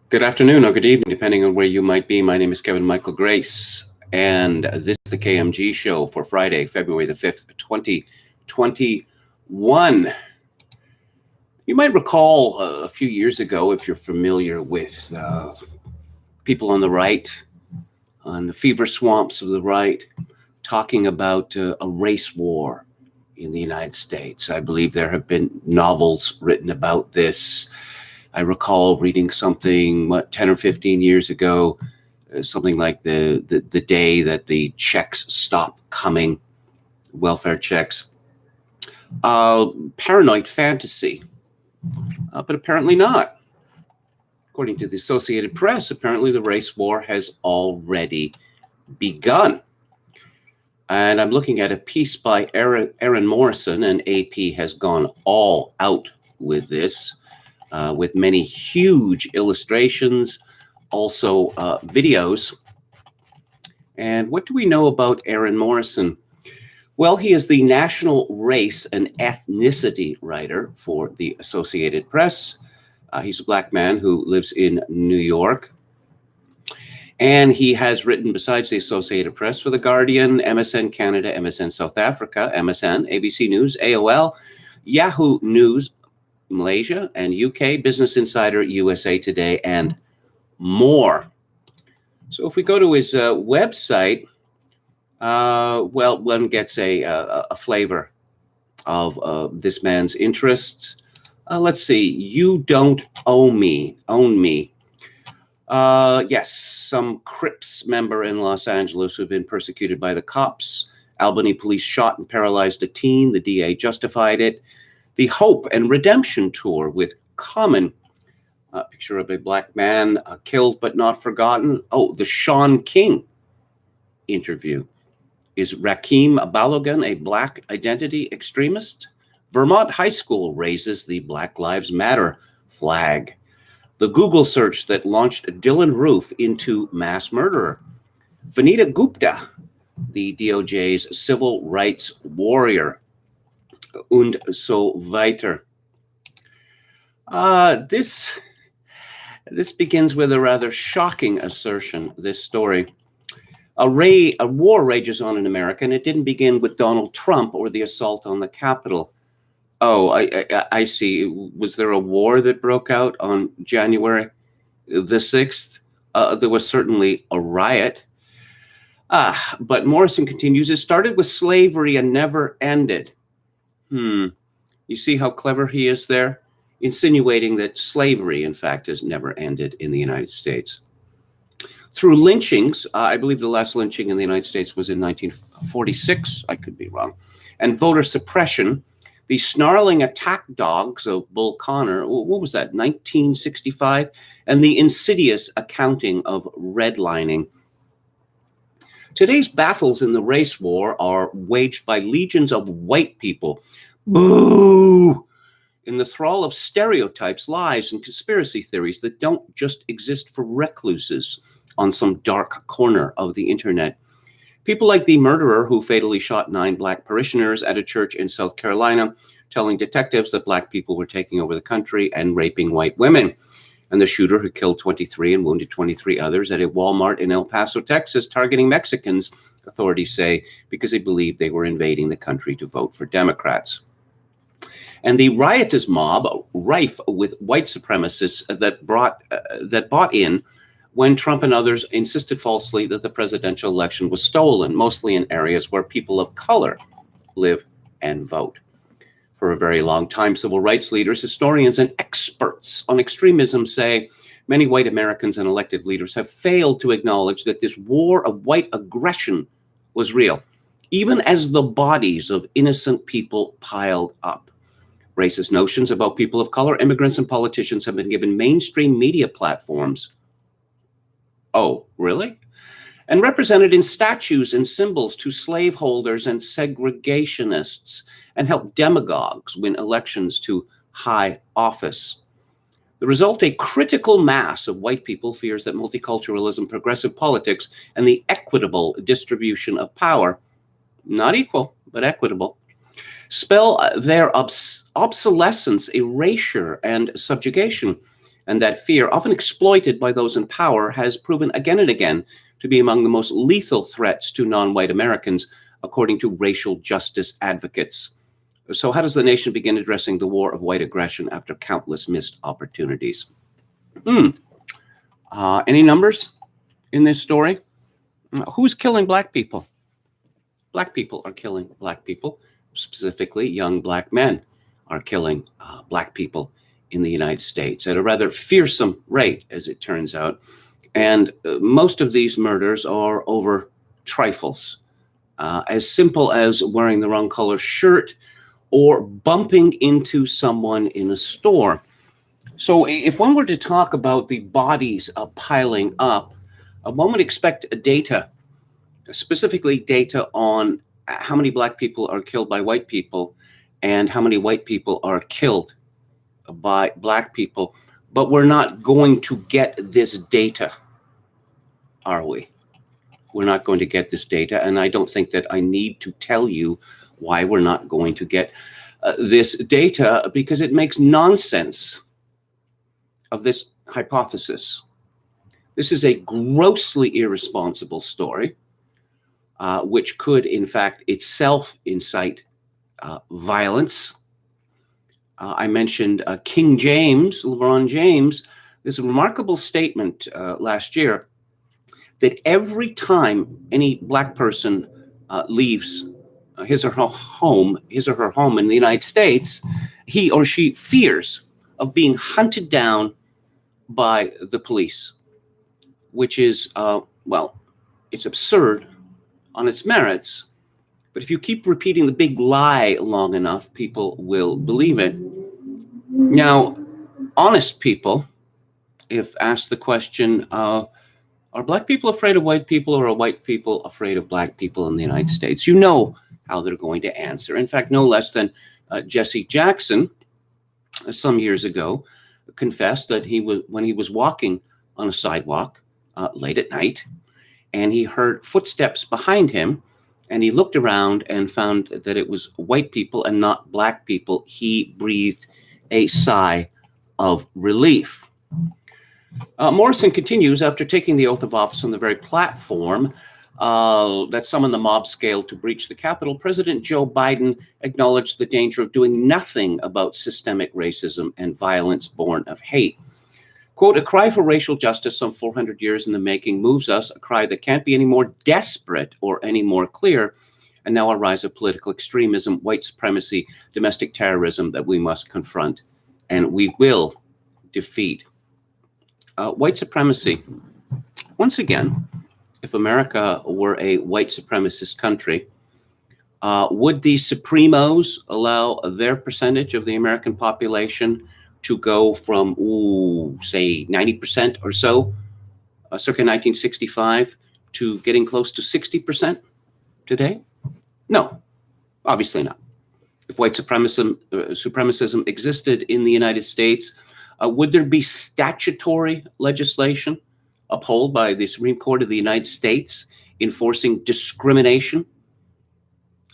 Good afternoon or good evening, depending on where you might be. My name is Kevin Michael Grace, and this is the KMG Show for Friday, February the 5th, 2021. You might recall a few years ago, if you're familiar with people on the right, on the fever swamps of the right, talking about a race war in the United States. I believe there have been novels written about this. I recall reading something 10 or 15 years ago, something like the day that the checks stopped coming, welfare checks. Paranoid fantasy, but apparently not. According to the Associated Press, apparently the race war has already begun. And I'm looking at a piece by Aaron Morrison, and AP has gone all out with this. With many huge illustrations, also videos. And what do we know about Aaron Morrison? Well, he is the national race and ethnicity writer for the Associated Press. He's a Black man who lives in New York. And he has written, besides the Associated Press, for The Guardian, MSN Canada, MSN South Africa, MSN, ABC News, AOL, Yahoo News, Malaysia and UK, Business Insider, USA Today, and more. So if we go to his website, well, one gets a flavor of this man's interests. Let's see. You don't own me. Yes, some Crips member in Los Angeles who've been persecuted by the cops. Albany police shot and paralyzed a teen. The DA justified it. The Hope and Redemption Tour with Common. A picture of a Black man killed but not forgotten. Oh, the Sean King interview. Is Rakeem Balogun a Black identity extremist? Vermont High School raises the Black Lives Matter flag. The Google search that launched Dylan Roof into mass murderer. Vanita Gupta, the DOJ's civil rights warrior. Und so weiter. This begins with a rather shocking assertion, this story. A war rages on in America, and it didn't begin with Donald Trump or the assault on the Capitol. Oh, I see. Was there a war that broke out on January the 6th? There was certainly a riot. But Morrison continues, it started with slavery and never ended. You see how clever he is there? Insinuating that slavery, in fact, has never ended in the United States. Through lynchings, I believe the last lynching in the United States was in 1946, I could be wrong, and voter suppression, the snarling attack dogs of Bull Connor, what was that, 1965, and the insidious accounting of redlining. Today's battles in the race war are waged by legions of white people, boo, in the thrall of stereotypes, lies, and conspiracy theories that don't just exist for recluses on some dark corner of the internet. People like the murderer who fatally shot 9 Black parishioners at a church in South Carolina, telling detectives that Black people were taking over the country and raping white women. And the shooter who killed 23 and wounded 23 others at a Walmart in El Paso, Texas, targeting Mexicans, authorities say, because they believed they were invading the country to vote for Democrats. And the riotous mob, rife with white supremacists that bought in when Trump and others insisted falsely that the presidential election was stolen, mostly in areas where people of color live and vote. For a very long time, civil rights leaders, historians, and experts on extremism say many white Americans and elected leaders have failed to acknowledge that this war of white aggression was real, even as the bodies of innocent people piled up. Racist notions about people of color, immigrants, and politicians have been given mainstream media platforms. Oh, really? And represented in statues and symbols to slaveholders and segregationists, and help demagogues win elections to high office. The result, a critical mass of white people fears that multiculturalism, progressive politics, and the equitable distribution of power, not equal, but equitable, spell their obsolescence, erasure, and subjugation. and that fear, often exploited by those in power, has proven again and again to be among the most lethal threats to non-white Americans, according to racial justice advocates. So how does the nation begin addressing the war of white aggression after countless missed opportunities? Any numbers in this story? Who's killing black people? Black people are killing black people. Specifically, young black men are killing black people in the United States at a rather fearsome rate, as it turns out. And most of these murders are over trifles, as simple as wearing the wrong color shirt or bumping into someone in a store. So if one were to talk about the bodies piling up, one would expect data, specifically data on how many black people are killed by white people and how many white people are killed by black people. But we're not going to get this data, are we? We're not going to get this data, and I don't think that I need to tell you why we're not going to get this data, because it makes nonsense of this hypothesis. This is a grossly irresponsible story, which could, in fact, itself incite violence. I mentioned King James, LeBron James, this remarkable statement last year that every time any black person leaves his or her home in the United States, he or she fears of being hunted down by the police, which is, well, it's absurd on its merits. But if you keep repeating the big lie long enough, people will believe it. Now, honest people, if asked the question, are black people afraid of white people, or are white people afraid of black people in the United States? You know how they're going to answer. In fact, no less than Jesse Jackson, some years ago, confessed that when he was walking on a sidewalk late at night, and he heard footsteps behind him, and he looked around and found that it was white people and not black people, he breathed a sigh of relief. Morrison continues, after taking the oath of office on the very platform that summoned the mob scale to breach the Capitol, President Joe Biden acknowledged the danger of doing nothing about systemic racism and violence born of hate. Quote, a cry for racial justice some 400 years in the making moves us, a cry that can't be any more desperate or any more clear, and now a rise of political extremism, white supremacy, domestic terrorism that we must confront, and we will defeat. White supremacy. Once again, if America were a white supremacist country, would the Supremos allow their percentage of the American population to go from, say, 90% or so, circa 1965, to getting close to 60% today? No, obviously not. If white supremacism existed in the United States, would there be statutory legislation upheld by the Supreme Court of the United States enforcing discrimination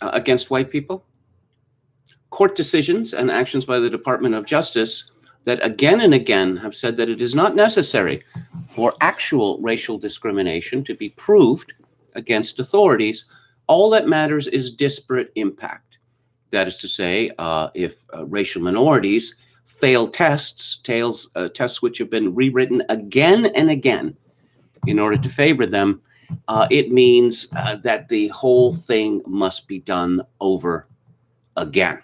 against white people? Court decisions and actions by the Department of Justice that again and again have said that it is not necessary for actual racial discrimination to be proved against authorities. All that matters is disparate impact. That is to say, if racial minorities fail tests which have been rewritten again and again in order to favor them, it means that the whole thing must be done over again.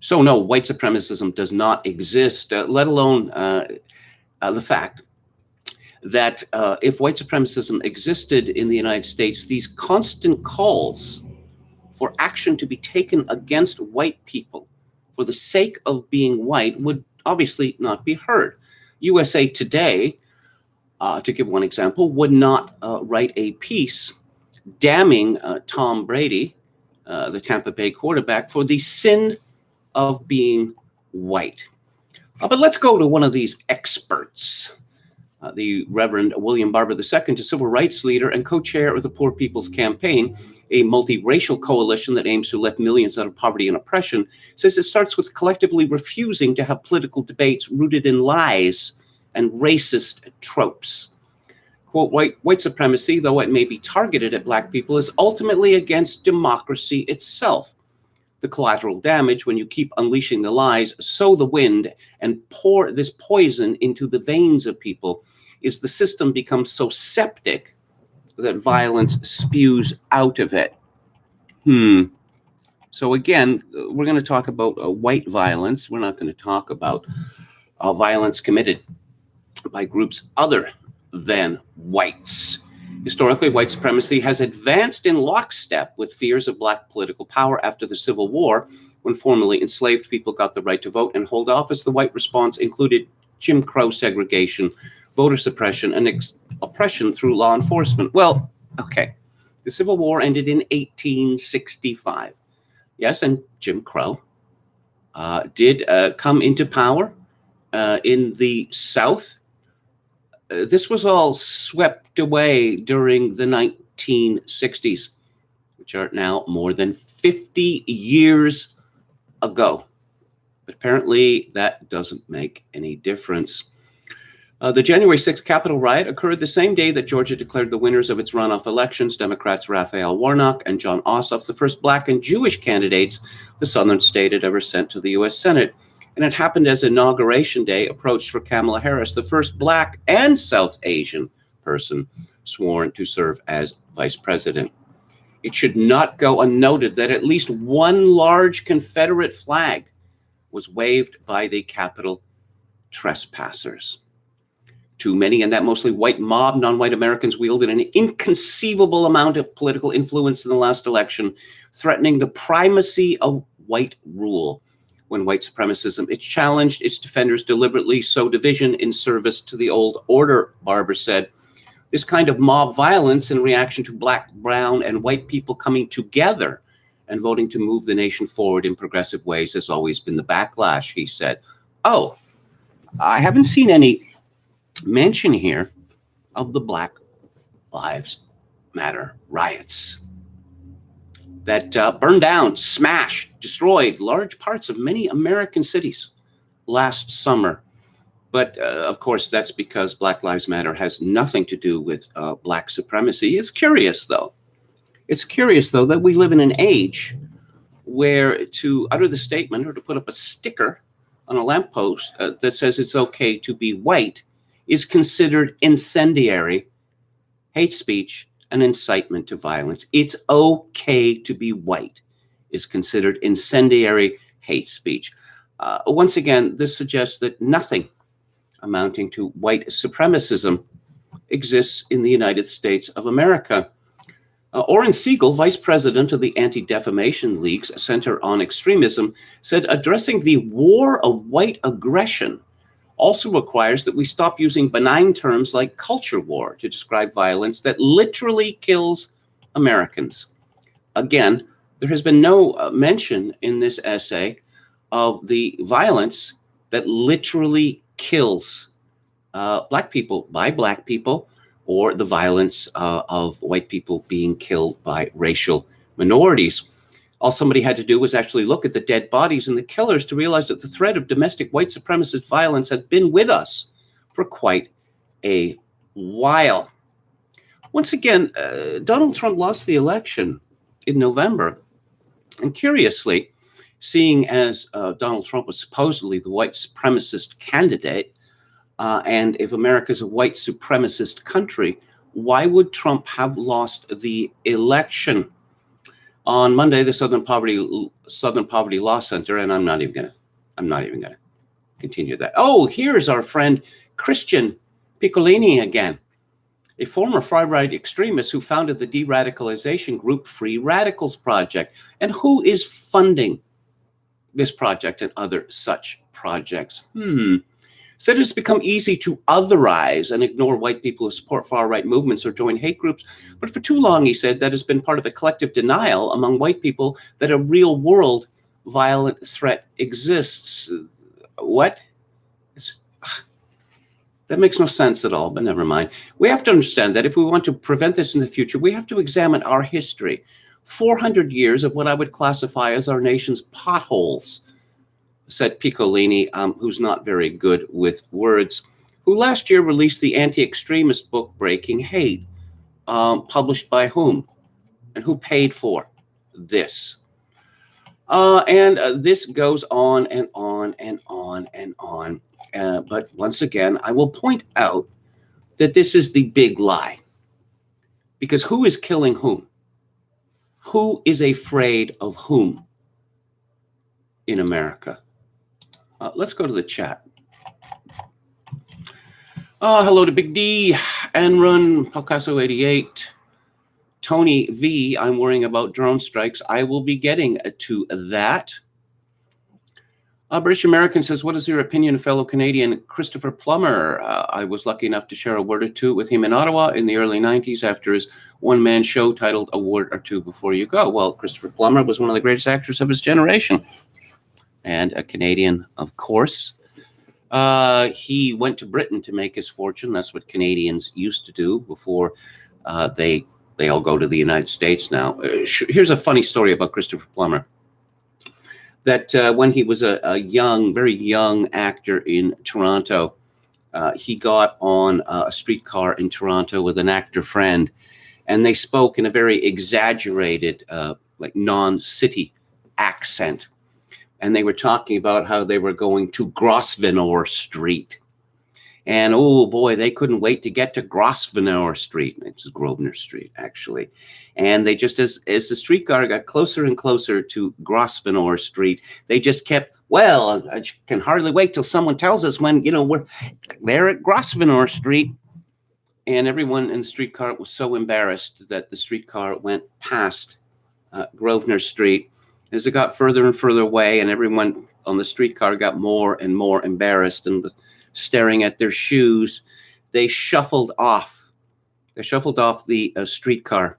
So no, white supremacism does not exist, let alone the fact that if white supremacism existed in the United States, these constant calls for action to be taken against white people for the sake of being white would obviously not be heard. USA Today, to give one example, would not write a piece damning Tom Brady, the Tampa Bay quarterback, for the sin of being white. But let's go to one of these experts the Reverend William Barber II, a civil rights leader and co-chair of the Poor People's Campaign, a multiracial coalition that aims to lift millions out of poverty and oppression, says it starts with collectively refusing to have political debates rooted in lies and racist tropes. Quote, white supremacy, though it may be targeted at Black people, is ultimately against democracy itself. The collateral damage when you keep unleashing the lies, sow the wind, and pour this poison into the veins of people is the system becomes so septic that violence spews out of it. So again, we're going to talk about white violence. We're not going to talk about violence committed by groups other than whites. Historically, white supremacy has advanced in lockstep with fears of Black political power after the Civil War, when formerly enslaved people got the right to vote and hold office. The white response included Jim Crow segregation, voter suppression, and oppression through law enforcement. Well, okay, the Civil War ended in 1865. Yes, and Jim Crow did come into power in the South. This was all swept away during the 1960s, which are now more than 50 years ago. But apparently that doesn't make any difference. The January 6th Capitol riot occurred the same day that Georgia declared the winners of its runoff elections, Democrats Raphael Warnock and John Ossoff, the first Black and Jewish candidates the Southern state had ever sent to the U.S. Senate. And it happened as Inauguration Day approached for Kamala Harris, the first Black and South Asian person sworn to serve as vice president. It should not go unnoted that at least one large Confederate flag was waved by the Capitol trespassers. Too many, and that mostly white mob, non-white Americans wielded an inconceivable amount of political influence in the last election, threatening the primacy of white rule. When white supremacism, it challenged its defenders deliberately sow division in service to the old order, Barber said. This kind of mob violence in reaction to Black, brown, and white people coming together and voting to move the nation forward in progressive ways has always been the backlash, he said. Oh, I haven't seen any mention here of the Black Lives Matter riots that burned down, smashed, destroyed large parts of many American cities last summer. But of course, that's because Black Lives Matter has nothing to do with Black supremacy. It's curious, though. It's curious, though, that we live in an age where to utter the statement or to put up a sticker on a lamppost that says it's okay to be white is considered incendiary, hate speech, and incitement to violence. It's okay to be white is considered incendiary hate speech. Once again, this suggests that nothing amounting to white supremacism exists in the United States of America. Orrin Siegel, vice president of the Anti-Defamation League's Center on Extremism, said addressing the war of white aggression also requires that we stop using benign terms like culture war to describe violence that literally kills Americans. Again, there has been no mention in this essay of the violence that literally kills Black people by Black people, or the violence of white people being killed by racial minorities. All somebody had to do was actually look at the dead bodies and the killers to realize that the threat of domestic white supremacist violence had been with us for quite a while. Once again, Donald Trump lost the election in November. And curiously, seeing as Donald Trump was supposedly the white supremacist candidate, and if America is a white supremacist country, why would Trump have lost the election? On Monday, the Southern Poverty Law Center, and I'm not even gonna continue that. Oh, here's our friend Christian Piccolini again, a former far-right extremist who founded the de-radicalization group Free Radicals Project, and who is funding this project and other such projects. Said it's become easy to otherize and ignore white people who support far-right movements or join hate groups. But for too long, he said, that has been part of a collective denial among white people that a real-world violent threat exists. What? That makes no sense at all, but never mind. We have to understand that if we want to prevent this in the future, we have to examine our history. 400 years of what I would classify as our nation's potholes, said Piccolini, who's not very good with words, who last year released the anti-extremist book Breaking Hate, published by whom? And who paid for this? And this goes on and on and on and on. But once again, I will point out that this is the big lie. Because who is killing whom? Who is afraid of whom in America? Let's go to the chat. Hello to Big D, Enrun, Picasso 88, Tony V. I'm worrying about drone strikes. I will be getting to that. British American says, what is your opinion of fellow Canadian Christopher Plummer? I was lucky enough to share a word or two with him in Ottawa in the early 90s after his one-man show titled A Word or Two Before You Go. Well, Christopher Plummer was one of the greatest actors of his generation, and a Canadian, of course. He went to Britain to make his fortune. That's what Canadians used to do before they all go to the United States now. Here's a funny story about Christopher Plummer. That when he was a young, very young actor in Toronto, he got on a streetcar in Toronto with an actor friend, and they spoke in a very exaggerated, like non-city accent. And they were talking about how they were going to Grosvenor Street. And oh boy, they couldn't wait to get to Grosvenor Street. It's Grosvenor Street, actually. And they just, as the streetcar got closer and closer to Grosvenor Street, they just kept, well, I can hardly wait till someone tells us when, we're there at Grosvenor Street. And everyone in the streetcar was so embarrassed that the streetcar went past Grosvenor Street. As it got further and further away, and everyone on the streetcar got more and more embarrassed and staring at their shoes, they shuffled off. They shuffled off the streetcar,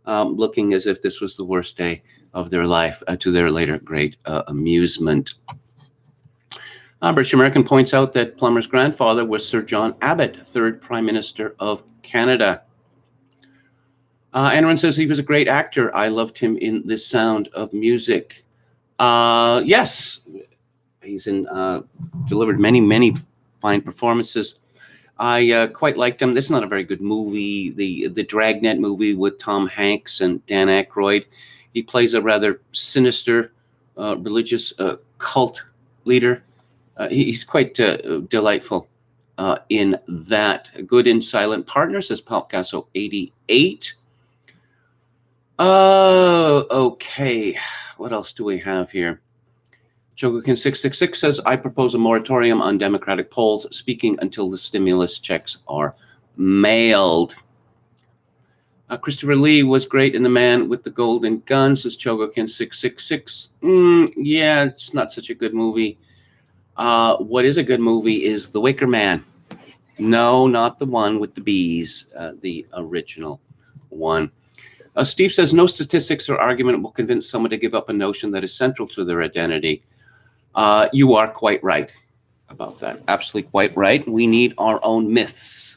looking as if this was the worst day of their life, to their later great amusement. British American points out that Plummer's grandfather was Sir John Abbott, third Prime Minister of Canada. Anwar says he was a great actor. I loved him in The Sound of Music. Yes, he's delivered many fine performances. I quite liked him. This is not a very good movie. The Dragnet movie with Tom Hanks and Dan Aykroyd. He plays a rather sinister religious cult leader. He's quite delightful in that. Good in Silent Partner, says Picasso 88. Okay. What else do we have here? Chogokin 666 says, I propose a moratorium on Democratic polls, speaking until the stimulus checks are mailed. Christopher Lee was great in The Man with the Golden Gun, says Chogokin 666. Yeah, it's not such a good movie. What is a good movie is The Wicker Man. No, not the one with the bees, the original one. Steve says, no statistics or argument will convince someone to give up a notion that is central to their identity. You are quite right about that. Absolutely quite right. We need our own myths.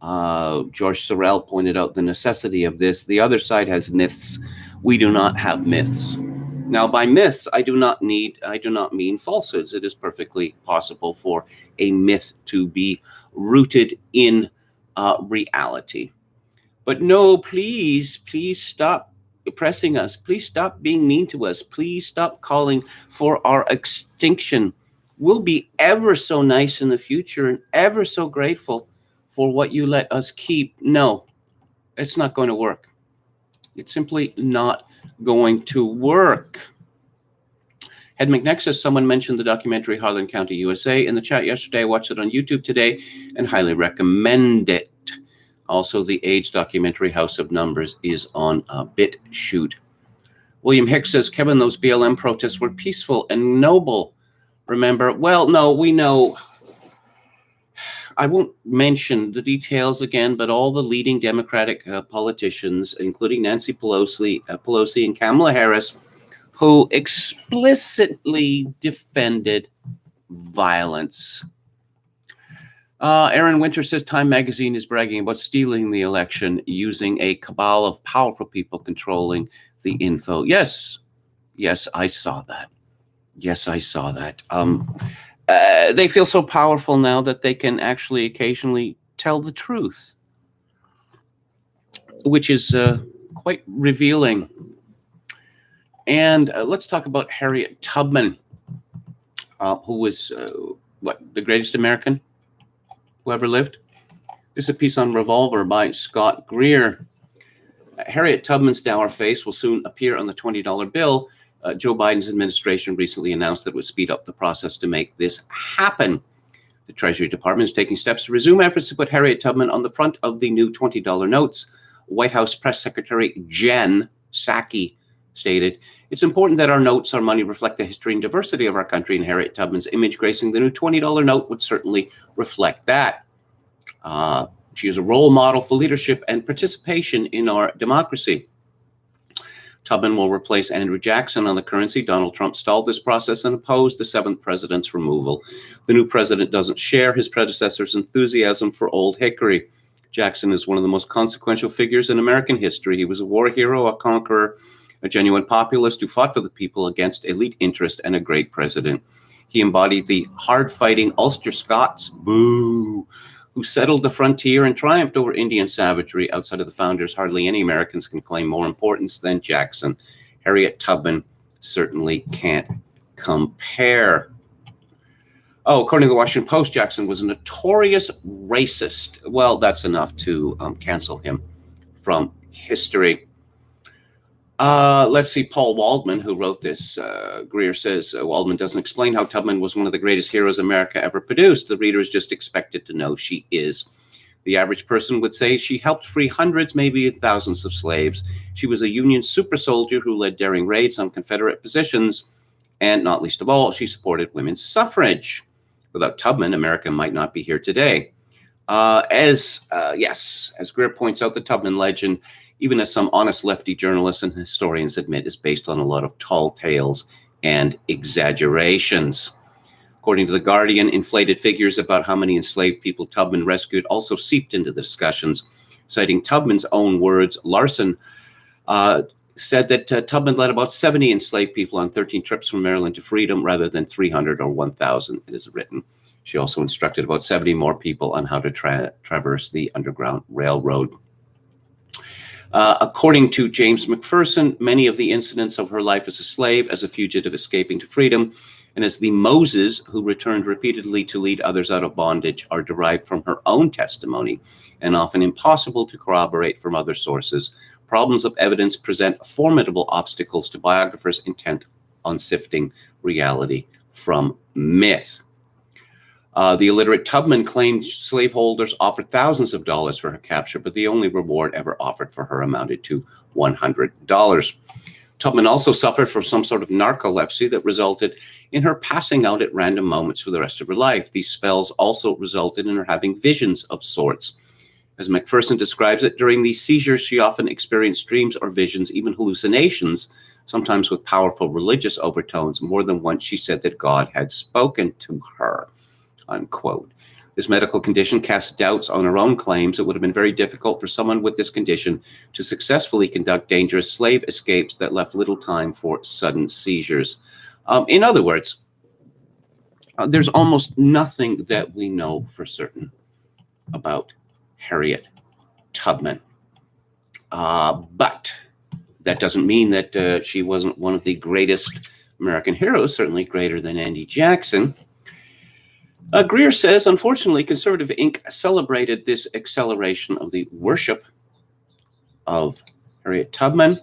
George Sorrell pointed out the necessity of this. The other side has myths. We do not have myths. Now, by myths, I do not mean falsehoods. It is perfectly possible for a myth to be rooted in reality. But no, please stop oppressing us. Please stop being mean to us. Please stop calling for our extinction. We'll be ever so nice in the future and ever so grateful for what you let us keep. No, it's not going to work. It's simply not going to work. Ed McNex says, someone mentioned the documentary Harlan County, USA in the chat yesterday. I watched it on YouTube today and highly recommend it. Also, the AIDS documentary House of Numbers is on BitChute. William Hicks says, Kevin, those BLM protests were peaceful and noble. Remember? Well, no, we know. I won't mention the details again, but all the leading Democratic politicians, including Nancy Pelosi and Kamala Harris, who explicitly defended violence. Aaron Winter says Time Magazine is bragging about stealing the election using a cabal of powerful people controlling the info. Yes, I saw that. Yes, I saw that. They feel so powerful now that they can actually occasionally tell the truth, which is quite revealing. And let's talk about Harriet Tubman, who was, the greatest American who ever lived? There's a piece on Revolver by Scott Greer. Harriet Tubman's dour face will soon appear on the $20 bill. Joe Biden's administration recently announced that it would speed up the process to make this happen. The Treasury Department is taking steps to resume efforts to put Harriet Tubman on the front of the new $20 notes. White House Press Secretary Jen Psaki stated, "It's important that our notes, our money, reflect the history and diversity of our country, and Harriet Tubman's image gracing the new $20 note would certainly reflect that. She is a role model for leadership and participation in our democracy." Tubman will replace Andrew Jackson on the currency. Donald Trump stalled this process and opposed the seventh president's removal. The new president doesn't share his predecessor's enthusiasm for Old Hickory. Jackson is one of the most consequential figures in American history. He was a war hero, a conqueror, a genuine populist who fought for the people against elite interest, and a great president. He embodied the hard-fighting Ulster Scots, boo, who settled the frontier and triumphed over Indian savagery. Outside of the founders, hardly any Americans can claim more importance than Jackson. Harriet Tubman certainly can't compare. According to the Washington Post, Jackson was a notorious racist. Well, that's enough to cancel him from history. Let's see, Paul Waldman, who wrote this, Greer says, Waldman doesn't explain how Tubman was one of the greatest heroes America ever produced. The reader is just expected to know she is. The average person would say she helped free hundreds, maybe thousands of slaves. She was a Union super soldier who led daring raids on Confederate positions. And not least of all, she supported women's suffrage. Without Tubman, America might not be here today. As Greer points out, the Tubman legend, even as some honest lefty journalists and historians admit, is based on a lot of tall tales and exaggerations. According to The Guardian, inflated figures about how many enslaved people Tubman rescued also seeped into the discussions. Citing Tubman's own words, Larson said that Tubman led about 70 enslaved people on 13 trips from Maryland to freedom rather than 300 or 1,000, it is written. She also instructed about 70 more people on how to traverse the Underground Railroad. According to James McPherson, many of the incidents of her life as a slave, as a fugitive escaping to freedom, and as the Moses who returned repeatedly to lead others out of bondage are derived from her own testimony and often impossible to corroborate from other sources. Problems of evidence present formidable obstacles to biographers intent on sifting reality from myth. The illiterate Tubman claimed slaveholders offered thousands of dollars for her capture, but the only reward ever offered for her amounted to $100. Tubman also suffered from some sort of narcolepsy that resulted in her passing out at random moments for the rest of her life. These spells also resulted in her having visions of sorts. As McPherson describes it, during these seizures, she often experienced dreams or visions, even hallucinations, sometimes with powerful religious overtones. More than once, she said that God had spoken to her, unquote. This medical condition casts doubts on her own claims. It would have been very difficult for someone with this condition to successfully conduct dangerous slave escapes that left little time for sudden seizures. In other words, there's almost nothing that we know for certain about Harriet Tubman. But that doesn't mean that she wasn't one of the greatest American heroes, certainly greater than Andy Jackson. Greer says, unfortunately, Conservative Inc. celebrated this acceleration of the worship of Harriet Tubman.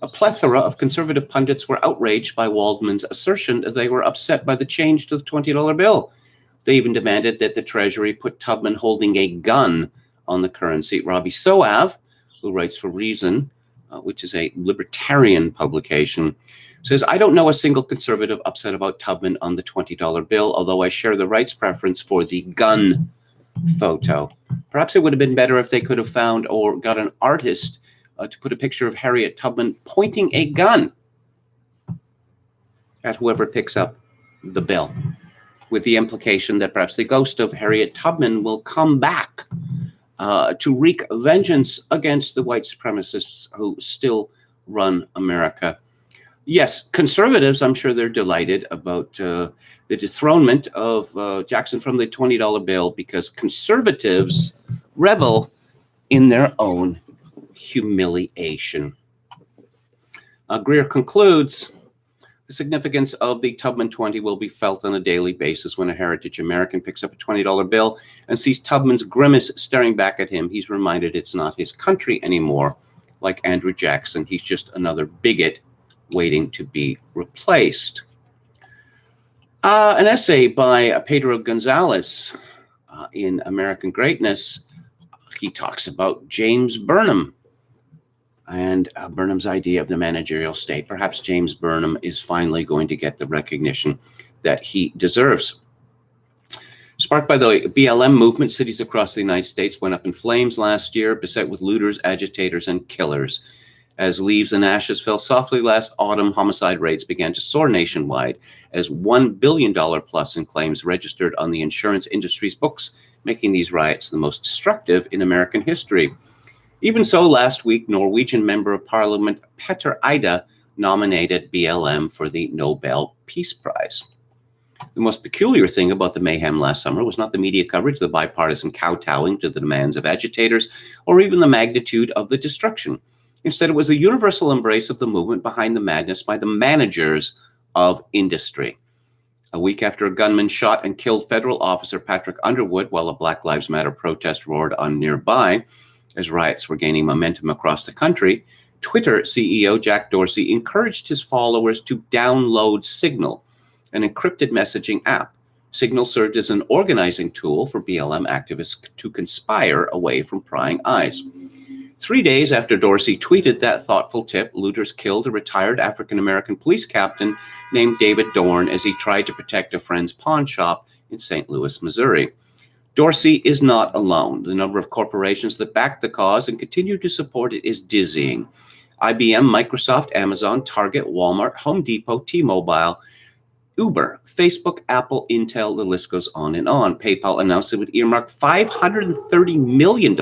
A plethora of conservative pundits were outraged by Waldman's assertion that they were upset by the change to the $20 bill. They even demanded that the Treasury put Tubman holding a gun on the currency. Robbie Soav, who writes for Reason, which is a libertarian publication, says, I don't know a single conservative upset about Tubman on the $20 bill, although I share the right's preference for the gun photo. Perhaps it would have been better if they could have found or got an artist to put a picture of Harriet Tubman pointing a gun at whoever picks up the bill, with the implication that perhaps the ghost of Harriet Tubman will come back to wreak vengeance against the white supremacists who still run America. Yes, conservatives, I'm sure they're delighted about the dethronement of Jackson from the $20 bill, because conservatives revel in their own humiliation. Greer concludes, the significance of the Tubman 20 will be felt on a daily basis when a heritage American picks up a $20 bill and sees Tubman's grimace staring back at him. He's reminded it's not his country anymore. Like Andrew Jackson, he's just another bigot waiting to be replaced. An essay by Pedro Gonzalez in American Greatness. He talks about James Burnham and Burnham's idea of the managerial state. Perhaps James Burnham is finally going to get the recognition that he deserves. Sparked by the BLM movement, cities across the United States went up in flames last year, beset with looters, agitators, and killers. As leaves and ashes fell softly last autumn, homicide rates began to soar nationwide as $1 billion plus in claims registered on the insurance industry's books, making these riots the most destructive in American history. Even so, last week, Norwegian Member of Parliament Petter Eide nominated BLM for the Nobel Peace Prize. The most peculiar thing about the mayhem last summer was not the media coverage, the bipartisan kowtowing to the demands of agitators, or even the magnitude of the destruction. Instead, it was the universal embrace of the movement behind the madness by the managers of industry. A week after a gunman shot and killed federal officer Patrick Underwood while a Black Lives Matter protest roared on nearby, as riots were gaining momentum across the country, Twitter CEO Jack Dorsey encouraged his followers to download Signal, an encrypted messaging app. Signal served as an organizing tool for BLM activists to conspire away from prying eyes. 3 days after Dorsey tweeted that thoughtful tip, looters killed a retired African-American police captain named David Dorn as he tried to protect a friend's pawn shop in St. Louis, Missouri. Dorsey is not alone. The number of corporations that back the cause and continue to support it is dizzying. IBM, Microsoft, Amazon, Target, Walmart, Home Depot, T-Mobile, Uber, Facebook, Apple, Intel, the list goes on and on. PayPal announced it would earmark $530 million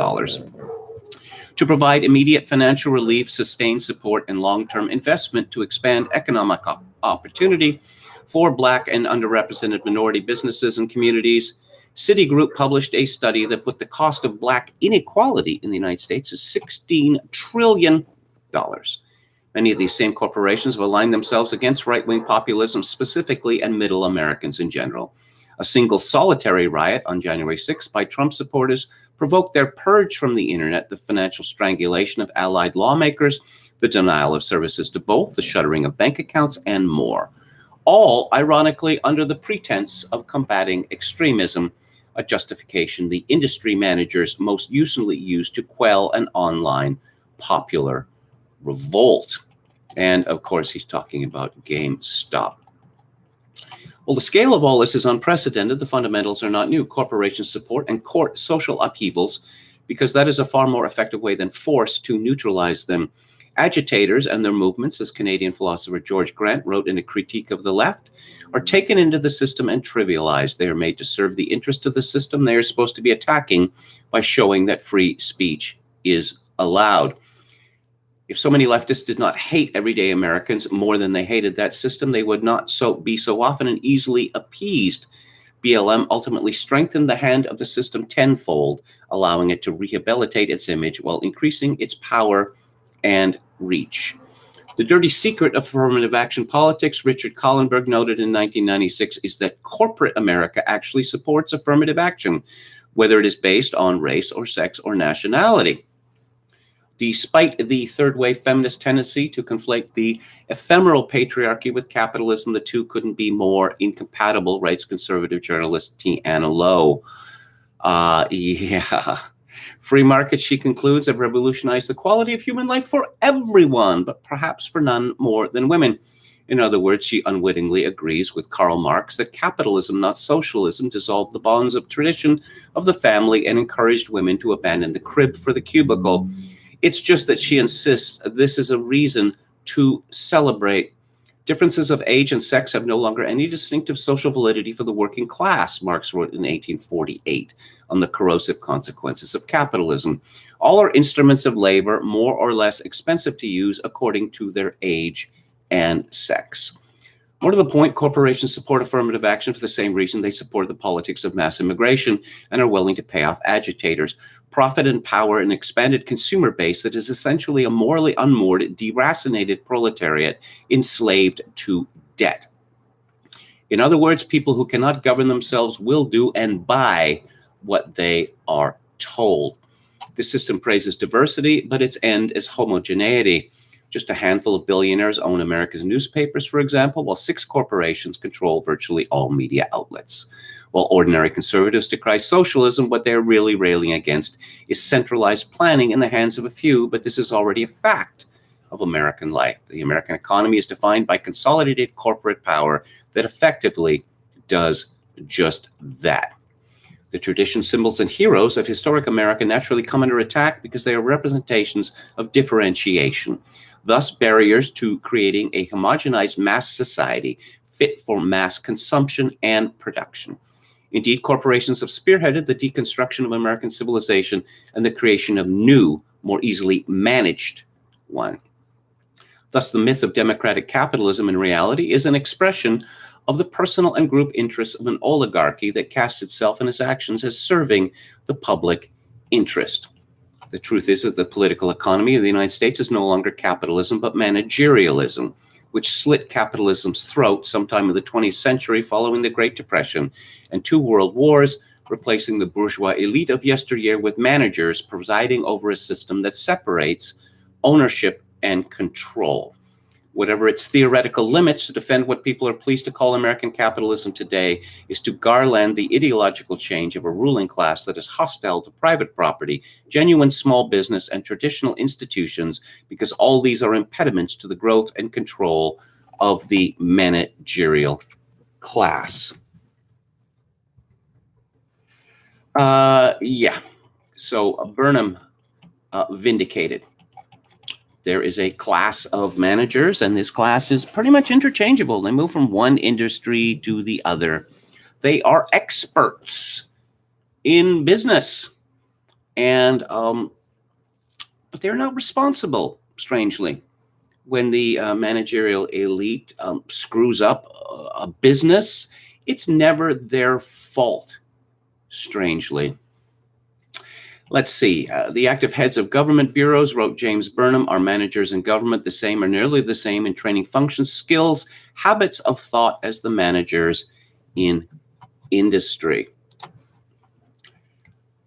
to provide immediate financial relief, sustained support, and long-term investment to expand economic opportunity for Black and underrepresented minority businesses and communities. Citigroup published a study that put the cost of Black inequality in the United States at $16 trillion. Many of these same corporations have aligned themselves against right-wing populism specifically and middle Americans in general. A single solitary riot on January 6th by Trump supporters provoked their purge from the internet, the financial strangulation of allied lawmakers, the denial of services to both, the shuttering of bank accounts, and more. All, ironically, under the pretense of combating extremism, a justification the industry managers most usually use to quell an online popular revolt. And, of course, he's talking about GameStop. Well, the scale of all this is unprecedented. The fundamentals are not new. Corporations support and court social upheavals because that is a far more effective way than force to neutralize them. Agitators and their movements, as Canadian philosopher George Grant wrote in a critique of the left, are taken into the system and trivialized. They are made to serve the interest of the system they are supposed to be attacking by showing that free speech is allowed. If so many leftists did not hate everyday Americans more than they hated that system, they would not be so often and easily appeased. BLM ultimately strengthened the hand of the system tenfold, allowing it to rehabilitate its image while increasing its power and reach. The dirty secret of affirmative action politics, Richard Kahlenberg noted in 1996, is that corporate America actually supports affirmative action, whether it is based on race or sex or nationality. Despite the third-wave feminist tendency to conflate the ephemeral patriarchy with capitalism, the two couldn't be more incompatible, writes conservative journalist T. Anna Lowe. Free markets, she concludes, have revolutionized the quality of human life for everyone, but perhaps for none more than women. In other words, she unwittingly agrees with Karl Marx that capitalism, not socialism, dissolved the bonds of tradition of the family and encouraged women to abandon the crib for the cubicle. It's just that she insists this is a reason to celebrate Differences of age and sex have no longer any distinctive social validity for the working class, Marx wrote in 1848 on the corrosive consequences of capitalism. All are instruments of labor, more or less expensive to use according to their age and sex. More to the point, corporations support affirmative action for the same reason they support the politics of mass immigration and are willing to pay off agitators. Profit and power, an expanded consumer base that is essentially a morally unmoored, deracinated proletariat enslaved to debt. In other words, people who cannot govern themselves will do and buy what they are told. This system praises diversity, but its end is homogeneity. Just a handful of billionaires own America's newspapers, for example, while 6 corporations control virtually all media outlets. While ordinary conservatives decry socialism, what they're really railing against is centralized planning in the hands of a few, but this is already a fact of American life. The American economy is defined by consolidated corporate power that effectively does just that. The traditions, symbols, and heroes of historic America naturally come under attack because they are representations of differentiation, thus barriers to creating a homogenized mass society fit for mass consumption and production. Indeed, corporations have spearheaded the deconstruction of American civilization and the creation of new, more easily managed one. Thus, the myth of democratic capitalism in reality is an expression of the personal and group interests of an oligarchy that casts itself and its actions as serving the public interest. The truth is that the political economy of the United States is no longer capitalism, but managerialism, which slit capitalism's throat sometime in the 20th century following the Great Depression and 2 world wars, replacing the bourgeois elite of yesteryear with managers presiding over a system that separates ownership and control. Whatever its theoretical limits, to defend what people are pleased to call American capitalism today is to garland the ideological change of a ruling class that is hostile to private property, genuine small business, and traditional institutions, because all these are impediments to the growth and control of the managerial class. So Burnham vindicated. There is a class of managers, and this class is pretty much interchangeable. They move from one industry to the other. They are experts in business, and but they're not responsible, strangely. When the managerial elite screws up a business, it's never their fault, strangely. Let's see. The active heads of government bureaus, wrote James Burnham, are managers in government the same or nearly the same in training functions, skills, habits of thought as the managers in industry.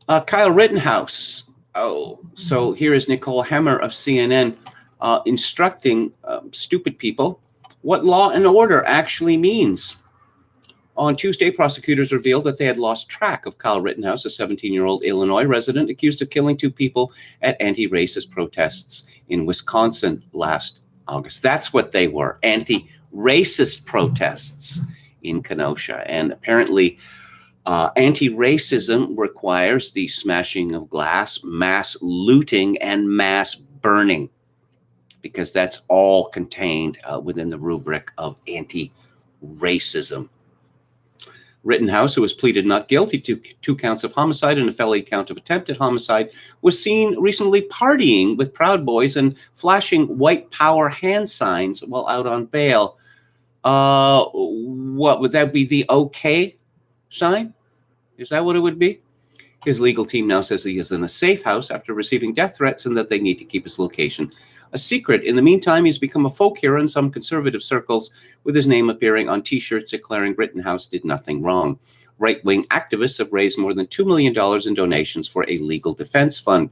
Kyle Rittenhouse. So here is Nicole Hemmer of CNN instructing stupid people what law and order actually means. On Tuesday, prosecutors revealed that they had lost track of Kyle Rittenhouse, a 17-year-old Illinois resident accused of killing 2 people at anti-racist protests in Wisconsin last August. That's what they were, anti-racist protests in Kenosha. And apparently, anti-racism requires the smashing of glass, mass looting, and mass burning, because that's all contained within the rubric of anti-racism. Rittenhouse, who was pleaded not guilty to 2 counts of homicide and a felony count of attempted homicide, was seen recently partying with Proud Boys and flashing white power hand signs while out on bail. What would that be, the OK sign? Is that what it would be? His legal team now says he is in a safe house after receiving death threats and that they need to keep his location a secret. In the meantime, he's become a folk hero in some conservative circles, with his name appearing on T-shirts declaring Rittenhouse did nothing wrong. Right-wing activists have raised more than $2 million in donations for a legal defense fund.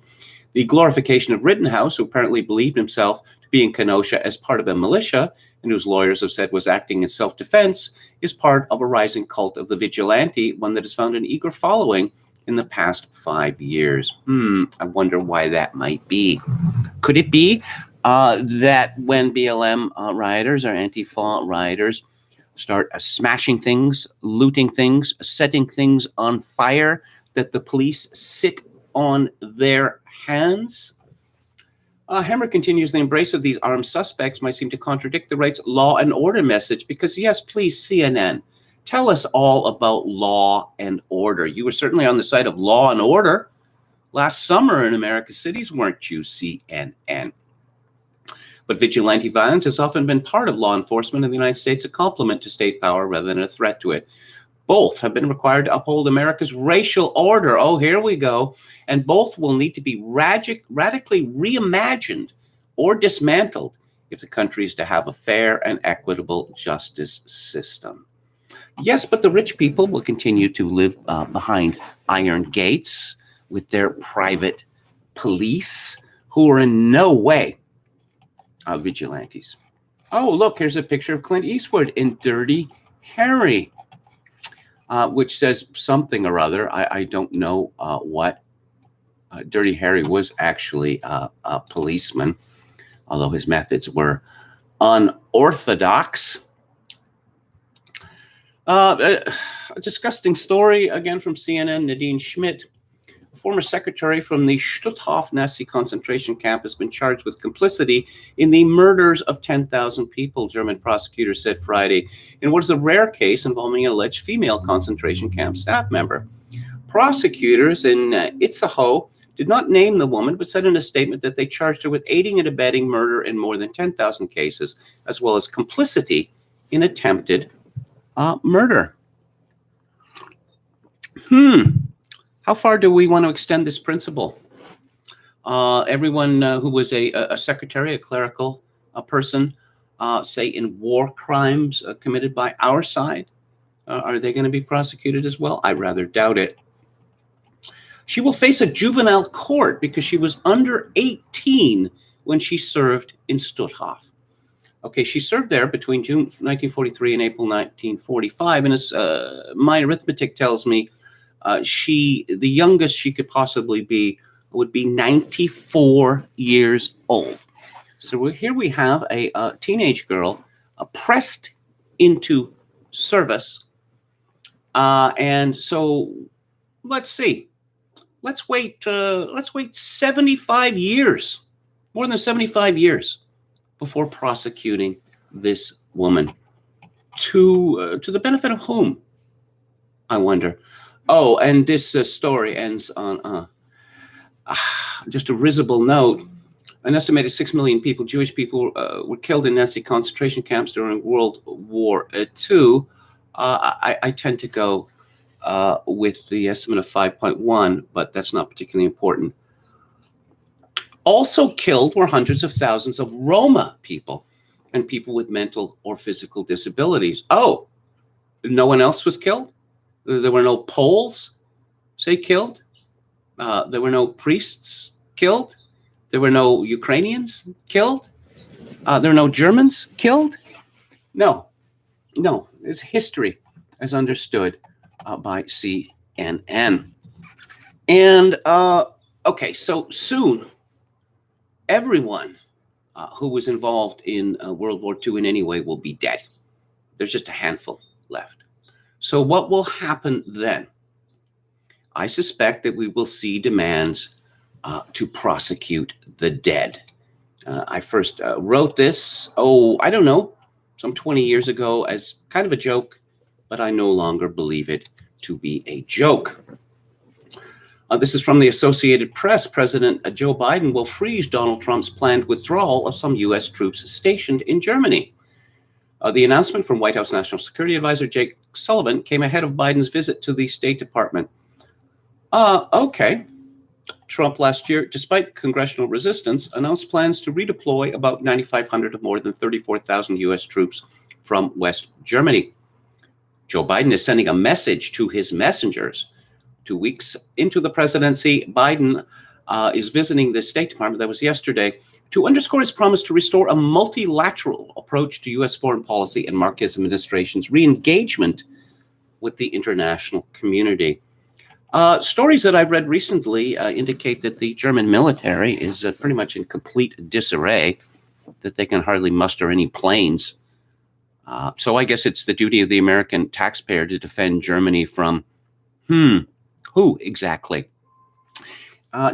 The glorification of Rittenhouse, who apparently believed himself to be in Kenosha as part of a militia, and whose lawyers have said was acting in self-defense, is part of a rising cult of the vigilante, one that has found an eager following in the past 5 years. I wonder why that might be. Could it be that when BLM rioters or Antifa rioters start smashing things, looting things, setting things on fire, that the police sit on their hands? Hammer continues, the embrace of these armed suspects might seem to contradict the right's law and order message because, yes, please, CNN, tell us all about law and order. You were certainly on the side of law and order last summer in America's cities, weren't you, CNN? But vigilante violence has often been part of law enforcement in the United States, a complement to state power rather than a threat to it. Both have been required to uphold America's racial order. Oh, here we go. And both will need to be radically reimagined or dismantled if the country is to have a fair and equitable justice system. Yes, but the rich people will continue to live behind iron gates with their private police who are in no way vigilantes. Oh, look, here's a picture of Clint Eastwood in Dirty Harry. Which says something or other. I don't know what. Dirty Harry was actually a policeman, although his methods were unorthodox. A disgusting story, again from CNN, Nadine Schmidt. A former secretary from the Stutthof Nazi concentration camp has been charged with complicity in the murders of 10,000 people, German prosecutors said Friday, in what is a rare case involving an alleged female concentration camp staff member. Prosecutors in Itzehoe did not name the woman, but said in a statement that they charged her with aiding and abetting murder in more than 10,000 cases, as well as complicity in attempted murder. How far do we want to extend this principle? Everyone who was a secretary, a clerical person, say in war crimes committed by our side, are they going to be prosecuted as well? I rather doubt it. She will face a juvenile court because she was under 18 when she served in Stutthof. Okay, she served there between June 1943 and April 1945, and as my arithmetic tells me, the youngest she could possibly be would be 94 years old. So here we have a teenage girl pressed into service. And so let's see. Let's wait 75 years, more than 75 years before prosecuting this woman. To the benefit of whom, I wonder. Oh, and this story ends on just a risible note. An estimated 6 million people, Jewish people, were killed in Nazi concentration camps during World War II. I tend to go with the estimate of 5.1, but that's not particularly important. Also killed were hundreds of thousands of Roma people and people with mental or physical disabilities. Oh, no one else was killed? There were no Poles, say, killed. There were no priests killed. There were no Ukrainians killed. There were no Germans killed. No. It's history as understood by CNN. And, okay, so soon, everyone who was involved in World War II in any way will be dead. There's just a handful left. So what will happen then? I suspect that we will see demands to prosecute the dead. I first wrote this, I don't know, some 20 years ago as kind of a joke, but I no longer believe it to be a joke. This is from the Associated Press. President Joe Biden will freeze Donald Trump's planned withdrawal of some U.S. troops stationed in Germany. The announcement from White House National Security Advisor Jake Sullivan came ahead of Biden's visit to the State Department. Okay. Trump last year, despite congressional resistance, announced plans to redeploy about 9,500 of more than 34,000 U.S. troops from West Germany. Joe Biden is sending a message to his messengers. 2 weeks into the presidency, Biden is visiting the State Department, that was yesterday, to underscore his promise to restore a multilateral approach to U.S. foreign policy and mark his administration's re-engagement with the international community. Stories that I've read recently indicate that the German military is pretty much in complete disarray, that they can hardly muster any planes. So I guess it's the duty of the American taxpayer to defend Germany from, who exactly?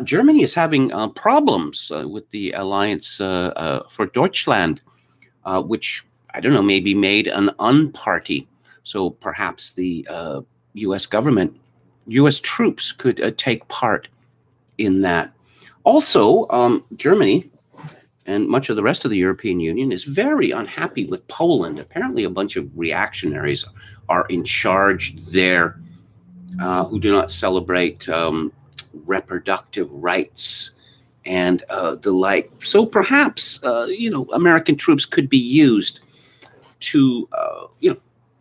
Germany is having problems with the Alliance for Deutschland, which, I don't know, maybe made an unparty. So perhaps the U.S. government, U.S. troops could take part in that. Also, Germany and much of the rest of the European Union is very unhappy with Poland. Apparently, a bunch of reactionaries are in charge there who do not celebrate reproductive rights and the like. So perhaps, American troops could be used to,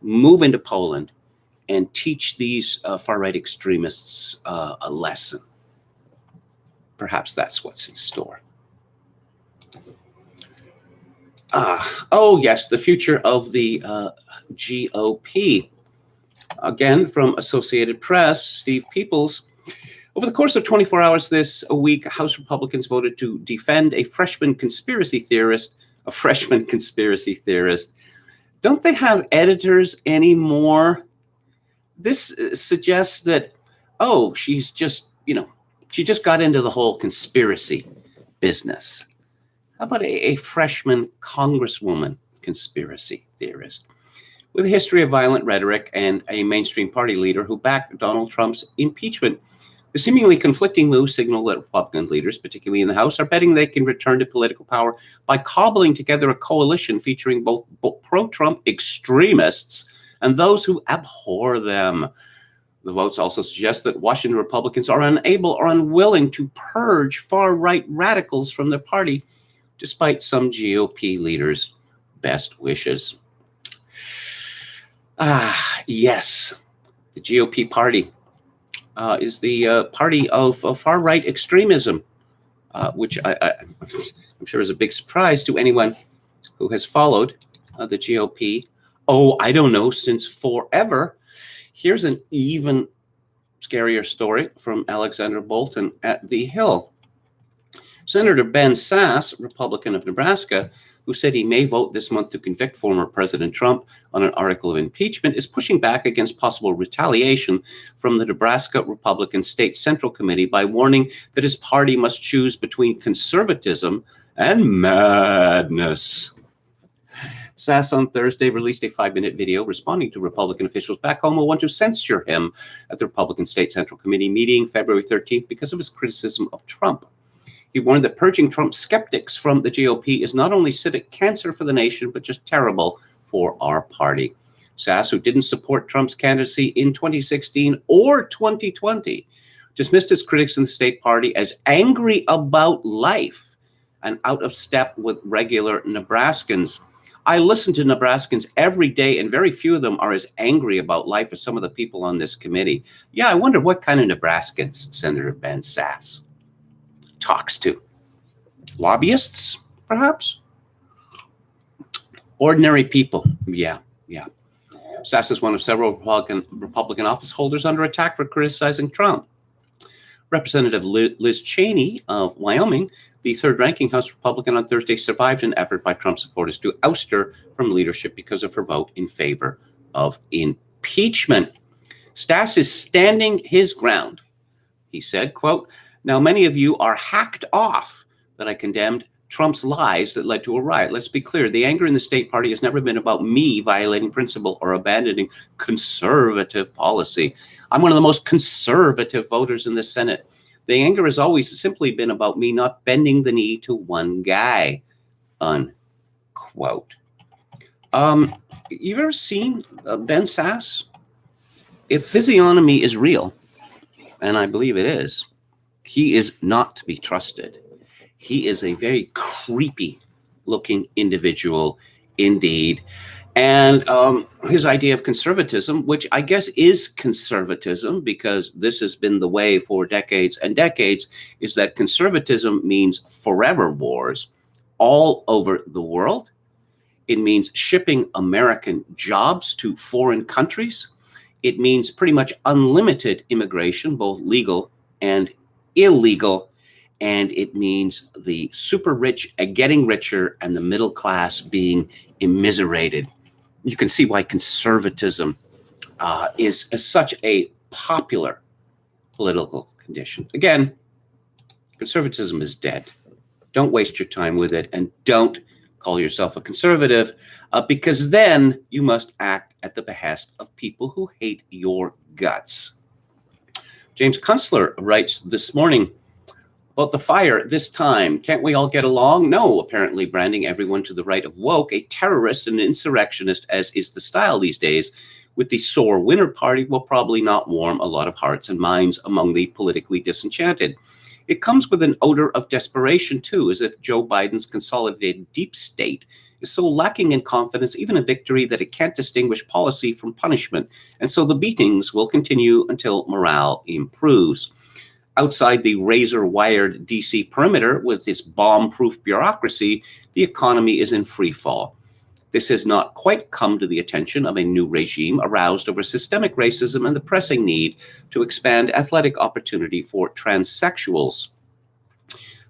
move into Poland and teach these far-right extremists a lesson. Perhaps that's what's in store. Yes, the future of the GOP. Again, from Associated Press, Steve Peoples. Over the course of 24 hours this week, House Republicans voted to defend a freshman conspiracy theorist. Don't they have editors anymore? This suggests that, she just got into the whole conspiracy business. How about a freshman congresswoman conspiracy theorist with a history of violent rhetoric and a mainstream party leader who backed Donald Trump's impeachment? The seemingly conflicting moves signal that Republican leaders, particularly in the House, are betting they can return to political power by cobbling together a coalition featuring both pro-Trump extremists and those who abhor them. The votes also suggest that Washington Republicans are unable or unwilling to purge far-right radicals from their party, despite some GOP leaders' best wishes. Yes, the GOP party is the party of far-right extremism, which I'm sure is a big surprise to anyone who has followed the GOP. I don't know, since forever. Here's an even scarier story from Alexander Bolton at The Hill. Senator Ben Sasse, Republican of Nebraska, who said he may vote this month to convict former President Trump on an article of impeachment, is pushing back against possible retaliation from the Nebraska Republican State Central Committee by warning that his party must choose between conservatism and madness. Sasse on Thursday released a 5-minute video responding to Republican officials back home who want to censure him at the Republican State Central Committee meeting February 13th because of his criticism of Trump. He warned that purging Trump skeptics from the GOP is not only civic cancer for the nation, but just terrible for our party. Sasse, who didn't support Trump's candidacy in 2016 or 2020, dismissed his critics in the state party as angry about life and out of step with regular Nebraskans. I listen to Nebraskans every day, and very few of them are as angry about life as some of the people on this committee. Yeah, I wonder what kind of Nebraskans Senator Ben Sasse talks to. Lobbyists, perhaps? Ordinary people. Yeah. Sasse is one of several Republican office holders under attack for criticizing Trump. Representative Liz Cheney of Wyoming, the third-ranking House Republican on Thursday, survived an effort by Trump supporters to oust her from leadership because of her vote in favor of impeachment. Sasse is standing his ground. He said, quote, "Now many of you are hacked off that I condemned Trump's lies that led to a riot. Let's be clear. The anger in the state party has never been about me violating principle or abandoning conservative policy. I'm one of the most conservative voters in the Senate. The anger has always simply been about me not bending the knee to one guy," unquote. You ever seen Ben Sasse? If physiognomy is real, and I believe it is, he is not to be trusted. He is a very creepy looking individual indeed. And his idea of conservatism, which I guess is conservatism because this has been the way for decades and decades, is that conservatism means forever wars all over the world. It means shipping American jobs to foreign countries. It means pretty much unlimited immigration, both legal and illegal. And it means the super rich getting richer and the middle class being immiserated. You can see why conservatism is such a popular political condition. Again, Conservatism is dead. Don't waste your time with it, and don't call yourself a conservative, because then you must act at the behest of people who hate your guts. James Kunstler writes this morning about the fire this time. Can't we all get along? No, apparently branding everyone to the right of woke a terrorist and an insurrectionist, as is the style these days, with the sore winner party, will probably not warm a lot of hearts and minds among the politically disenchanted. It comes with an odor of desperation, too, as if Joe Biden's consolidated deep state is so lacking in confidence, even in victory, that it can't distinguish policy from punishment. And so the beatings will continue until morale improves. Outside the razor-wired DC perimeter, with its bomb-proof bureaucracy, the economy is in free fall. This has not quite come to the attention of a new regime aroused over systemic racism and the pressing need to expand athletic opportunity for transsexuals.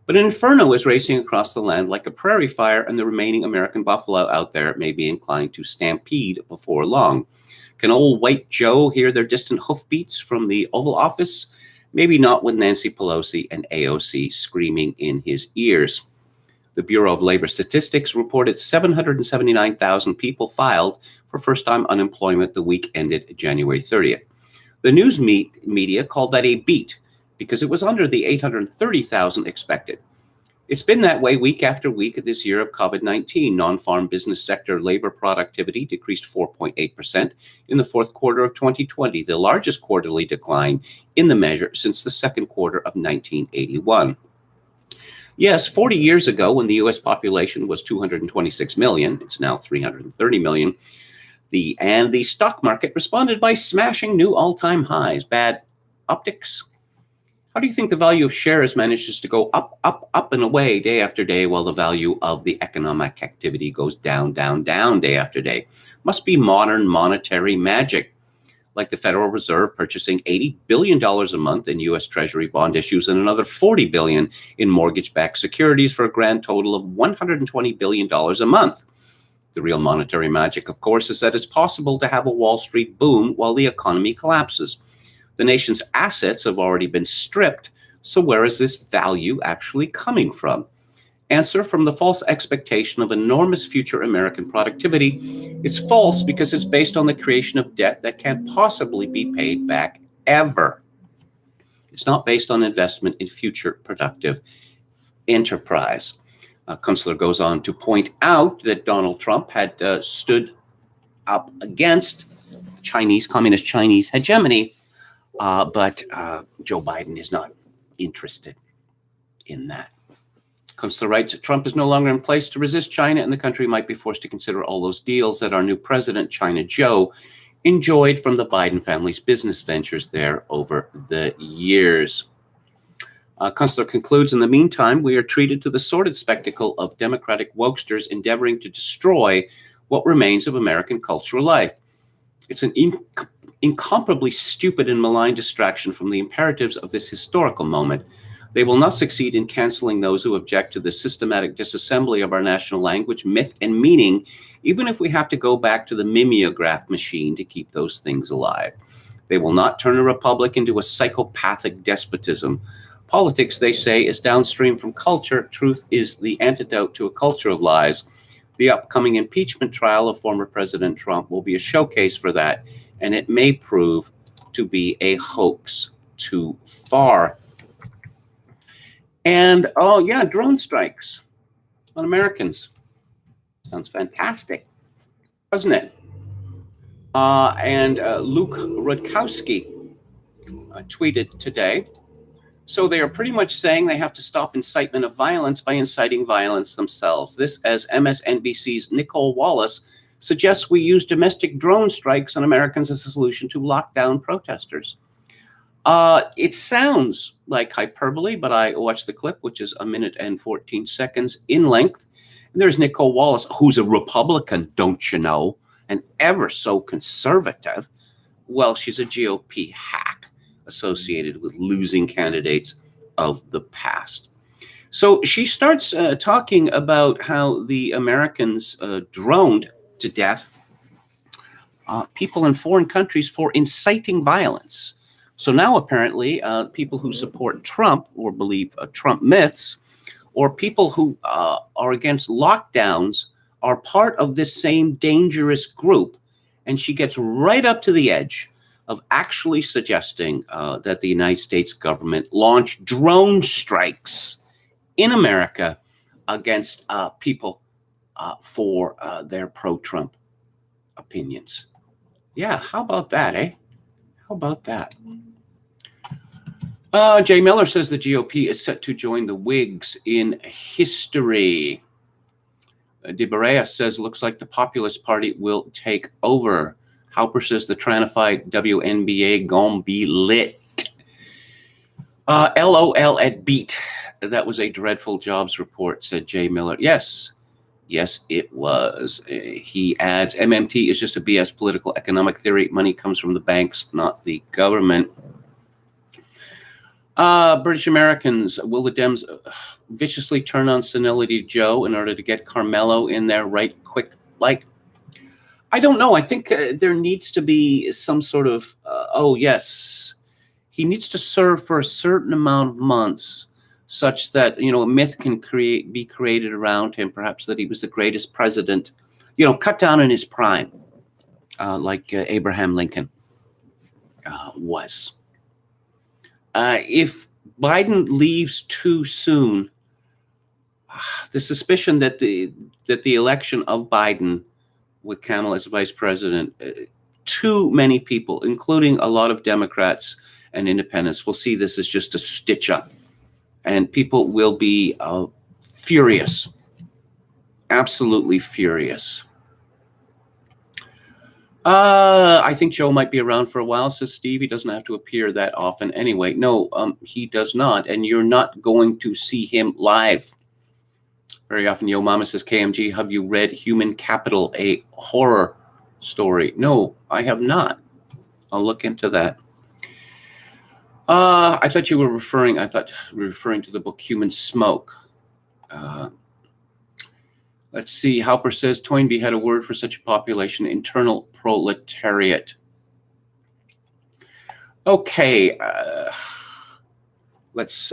But an inferno is racing across the land like a prairie fire, and the remaining American buffalo out there may be inclined to stampede before long. Can old white Joe hear their distant hoofbeats from the Oval Office? Maybe not with Nancy Pelosi and AOC screaming in his ears. The Bureau of Labor Statistics reported 779,000 people filed for first-time unemployment the week ended January 30th. The news media called that a beat because it was under the 830,000 expected. It's been that way week after week this year of COVID-19. Non-farm business sector labor productivity decreased 4.8% in the fourth quarter of 2020, the largest quarterly decline in the measure since the second quarter of 1981. Yes, 40 years ago, when the U.S. population was 226 million, it's now 330 million, the stock market responded by smashing new all-time highs. Bad optics? How do you think the value of shares manages to go up, up, up and away day after day, while the value of the economic activity goes down, down, down day after day? Must be modern monetary magic, like the Federal Reserve purchasing $80 billion a month in U.S. Treasury bond issues and another $40 billion in mortgage-backed securities for a grand total of $120 billion a month. The real monetary magic, of course, is that it's possible to have a Wall Street boom while the economy collapses. The nation's assets have already been stripped, so where is this value actually coming from? Answer: from the false expectation of enormous future American productivity. It's false because it's based on the creation of debt that can't possibly be paid back ever. It's not based on investment in future productive enterprise. Kunstler goes on to point out that Donald Trump had stood up against communist Chinese hegemony, but Joe Biden is not interested in that. Kunstler writes that Trump is no longer in place to resist China, and the country might be forced to consider all those deals that our new president, China Joe, enjoyed from the Biden family's business ventures there over the years. Kunstler concludes, in the meantime, we are treated to the sordid spectacle of Democratic wokesters endeavoring to destroy what remains of American cultural life. It's an incomparably stupid and malign distraction from the imperatives of this historical moment. They will not succeed in canceling those who object to the systematic disassembly of our national language, myth, and meaning, even if we have to go back to the mimeograph machine to keep those things alive. They will not turn a republic into a psychopathic despotism. Politics, they say, is downstream from culture. Truth is the antidote to a culture of lies. The upcoming impeachment trial of former President Trump will be a showcase for that, and it may prove to be a hoax too far. And, oh yeah, drone strikes on Americans. Sounds fantastic, doesn't it? And Luke Rudkowski tweeted today, so they are pretty much saying they have to stop incitement of violence by inciting violence themselves. This, as MSNBC's Nicole Wallace suggests, we use domestic drone strikes on Americans as a solution to lock down protesters. It sounds like hyperbole, but I watched the clip, which is 1 minute and 14 seconds in length. And there's Nicole Wallace, who's a Republican, don't you know, and ever so conservative. Well, she's a GOP hack associated with losing candidates of the past. So she starts talking about how the Americans droned to death people in foreign countries for inciting violence. So now apparently people who support Trump or believe Trump myths, or people who are against lockdowns, are part of this same dangerous group. And she gets right up to the edge of actually suggesting that the United States government launch drone strikes in America against people for their pro-Trump opinions. Yeah, how about that, eh? How about that? Jay Miller says the GOP is set to join the Whigs in history. De Berea says, looks like the Populist Party will take over. Hauper says the Tranified WNBA gon' be lit. LOL at beat. That was a dreadful jobs report, said Jay Miller. Yes, it was. He adds, MMT is just a BS political economic theory. Money comes from the banks, not the government. British Americans, will the Dems viciously turn on Senility Joe in order to get Carmelo in there right quick? Like, I don't know. I think there needs to be some sort of, yes, he needs to serve for a certain amount of months such that, a myth can be created around him, perhaps that he was the greatest president, cut down in his prime, like Abraham Lincoln was. If Biden leaves too soon, the suspicion that the election of Biden with Kamala as vice president, too many people, including a lot of Democrats and independents, will see this as just a stitch up, and people will be furious, absolutely furious. I think Joe might be around for a while, says Steve. He doesn't have to appear that often anyway. No, he does not. And you're not going to see him live very often. Yo Mama says, KMG, have you read Human Capital, a horror story? No, I have not. I'll look into that. I thought you were referring to the book Human Smoke. Let's see. Halper says Toynbee had a word for such a population, internal proletariat. Okay. Let's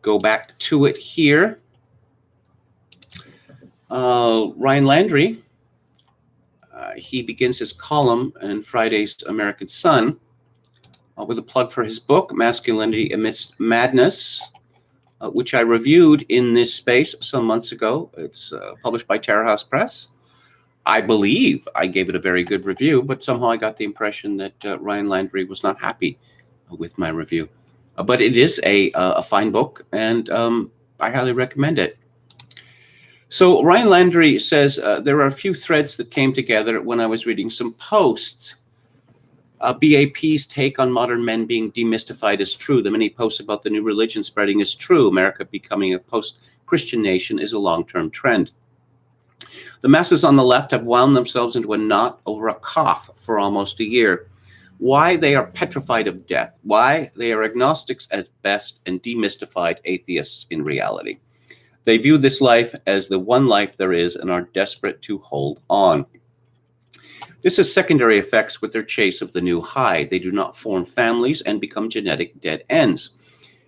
go back to it here. Ryan Landry, he begins his column in Friday's American Sun with a plug for his book, Masculinity Amidst Madness, which I reviewed in this space some months ago. It's published by Terror House Press. I believe I gave it a very good review, but somehow I got the impression that Ryan Landry was not happy with my review. But it is a fine book, and I highly recommend it. So Ryan Landry says, there are a few threads that came together when I was reading some posts. BAP's take on modern men being demystified is true. The many posts about the new religion spreading is true. America becoming a post-Christian nation is a long-term trend. The masses on the left have wound themselves into a knot over a cough for almost a year. Why they are petrified of death. Why they are agnostics at best and demystified atheists in reality. They view this life as the one life there is and are desperate to hold on. This has secondary effects with their chase of the new high. They do not form families and become genetic dead ends.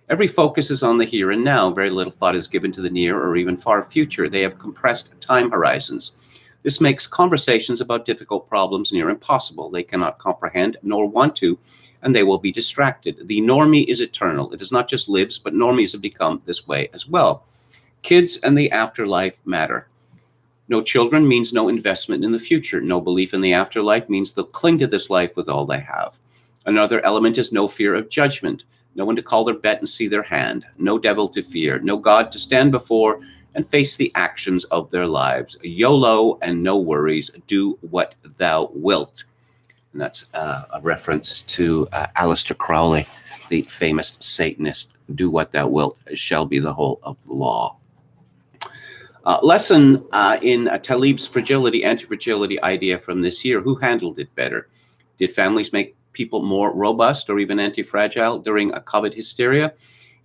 Every focus is on the here and now. Very little thought is given to the near or even far future. They have compressed time horizons. This makes conversations about difficult problems near impossible. They cannot comprehend nor want to, and they will be distracted. The normie is eternal. It is not just lives, but normies have become this way as well. Kids and the afterlife matter. No children means no investment in the future. No belief in the afterlife means they'll cling to this life with all they have. Another element is no fear of judgment. No one to call their bet and see their hand. No devil to fear. No God to stand before and face the actions of their lives. YOLO and no worries. Do what thou wilt. And that's a reference to Aleister Crowley, the famous Satanist. Do what thou wilt shall be the whole of the law. Lesson in Talib's fragility, anti-fragility idea from this year. Who handled it better? Did families make people more robust or even anti-fragile during a COVID hysteria?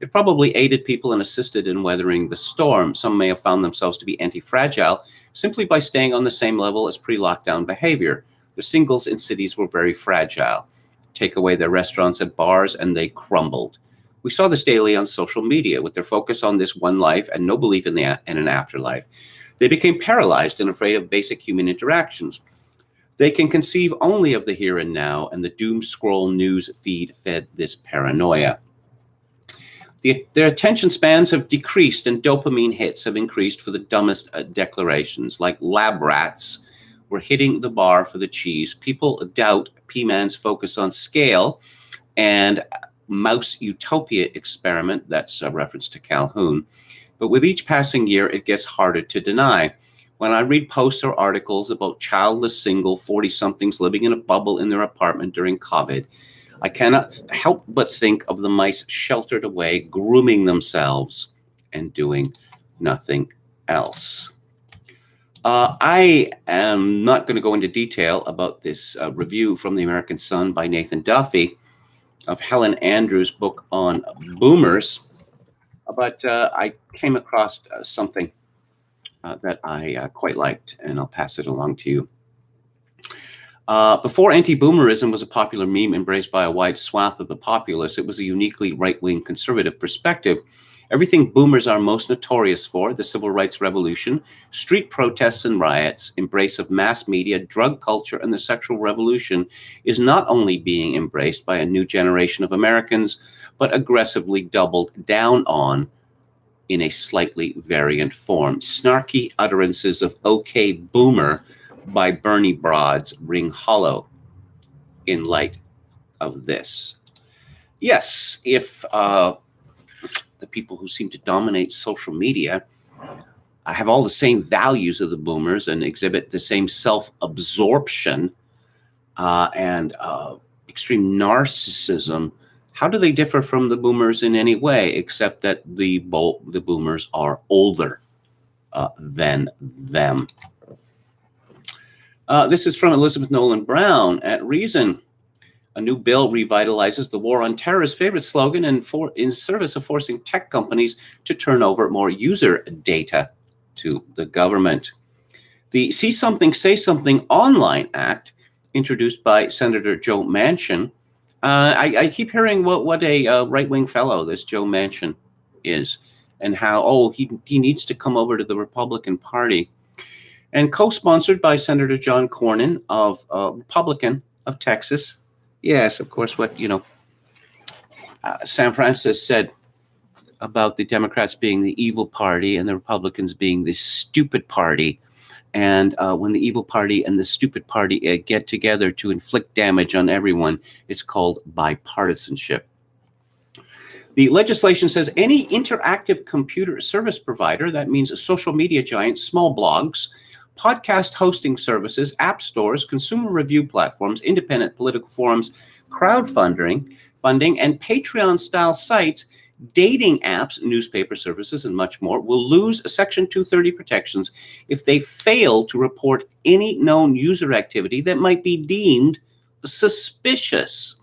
It probably aided people and assisted in weathering the storm. Some may have found themselves to be anti-fragile simply by staying on the same level as pre-lockdown behavior. The singles in cities were very fragile. take away their restaurants and bars, and they crumbled. We saw this daily on social media with their focus on this one life and no belief in an afterlife. They became paralyzed and afraid of basic human interactions. They can conceive only of the here and now, and the doom scroll news feed fed this paranoia. Their attention spans have decreased, and dopamine hits have increased for the dumbest declarations, like lab rats were hitting the bar for the cheese. People doubt P-Man's focus on scale and mouse utopia experiment. That's a reference to Calhoun. But with each passing year, it gets harder to deny. When I read posts or articles about childless single 40-somethings living in a bubble in their apartment during COVID, I cannot help but think of the mice sheltered away, grooming themselves and doing nothing else. I am not going to go into detail about this review from the American Sun by Nathan Duffy of Helen Andrews' book on boomers, but I came across something that I quite liked, and I'll pass it along to you. Before anti-boomerism was a popular meme embraced by a wide swath of the populace, it was a uniquely right-wing conservative perspective. Everything boomers are most notorious for, the civil rights revolution, street protests and riots, embrace of mass media, drug culture, and the sexual revolution, is not only being embraced by a new generation of Americans, but aggressively doubled down on in a slightly variant form. Snarky utterances of "Okay, boomer" by Bernie Broads ring hollow in light of this. Yes, if the people who seem to dominate social media have all the same values of the boomers and exhibit the same self-absorption and extreme narcissism, how do they differ from the boomers in any way, except that the boomers are older than them? This is from Elizabeth Nolan Brown at Reason. A new bill revitalizes the war on terror's favorite slogan in service of forcing tech companies to turn over more user data to the government. The See Something, Say Something Online Act, introduced by Senator Joe Manchin. I keep hearing what a right-wing fellow this Joe Manchin is, and how, he needs to come over to the Republican Party. And co-sponsored by Senator John Cornyn of Republican of Texas. Yes, of course, what, San Francisco said about the Democrats being the evil party and the Republicans being the stupid party. And when the evil party and the stupid party get together to inflict damage on everyone, it's called bipartisanship. The legislation says any interactive computer service provider, that means social media giants, small blogs, podcast hosting services, app stores, consumer review platforms, independent political forums, crowdfunding, and Patreon-style sites, dating apps, newspaper services, and much more, will lose Section 230 protections if they fail to report any known user activity that might be deemed suspicious.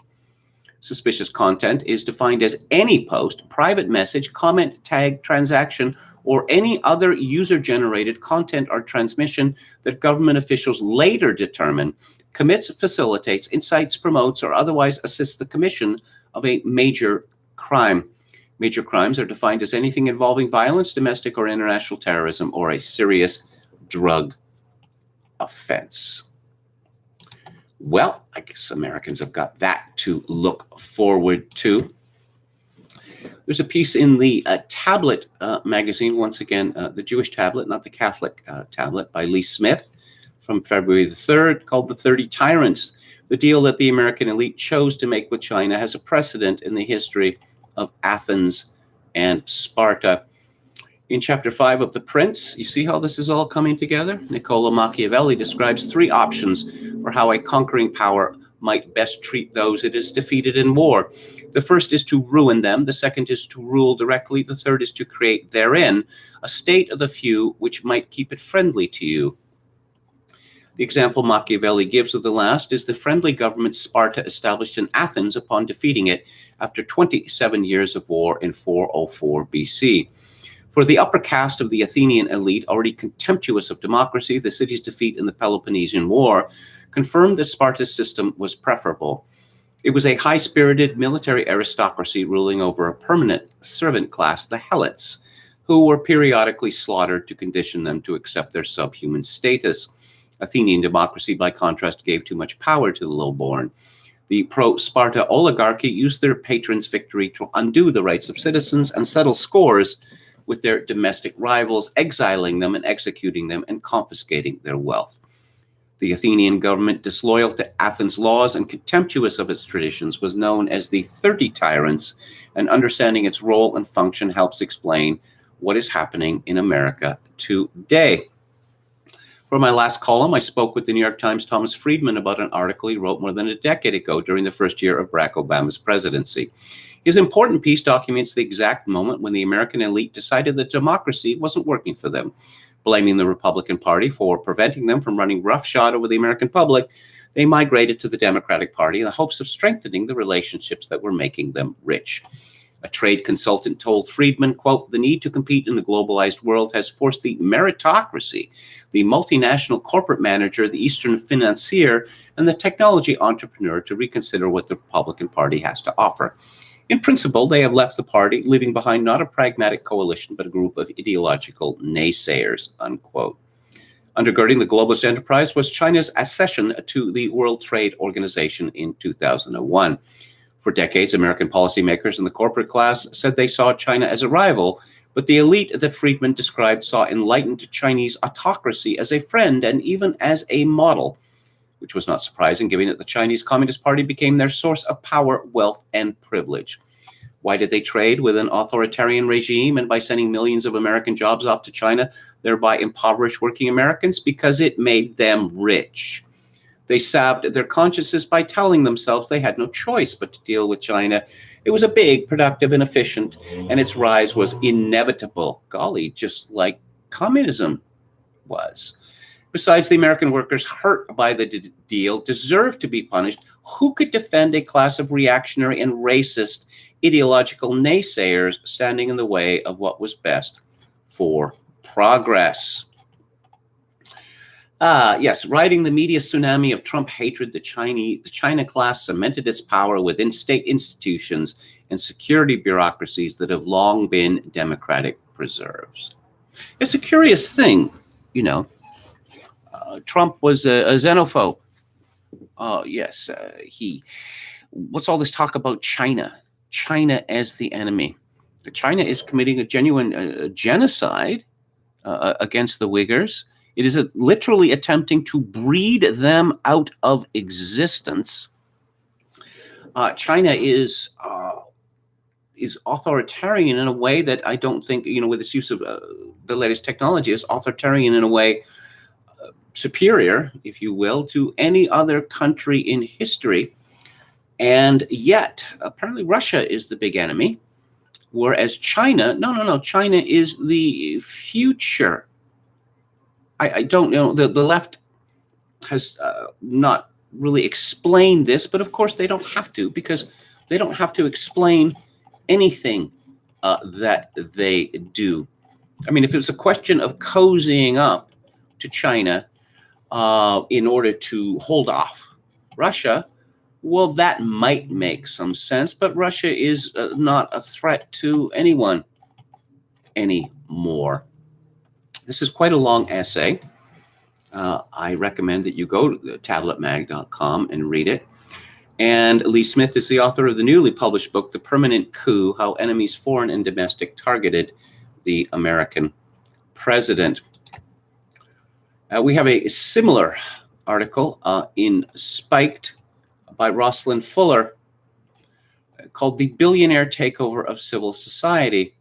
Suspicious content is defined as any post, private message, comment, tag, transaction, or any other user-generated content or transmission that government officials later determine commits, facilitates, incites, promotes, or otherwise assists the commission of a major crime. Major crimes are defined as anything involving violence, domestic or international terrorism, or a serious drug offense. Well, I guess Americans have got that to look forward to. There's a piece in the Tablet magazine, once again, the Jewish Tablet, not the Catholic Tablet, by Lee Smith from February the 3rd, called The 30 Tyrants. The deal that the American elite chose to make with China has a precedent in the history of Athens and Sparta. In Chapter 5 of The Prince, you see how this is all coming together? Niccolo Machiavelli describes 3 options for how a conquering power might best treat those it has defeated in war. The first is to ruin them. The second is to rule directly. The third is to create therein a state of the few which might keep it friendly to you. The example Machiavelli gives of the last is the friendly government Sparta established in Athens upon defeating it after 27 years of war in 404 BC. For the upper caste of the Athenian elite, already contemptuous of democracy, the city's defeat in the Peloponnesian War confirmed that Sparta's system was preferable. It was a high-spirited military aristocracy ruling over a permanent servant class, the helots, who were periodically slaughtered to condition them to accept their subhuman status. Athenian democracy, by contrast, gave too much power to the lowborn. The pro-Sparta oligarchy used their patron's victory to undo the rights of citizens and settle scores with their domestic rivals, exiling them and executing them and confiscating their wealth. The Athenian government, disloyal to Athens' laws and contemptuous of its traditions, was known as the 30 Tyrants, and understanding its role and function helps explain what is happening in America today. For my last column, I spoke with the New York Times' Thomas Friedman about an article he wrote more than a decade ago during the first year of Barack Obama's presidency. His important piece documents the exact moment when the American elite decided that democracy wasn't working for them. Blaming the Republican Party for preventing them from running roughshod over the American public, they migrated to the Democratic Party in the hopes of strengthening the relationships that were making them rich. A trade consultant told Friedman, quote, "The need to compete in the globalized world has forced the meritocracy, the multinational corporate manager, the Eastern financier, and the technology entrepreneur to reconsider what the Republican Party has to offer. In principle, they have left the party, leaving behind not a pragmatic coalition, but a group of ideological naysayers," unquote. Undergirding the globalist enterprise was China's accession to the World Trade Organization in 2001. For decades, American policymakers and the corporate class said they saw China as a rival, but the elite that Friedman described saw enlightened Chinese autocracy as a friend and even as a model, which was not surprising given that the Chinese Communist Party became their source of power, wealth, and privilege. Why did they trade with an authoritarian regime and by sending millions of American jobs off to China, thereby impoverish working Americans? Because it made them rich. They salved their consciences by telling themselves they had no choice but to deal with China. It was a big, productive, and efficient, and its rise was inevitable. Golly, just like communism was. Besides, the American workers hurt by the deal deserve to be punished. Who could defend a class of reactionary and racist ideological naysayers standing in the way of what was best for progress? Yes, riding the media tsunami of Trump hatred, the China class cemented its power within state institutions and security bureaucracies that have long been democratic preserves. It's a curious thing, you know. Trump was a xenophobe. Yes, what's all this talk about China? China as the enemy. China is committing a genuine genocide against the Uyghurs. It is literally attempting to breed them out of existence. China is authoritarian in a way that I don't think, with its use of the latest technology, is authoritarian in a way superior, if you will, to any other country in history. And yet, apparently Russia is the big enemy, whereas China, no, China is the future. I don't know, the left has not really explained this, but of course they don't have to, because they don't have to explain anything that they do. I mean, if it was a question of cozying up to China in order to hold off Russia, well, that might make some sense, but Russia is not a threat to anyone anymore. This is quite a long essay. I recommend that you go to tabletmag.com and read it. And Lee Smith is the author of the newly published book, The Permanent Coup: How Enemies Foreign and Domestic Targeted the American President. We have a similar article in Spiked by Rosalind Fuller called The Billionaire Takeover of Civil Society.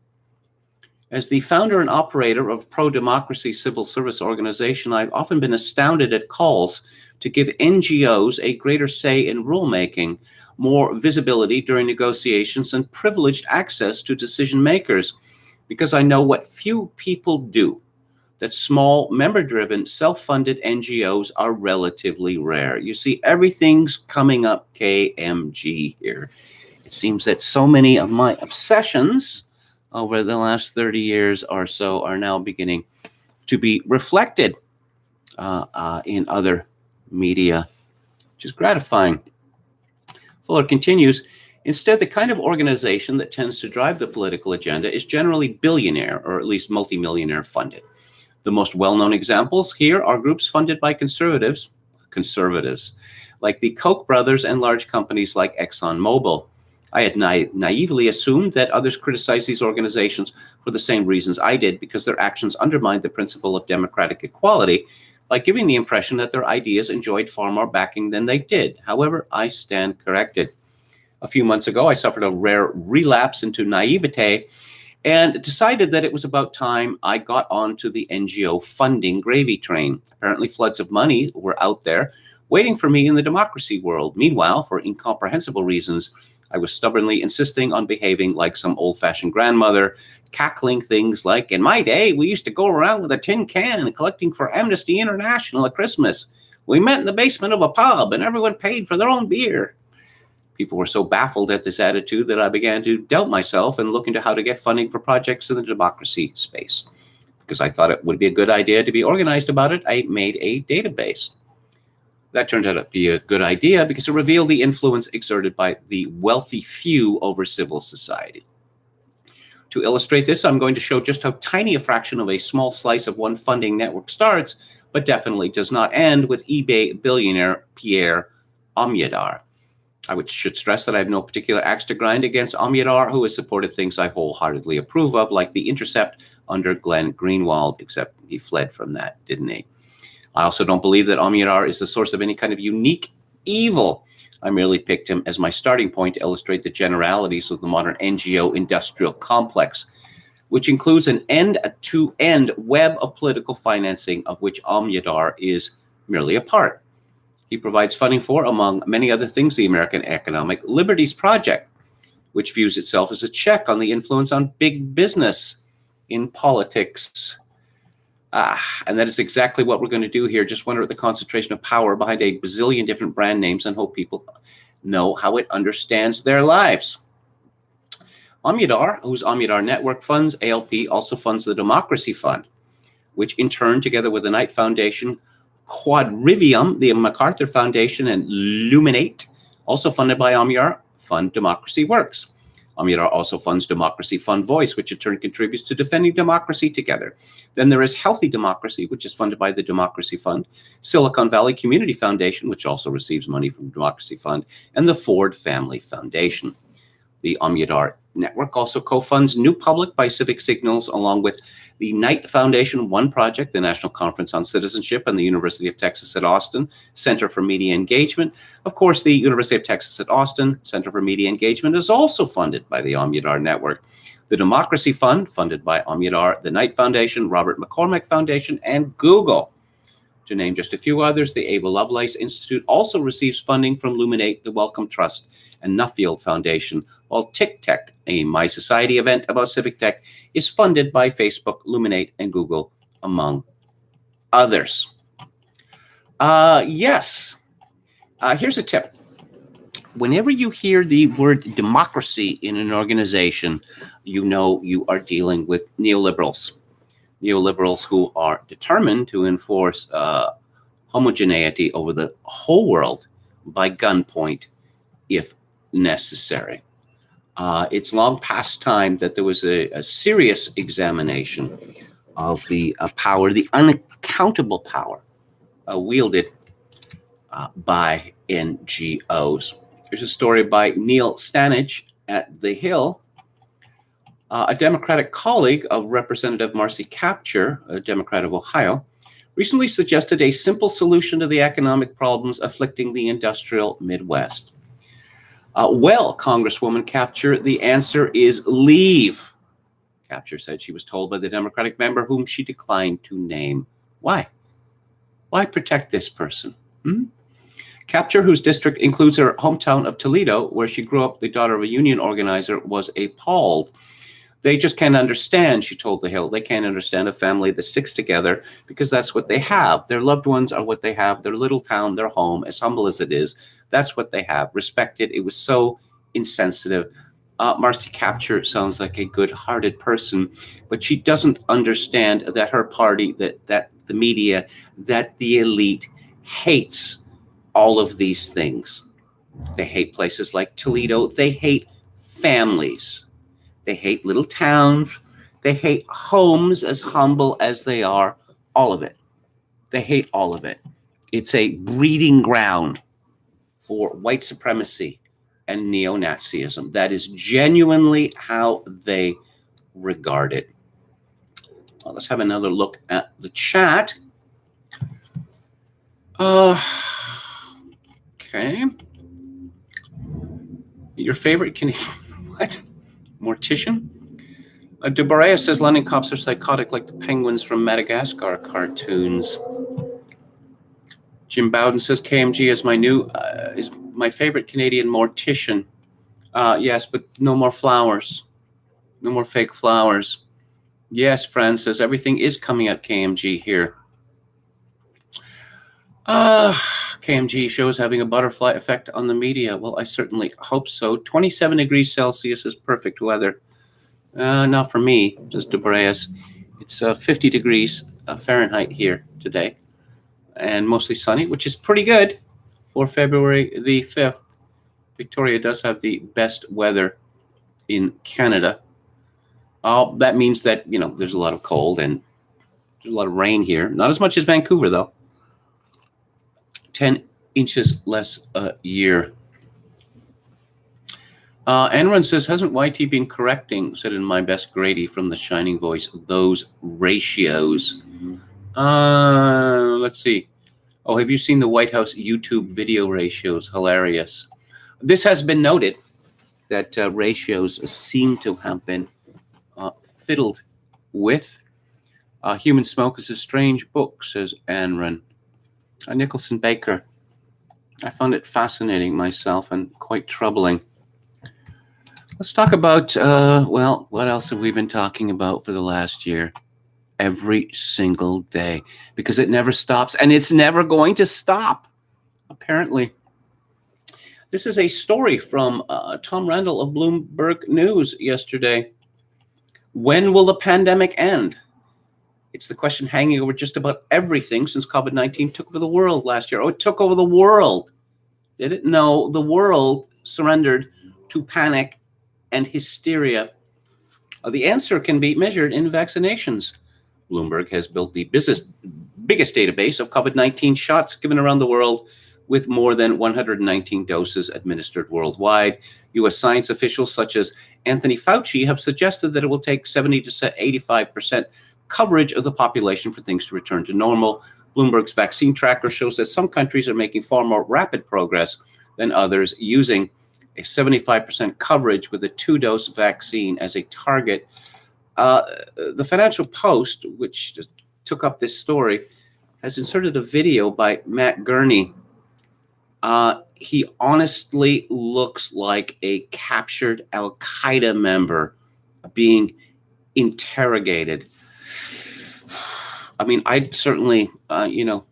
As the founder and operator of pro-democracy civil service organization, I've often been astounded at calls to give NGOs a greater say in rulemaking, more visibility during negotiations, and privileged access to decision makers, because I know what few people do, that small, member-driven, self-funded NGOs are relatively rare. You see, everything's coming up KMG here. It seems that so many of my obsessions over the last 30 years or so are now beginning to be reflected in other media, which is gratifying. Fuller continues, instead, the kind of organization that tends to drive the political agenda is generally billionaire or at least multimillionaire funded. The most well-known examples here are groups funded by conservatives, like the Koch brothers and large companies like ExxonMobil. I had naively assumed that others criticized these organizations for the same reasons I did, because their actions undermined the principle of democratic equality by giving the impression that their ideas enjoyed far more backing than they did. However, I stand corrected. A few months ago, I suffered a rare relapse into naivete and decided that it was about time I got onto the NGO funding gravy train. Apparently, floods of money were out there waiting for me in the democracy world. Meanwhile, for incomprehensible reasons, I was stubbornly insisting on behaving like some old-fashioned grandmother, cackling things like, in my day, we used to go around with a tin can collecting for Amnesty International at Christmas. We met in the basement of a pub and everyone paid for their own beer. People were so baffled at this attitude that I began to doubt myself and look into how to get funding for projects in the democracy space. Because I thought it would be a good idea to be organized about it, I made a database. That turned out to be a good idea because it revealed the influence exerted by the wealthy few over civil society. To illustrate this, I'm going to show just how tiny a fraction of a small slice of one funding network starts, but definitely does not end with eBay billionaire Pierre Omidyar. I should stress that I have no particular axe to grind against Omidyar, who has supported things I wholeheartedly approve of, like The Intercept under Glenn Greenwald, except he fled from that, didn't he? I also don't believe that Omidyar is the source of any kind of unique evil. I merely picked him as my starting point to illustrate the generalities of the modern NGO industrial complex, which includes an end-to-end web of political financing of which Omidyar is merely a part. He provides funding for, among many other things, the American Economic Liberties Project, which views itself as a check on the influence on big business in politics. And that is exactly what we're going to do here. Just wonder at the concentration of power behind a bazillion different brand names and hope people know how it understands their lives. Omidyar, whose Omidyar Network funds ALP, also funds the Democracy Fund, which in turn, together with the Knight Foundation, Quadrivium, the MacArthur Foundation, and Luminate, also funded by Omidyar, fund Democracy Works. Omidyar also funds Democracy Fund Voice, which in turn contributes to defending democracy together. Then there is Healthy Democracy, which is funded by the Democracy Fund, Silicon Valley Community Foundation, which also receives money from Democracy Fund, and the Ford Family Foundation. The Omidyar Network also co-funds New Public by Civic Signals, along with the Knight Foundation, One Project, the National Conference on Citizenship, and the University of Texas at Austin Center for Media Engagement. Of course, the University of Texas at Austin Center for Media Engagement is also funded by the Omidyar Network. The Democracy Fund, funded by Omidyar, the Knight Foundation, Robert McCormick Foundation, and Google. To name just a few others, the Ava Lovelace Institute also receives funding from Luminate, the Wellcome Trust, and Nuffield Foundation, while Tic Tech, a My Society event about civic tech, is funded by Facebook, Luminate, and Google, among others. Here's a tip. Whenever you hear the word democracy in an organization, you know you are dealing with neoliberals. Neoliberals who are determined to enforce homogeneity over the whole world by gunpoint, if necessary. It's long past time that there was a serious examination of the power, the unaccountable power wielded by NGOs. Here's a story by Neil Stanage at The Hill. A Democratic colleague of Representative Marcy Kaptur, a Democrat of Ohio, recently suggested a simple solution to the economic problems afflicting the industrial Midwest. Well, Congresswoman Kaptur, the answer is leave. Kaptur said she was told by the Democratic member whom she declined to name. Why? Why protect this person? Kaptur, whose district includes her hometown of Toledo, where she grew up, the daughter of a union organizer, was appalled. They just can't understand, she told The Hill. They can't understand a family that sticks together because that's what they have. Their loved ones are what they have. Their little town, their home, as humble as it is, that's what they have. Respected. It was so insensitive. Marcy Kaptur sounds like a good-hearted person, but she doesn't understand that her party, that the media, that the elite hates all of these things. They hate places like Toledo. They hate families. They hate little towns. They hate homes as humble as they are. All of it. They hate all of it. It's a breeding ground for white supremacy and neo-Nazism. That is genuinely how they regard it. Well, let's have another look at the chat. Okay. Your favorite Canadian, what? Mortician? Deborah says London cops are psychotic like the penguins from Madagascar cartoons. Jim Bowden says KMG is is my favorite Canadian mortician. Yes, but no more flowers. No more fake flowers. Yes, Fran says everything is coming at KMG here. KMG Show is having a butterfly effect on the media. Well, I certainly hope so. 27 degrees Celsius is perfect weather. Not for me, says Debrayas. It's 50 degrees Fahrenheit here today, and mostly sunny, which is pretty good for February the 5th. Victoria does have the best weather in Canada. That means that, there's a lot of cold and there's a lot of rain here. Not as much as Vancouver, though. 10 inches less a year. Enron says, hasn't YT been correcting, said in my best Grady from the Shining Voice, those ratios? Let's see. Oh, have you seen the White House YouTube video ratios? Hilarious. This has been noted that ratios seem to have been fiddled with. Human Smoke is a strange book, says Enron. Nicholson Baker. I found it fascinating myself and quite troubling. Let's talk about, what else have we been talking about for the last year? Every single day, because it never stops, and it's never going to stop, apparently. This is a story from Tom Randall of Bloomberg News yesterday. When will the pandemic end? It's the question hanging over just about everything since COVID-19 took over the world last year. Oh, it took over the world. Did it? No, the world surrendered to panic and hysteria. The answer can be measured in vaccinations. Bloomberg has built the biggest database of COVID-19 shots given around the world, with more than 119 doses administered worldwide. U.S. science officials such as Anthony Fauci have suggested that it will take 70 to 85% coverage of the population for things to return to normal. Bloomberg's vaccine tracker shows that some countries are making far more rapid progress than others, using a 75% coverage with a 2-dose vaccine as a target. The Financial Post, which just took up this story, has inserted a video by Matt Gurney. He honestly looks like a captured Al-Qaeda member being interrogated. I mean, I'd certainly, I'm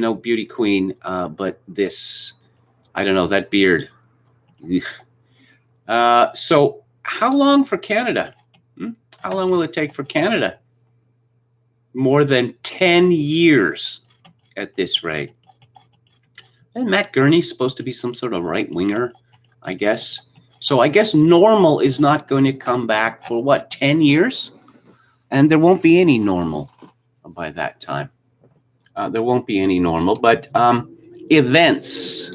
no beauty queen, but this, I don't know, that beard. So how long for Canada? How long will it take for Canada? More than 10 years at this rate. And Matt Gurney's supposed to be some sort of right-winger, I guess. So I guess normal is not going to come back for, 10 years? And there won't be any normal by that time. There won't be any normal, but events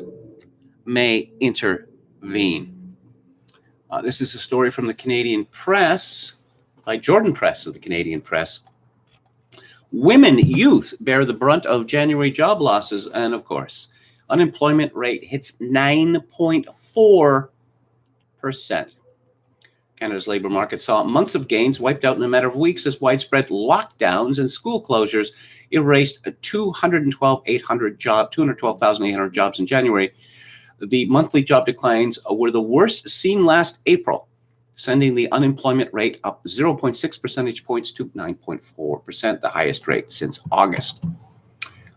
may intervene. This is a story from the Canadian Press, by Jordan Press of the Canadian Press. Women, youth bear the brunt of January job losses, and of course, unemployment rate hits 9.4%. Canada's labor market saw months of gains wiped out in a matter of weeks as widespread lockdowns and school closures erased 212,800 jobs in January. The monthly job declines were the worst seen last April, sending the unemployment rate up 0.6 percentage points to 9.4%, the highest rate since August.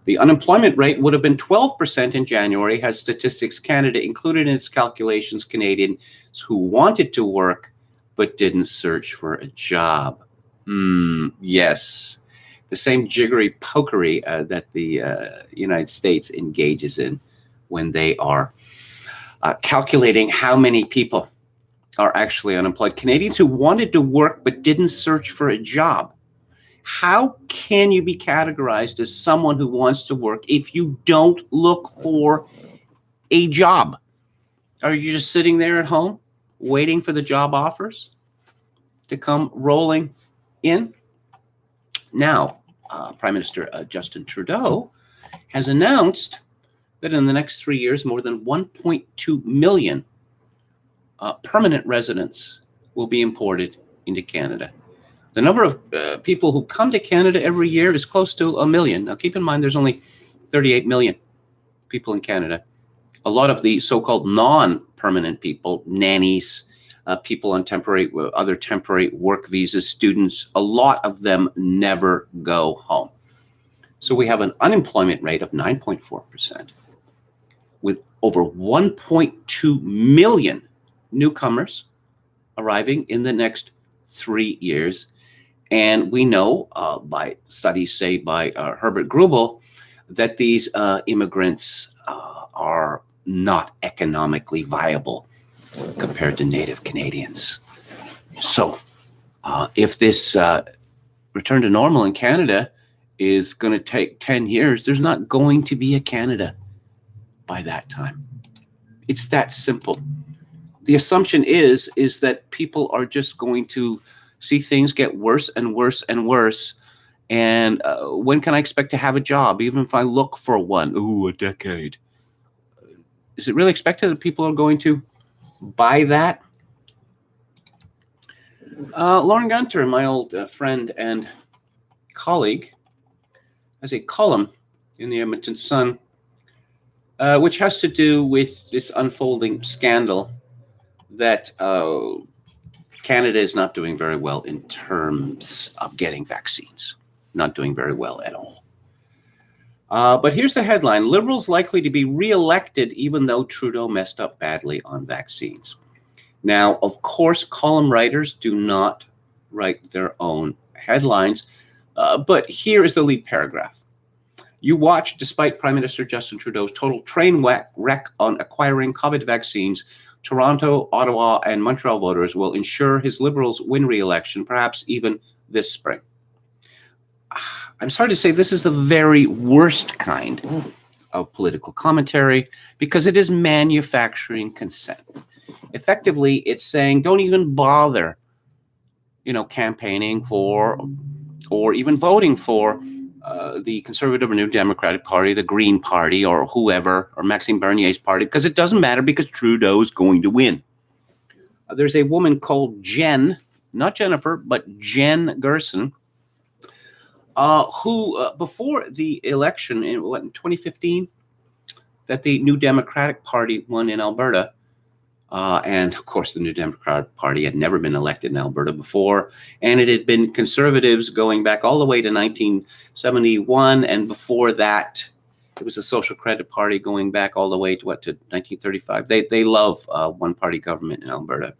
The unemployment rate would have been 12% in January had Statistics Canada included in its calculations Canadians who wanted to work but didn't search for a job. Yes, the same jiggery pokery that the United States engages in when they are calculating how many people are actually unemployed. Canadians who wanted to work but didn't search for a job. How can you be categorized as someone who wants to work if you don't look for a job? Are you just sitting there at home waiting for the job offers to come rolling in? Now, Prime Minister Justin Trudeau has announced that in the next 3 years, more than 1.2 million permanent residents will be imported into Canada. The number of people who come to Canada every year is close to 1 million. Now, keep in mind, there's only 38 million people in Canada. A lot of the so-called non-permanent people, nannies, people on other temporary work visas, students, a lot of them never go home. So we have an unemployment rate of 9.4%, with over 1.2 million newcomers arriving in the next 3 years. And we know by studies, say by Herbert Grubel, that these immigrants are not economically viable compared to Native Canadians. So if this return to normal in Canada is going to take 10 years, there's not going to be a Canada by that time. It's that simple. The assumption is that people are just going to see things get worse and worse and worse. And when can I expect to have a job, even if I look for one? Ooh, a decade. Is it really expected that people are going to buy that? Lauren Gunter, my old friend and colleague, has a column in the Edmonton Sun, which has to do with this unfolding scandal that Canada is not doing very well in terms of getting vaccines. Not doing very well at all. But here's the headline: Liberals likely to be re-elected even though Trudeau messed up badly on vaccines. Now, of course, column writers do not write their own headlines, but here is the lead paragraph. You watch, despite Prime Minister Justin Trudeau's total train wreck on acquiring COVID vaccines, Toronto, Ottawa, and Montreal voters will ensure his Liberals win re-election, perhaps even this spring. I'm sorry to say this is the very worst kind of political commentary because it is manufacturing consent. Effectively, it's saying don't even bother, campaigning for or even voting for the Conservative or New Democratic Party, the Green Party, or whoever, or Maxime Bernier's party, because it doesn't matter because Trudeau is going to win. There's a woman called Jen, not Jennifer, but Jen Gerson, who before the election in 2015, that the New Democratic Party won in Alberta, and of course the New Democratic Party had never been elected in Alberta before, and it had been Conservatives going back all the way to 1971, and before that it was the Social Credit Party going back all the way to 1935. They love one-party government in Alberta.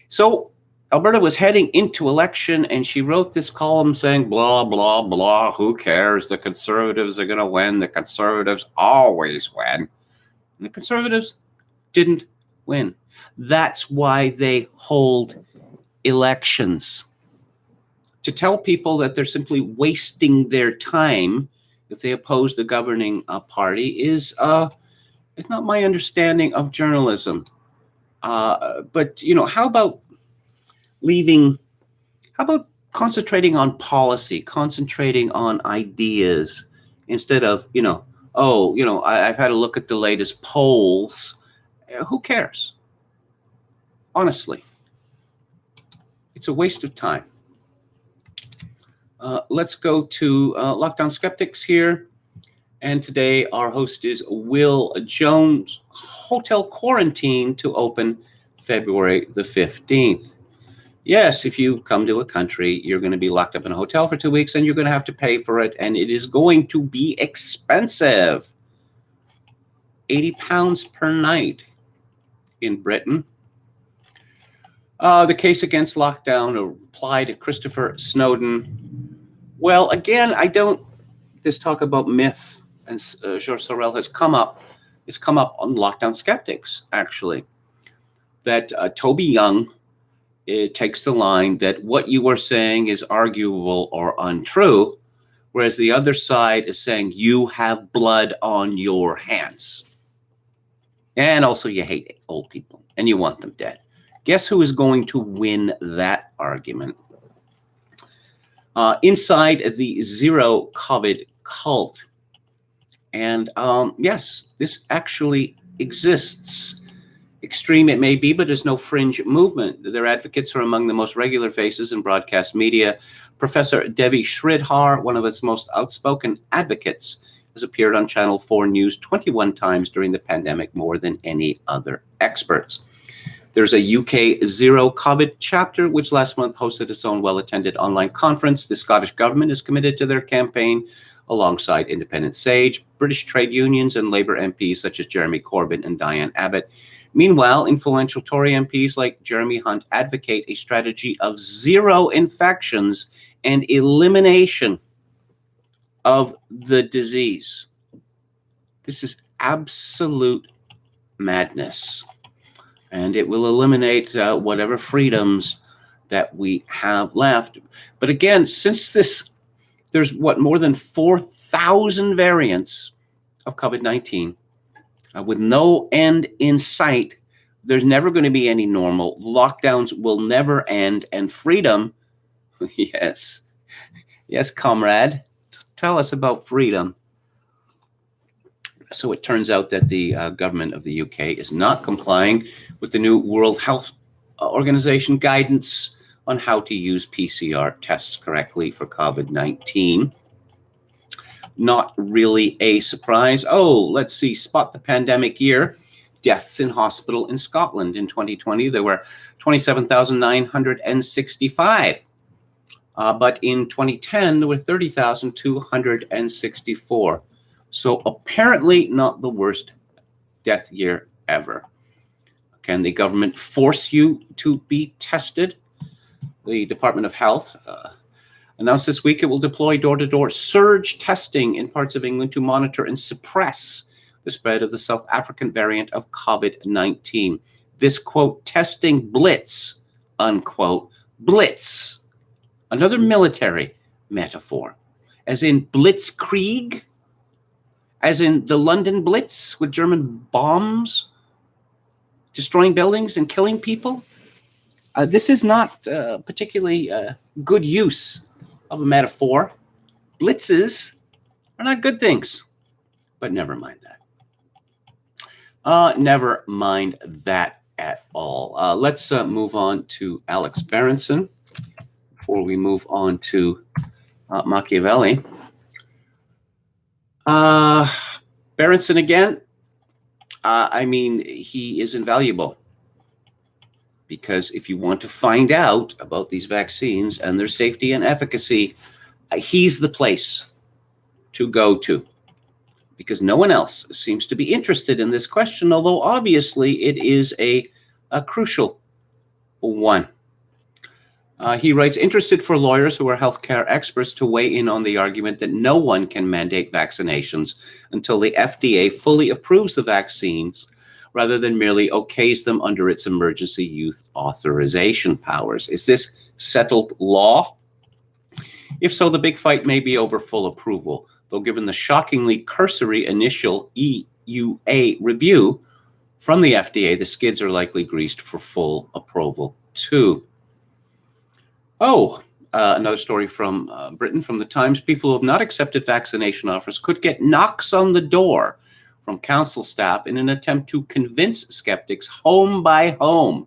So Alberta was heading into election, and she wrote this column saying, blah, blah, blah, who cares? The Conservatives are going to win. The Conservatives always win. And the Conservatives didn't win. That's why they hold elections. To tell people that they're simply wasting their time if they oppose the governing party is it's not my understanding of journalism. But, how about concentrating on policy, concentrating on ideas instead of, I've had a look at the latest polls. Who cares? Honestly, it's a waste of time. Let's go to Lockdown Skeptics here. And today our host is Will Jones. Hotel quarantine to open February the 15th. Yes, if you come to a country, you're going to be locked up in a hotel for 2 weeks and you're going to have to pay for it. And it is going to be expensive. £80 per night in Britain. The case against lockdown, a reply to Christopher Snowden. Well, again, this talk about myth and George Sorel has come up It's come up on Lockdown Skeptics, actually, that Toby Young takes the line that what you are saying is arguable or untrue, whereas the other side is saying you have blood on your hands. And also you hate old people and you want them dead. Guess who is going to win that argument? Inside the zero COVID cult. And yes, this actually exists. Extreme it may be, but there's no fringe movement. Their advocates are among the most regular faces in broadcast media. Professor Devi Sridhar, one of its most outspoken advocates, has appeared on Channel 4 News 21 times during the pandemic, more than any other experts. There's a UK Zero COVID chapter, which last month hosted its own well-attended online conference. The Scottish government is committed to their campaign alongside Independent Sage, British trade unions, and Labour MPs such as Jeremy Corbyn and Diane Abbott. Meanwhile, influential Tory MPs like Jeremy Hunt advocate a strategy of zero infections and elimination of the disease. This is absolute madness. And it will eliminate whatever freedoms that we have left. But again, since there's more than 4,000 variants of COVID-19 with no end in sight, there's never going to be any normal. Lockdowns will never end, and freedom, yes, comrade, tell us about freedom. So it turns out that the government of the UK is not complying with the new World Health Organization guidance on how to use PCR tests correctly for COVID-19. Not really a surprise. Oh, let's see, spot the pandemic year. Deaths in hospital in Scotland in 2020, there were 27,965. But in 2010, there were 30,264. So apparently not the worst death year ever. Can the government force you to be tested? The Department of Health announced this week it will deploy door-to-door surge testing in parts of England to monitor and suppress the spread of the South African variant of COVID-19. This, quote, testing blitz, unquote, blitz, another military metaphor, as in blitzkrieg, as in the London Blitz with German bombs destroying buildings and killing people. This is not particularly good use of a metaphor. Blitzes are not good things, but never mind that. Never mind that at all. Let's move on to Alex Berenson before we move on to Machiavelli. Berenson again. I mean, he is invaluable. Because if you want to find out about these vaccines and their safety and efficacy, he's the place to go to. Because no one else seems to be interested in this question, although obviously it is a crucial one. He writes, interested for lawyers who are healthcare experts to weigh in on the argument that no one can mandate vaccinations until the FDA fully approves the vaccines rather than merely okays them under its emergency use authorization powers. Is this settled law? If so, the big fight may be over full approval, though given the shockingly cursory initial EUA review from the FDA, the skids are likely greased for full approval too. Another story from Britain, from the Times. People who have not accepted vaccination offers could get knocks on the door from council staff in an attempt to convince skeptics home by home.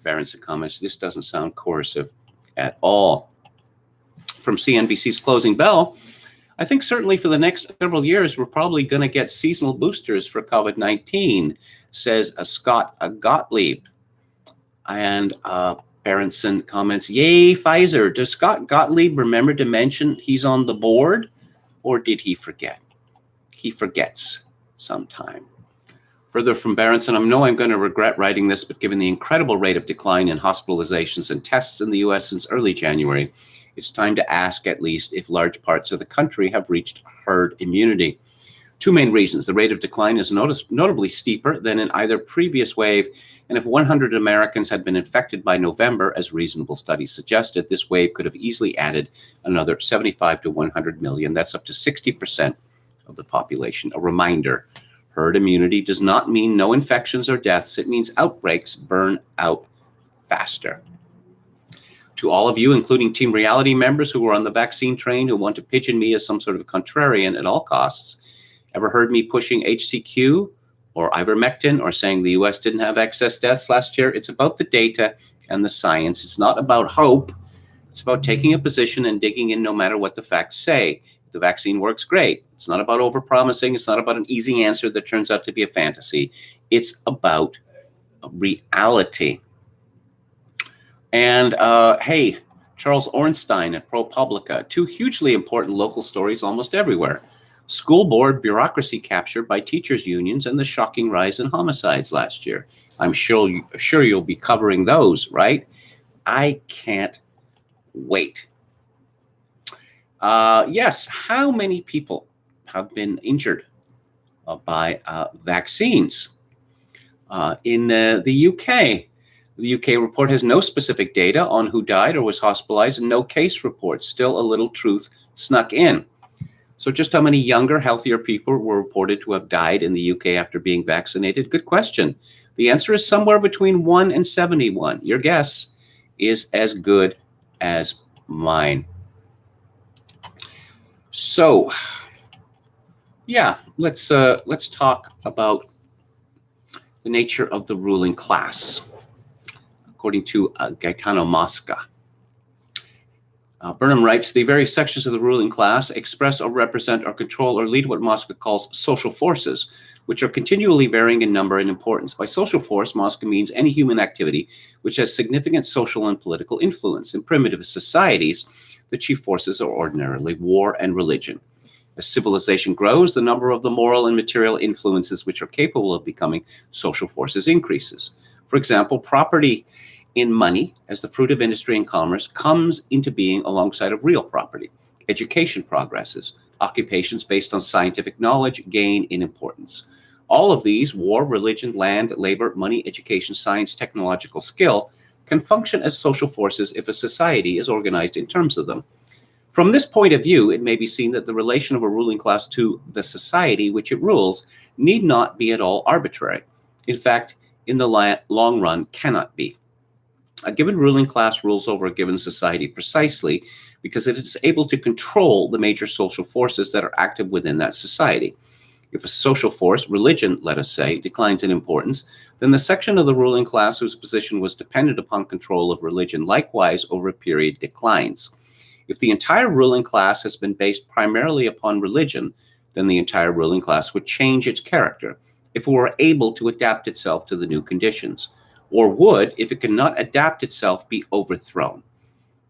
Berenson comments, this doesn't sound coercive at all. From CNBC's Closing Bell, I think certainly for the next several years, we're probably going to get seasonal boosters for COVID-19, says Scott Gottlieb. And Berenson comments, yay, Pfizer. Does Scott Gottlieb remember to mention he's on the board, or did he forget? He forgets sometime. Further from Berenson, I know I'm going to regret writing this, but given the incredible rate of decline in hospitalizations and tests in the U.S. since early January, it's time to ask at least if large parts of the country have reached herd immunity. Two main reasons. The rate of decline is notably steeper than in either previous wave, and if 100 Americans had been infected by November, as reasonable studies suggested, this wave could have easily added another 75 to 100 million. That's up to 60% of the population. A reminder, herd immunity does not mean no infections or deaths. It means outbreaks burn out faster. To all of you, including Team Reality members who were on the vaccine train who want to pigeon me as some sort of contrarian at all costs, ever heard me pushing HCQ or ivermectin or saying the US didn't have excess deaths last year? It's about the data and the science. It's not about hope. It's about taking a position and digging in no matter what the facts say. If the vaccine works, great. It's not about overpromising. It's not about an easy answer that turns out to be a fantasy. It's about reality. And hey, Charles Ornstein at ProPublica, two hugely important local stories almost everywhere. School board bureaucracy captured by teachers' unions and the shocking rise in homicides last year. I'm sure you'll be covering those, right? I can't wait. Yes, how many people have been injured by vaccines? In the UK, the UK report has no specific data on who died or was hospitalized and no case reports. Still a little truth snuck in. So just how many younger, healthier people were reported to have died in the UK after being vaccinated? Good question. The answer is somewhere between 1 and 71. Your guess is as good as mine. So, yeah, let's talk about the nature of the ruling class, according to Gaetano Mosca. Burnham writes, the various sections of the ruling class express or represent or control or lead what Mosca calls social forces, which are continually varying in number and importance. By social force, Mosca means any human activity which has significant social and political influence. In primitive societies, the chief forces are ordinarily war and religion. As civilization grows, the number of the moral and material influences which are capable of becoming social forces increases. For example, property in money, as the fruit of industry and commerce, comes into being alongside of real property. Education progresses. Occupations based on scientific knowledge gain in importance. All of these, war, religion, land, labor, money, education, science, technological skill, can function as social forces if a society is organized in terms of them. From this point of view, it may be seen that the relation of a ruling class to the society which it rules need not be at all arbitrary. In fact, in the long run, cannot be. A given ruling class rules over a given society precisely because it is able to control the major social forces that are active within that society. If a social force, religion, let us say, declines in importance, then the section of the ruling class whose position was dependent upon control of religion likewise over a period declines. If the entire ruling class has been based primarily upon religion, then the entire ruling class would change its character if it were able to adapt itself to the new conditions, or would, if it cannot adapt itself, be overthrown.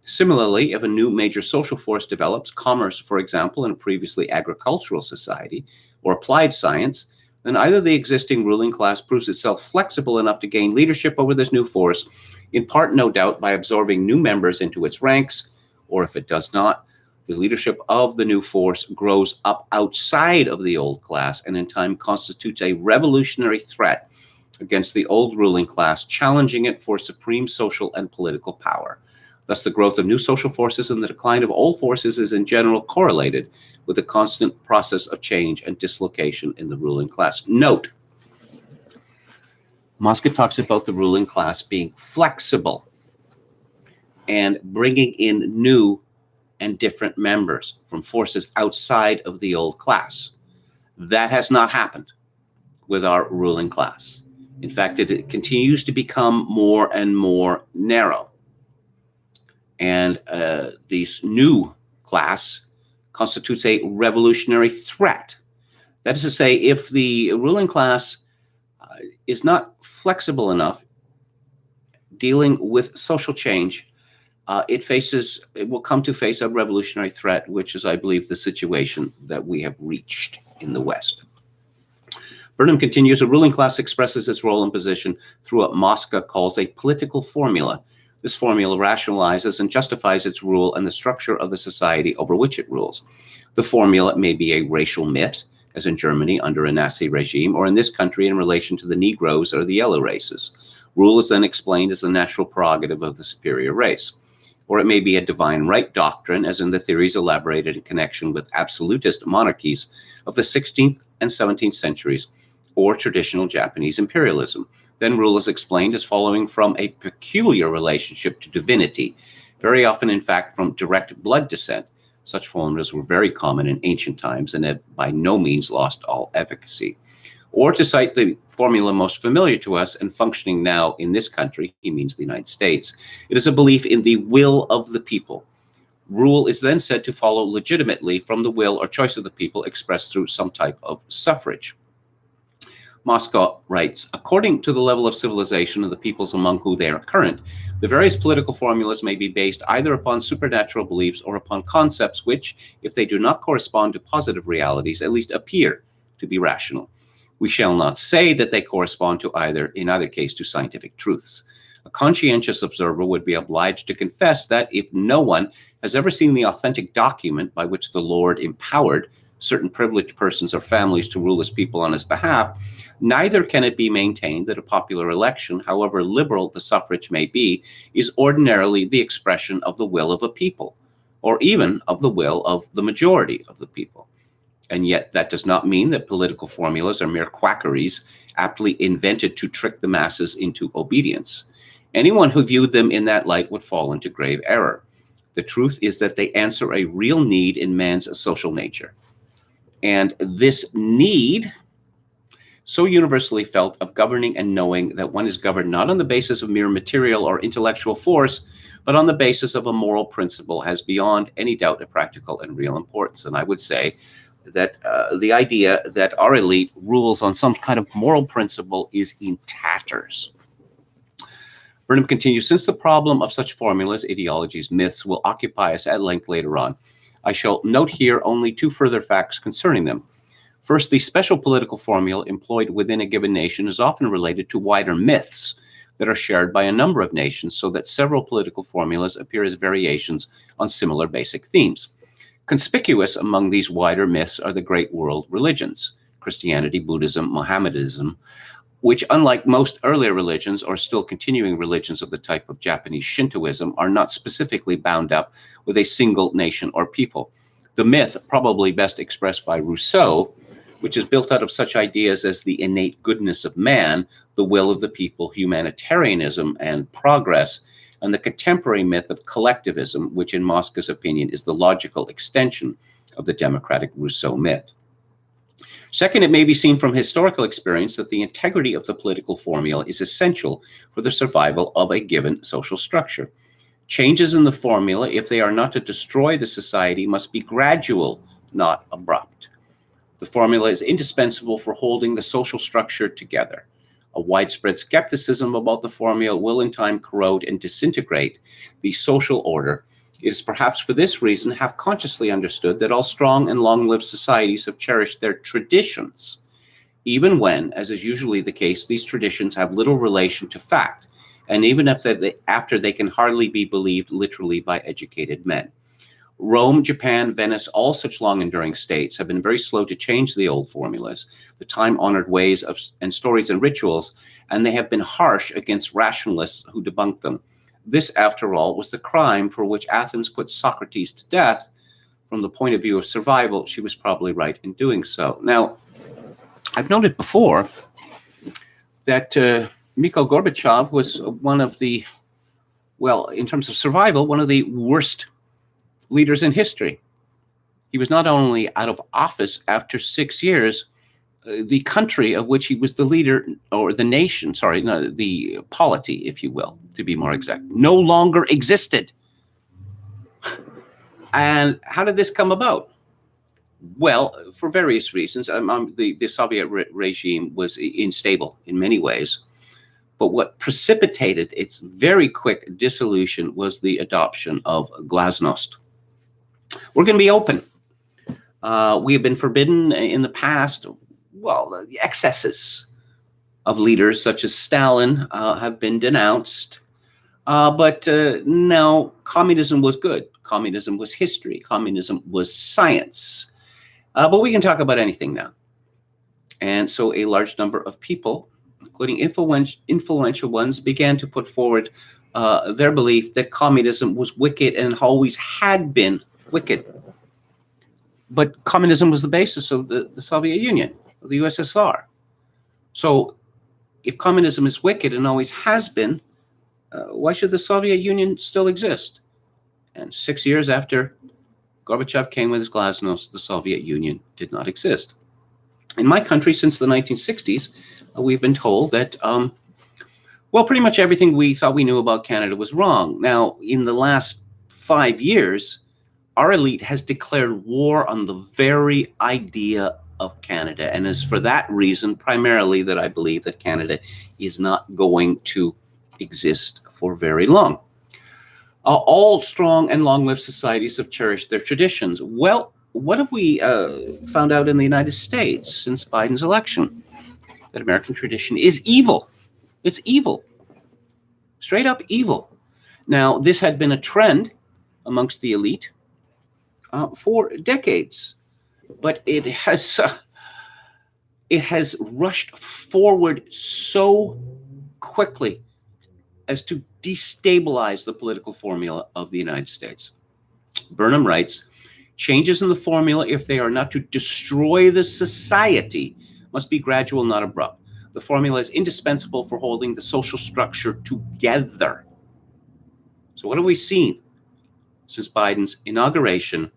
Similarly, if a new major social force develops, commerce, for example, in a previously agricultural society, or applied science, then either the existing ruling class proves itself flexible enough to gain leadership over this new force, in part, no doubt, by absorbing new members into its ranks, or if it does not, the leadership of the new force grows up outside of the old class and in time constitutes a revolutionary threat against the old ruling class, challenging it for supreme social and political power. Thus, the growth of new social forces and the decline of old forces is in general correlated with the constant process of change and dislocation in the ruling class. Note, Mosca talks about the ruling class being flexible and bringing in new and different members from forces outside of the old class. That has not happened with our ruling class. In fact, it continues to become more and more narrow. And this new class constitutes a revolutionary threat. That is to say, if the ruling class is not flexible enough dealing with social change, it will come to face a revolutionary threat, which is, I believe, the situation that we have reached in the West. Burnham continues, a ruling class expresses its role and position through what Mosca calls a political formula. This formula rationalizes and justifies its rule and the structure of the society over which it rules. The formula may be a racial myth, as in Germany under a Nazi regime, or in this country in relation to the Negroes or the yellow races. Rule is then explained as the natural prerogative of the superior race. Or it may be a divine right doctrine, as in the theories elaborated in connection with absolutist monarchies of the 16th and 17th centuries, or traditional Japanese imperialism. Then rule is explained as following from a peculiar relationship to divinity, very often, in fact, from direct blood descent. Such formulas were very common in ancient times and have by no means lost all efficacy. Or to cite the formula most familiar to us and functioning now in this country, he means the United States, it is a belief in the will of the people. Rule is then said to follow legitimately from the will or choice of the people expressed through some type of suffrage. Moscow writes, according to the level of civilization of the peoples among whom they are current, the various political formulas may be based either upon supernatural beliefs or upon concepts which, if they do not correspond to positive realities, at least appear to be rational. We shall not say that they correspond to either, in either case, to scientific truths. A conscientious observer would be obliged to confess that if no one has ever seen the authentic document by which the Lord empowered certain privileged persons or families to rule his people on his behalf, neither can it be maintained that a popular election, however liberal the suffrage may be, is ordinarily the expression of the will of a people, or even of the will of the majority of the people. And yet that does not mean that political formulas are mere quackeries aptly invented to trick the masses into obedience. Anyone who viewed them in that light would fall into grave error. The truth is that they answer a real need in man's social nature. And this need, so universally felt, of governing and knowing that one is governed not on the basis of mere material or intellectual force, but on the basis of a moral principle, has beyond any doubt a practical and real importance. And I would say that the idea that our elite rules on some kind of moral principle is in tatters. Burnham continues, since the problem of such formulas, ideologies, myths will occupy us at length later on, I shall note here only two further facts concerning them. First, the special political formula employed within a given nation is often related to wider myths that are shared by a number of nations, so that several political formulas appear as variations on similar basic themes. Conspicuous among these wider myths are the great world religions, Christianity, Buddhism, Mohammedanism, which, unlike most earlier religions or still continuing religions of the type of Japanese Shintoism, are not specifically bound up with a single nation or people. The myth, probably best expressed by Rousseau, which is built out of such ideas as the innate goodness of man, the will of the people, humanitarianism, and progress, and the contemporary myth of collectivism, which in Mosca's opinion is the logical extension of the democratic Rousseau myth. Second, it may be seen from historical experience that the integrity of the political formula is essential for the survival of a given social structure. Changes in the formula, if they are not to destroy the society, must be gradual, not abrupt. The formula is indispensable for holding the social structure together. A widespread skepticism about the formula will in time corrode and disintegrate the social order. It is perhaps for this reason have consciously understood that all strong and long-lived societies have cherished their traditions, even when, as is usually the case, these traditions have little relation to fact, and even if after they can hardly be believed literally by educated men. Rome, Japan, Venice, all such long-enduring states have been very slow to change the old formulas, the time-honored ways and stories and rituals, and they have been harsh against rationalists who debunked them. This, after all, was the crime for which Athens put Socrates to death. From the point of view of survival, she was probably right in doing so. Now, I've noted before that Mikhail Gorbachev was one of the, well, in terms of survival, one of the worst leaders in history. He was not only out of office after 6 years, the country of which he was the leader, or the nation, sorry, no, the polity, if you will, to be more exact, no longer existed. And how did this come about? Well, for various reasons. The Soviet regime was unstable in many ways. But what precipitated its very quick dissolution was the adoption of glasnost. We're going to be open. We have been forbidden in the past, well, the excesses of leaders such as Stalin have been denounced. But no, communism was good. Communism was history. Communism was science. But we can talk about anything now. And so a large number of people, including influential ones, began to put forward their belief that communism was wicked and always had been wicked. But communism was the basis of the Soviet Union, the USSR. So if communism is wicked and always has been, why should the Soviet Union still exist? And 6 years after Gorbachev came with his glasnost, the Soviet Union did not exist. In my country, since the 1960s, we've been told that, pretty much everything we thought we knew about Canada was wrong. Now, in the last 5 years, our elite has declared war on the very idea of Canada. And it's for that reason, primarily, that I believe that Canada is not going to exist for very long. All strong and long-lived societies have cherished their traditions. Well, what have we found out in the United States since Biden's election? That American tradition is evil. It's evil. Straight up evil. Now, this had been a trend amongst the elite for decades, but it has rushed forward so quickly as to destabilize the political formula of the United States. Burnham writes, changes in the formula, if they are not to destroy the society, must be gradual, not abrupt. The formula is indispensable for holding the social structure together. So what have we seen since Biden's inauguration?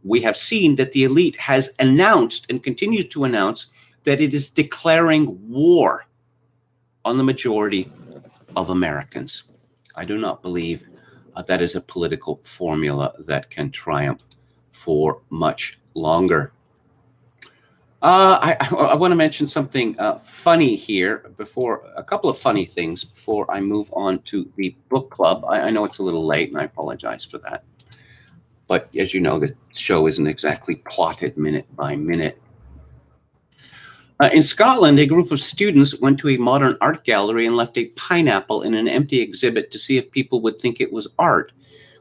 We have seen that the elite has announced and continues to announce that it is declaring war on the majority of Americans. I do not believe that is a political formula that can triumph for much longer. I want to mention something funny here a couple of funny things before I move on to the book club. I know it's a little late and I apologize for that. But as you know, the show isn't exactly plotted minute by minute. In Scotland, a group of students went to a modern art gallery and left a pineapple in an empty exhibit to see if people would think it was art.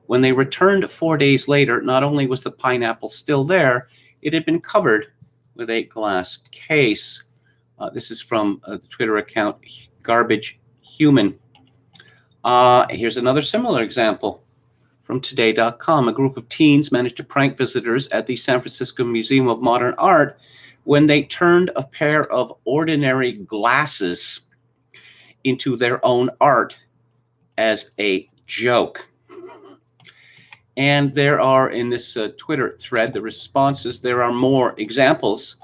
When they returned 4 days later, not only was the pineapple still there, it had been covered with a glass case. This is from the Twitter account Garbage Human. Here's another similar example from today.com. A group of teens managed to prank visitors at the San Francisco Museum of Modern Art when they turned a pair of ordinary glasses into their own art as a joke. And there are, in this Twitter thread, the responses, there are more examples.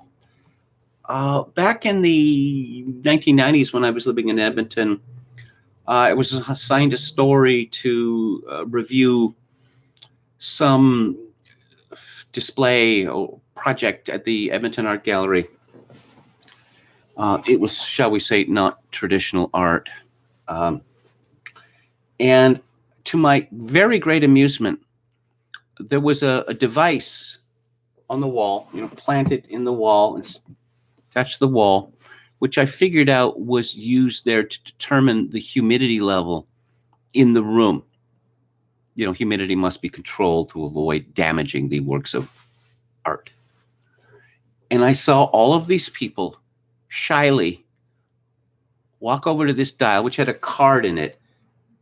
Back in the 1990s, when I was living in Edmonton, I was assigned a story to review some display or project at the Edmonton Art Gallery. It was, shall we say, not traditional art. And to my very great amusement, there was a device on the wall, planted in the wall and attached to the wall, which I figured out was used there to determine the humidity level in the room. Humidity must be controlled to avoid damaging the works of art. And I saw all of these people shyly walk over to this dial, which had a card in it,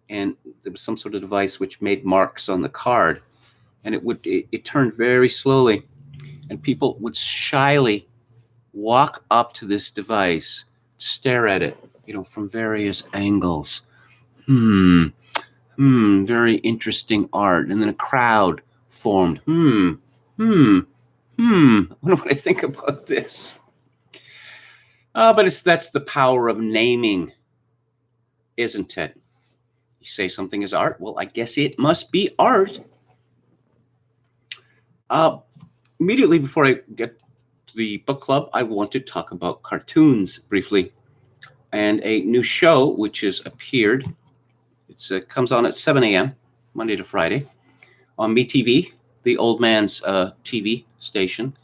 and there was some sort of device which made marks on the card, and it turned very slowly, and people would shyly walk up to this device, stare at it, from various angles. Very interesting art. And then a crowd formed. I wonder what I think about this. But that's the power of naming, isn't it? You say something is art, well, I guess it must be art. Immediately before I get to the book club, I want to talk about cartoons briefly. And a new show which has appeared. It comes on at 7 a.m. Monday to Friday on MeTV, the old man's TV station,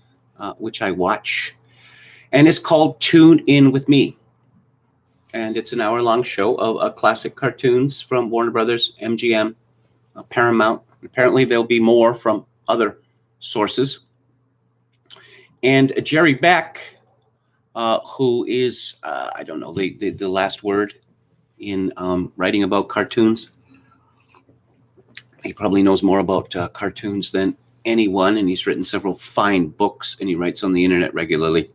which I watch. And it's called Tune In With Me. And it's an hour-long show of classic cartoons from Warner Brothers, MGM, Paramount. Apparently there'll be more from other sources. And Jerry Beck, who is, I don't know, the last word in writing about cartoons. He probably knows more about cartoons than anyone, and he's written several fine books, and he writes on the internet regularly.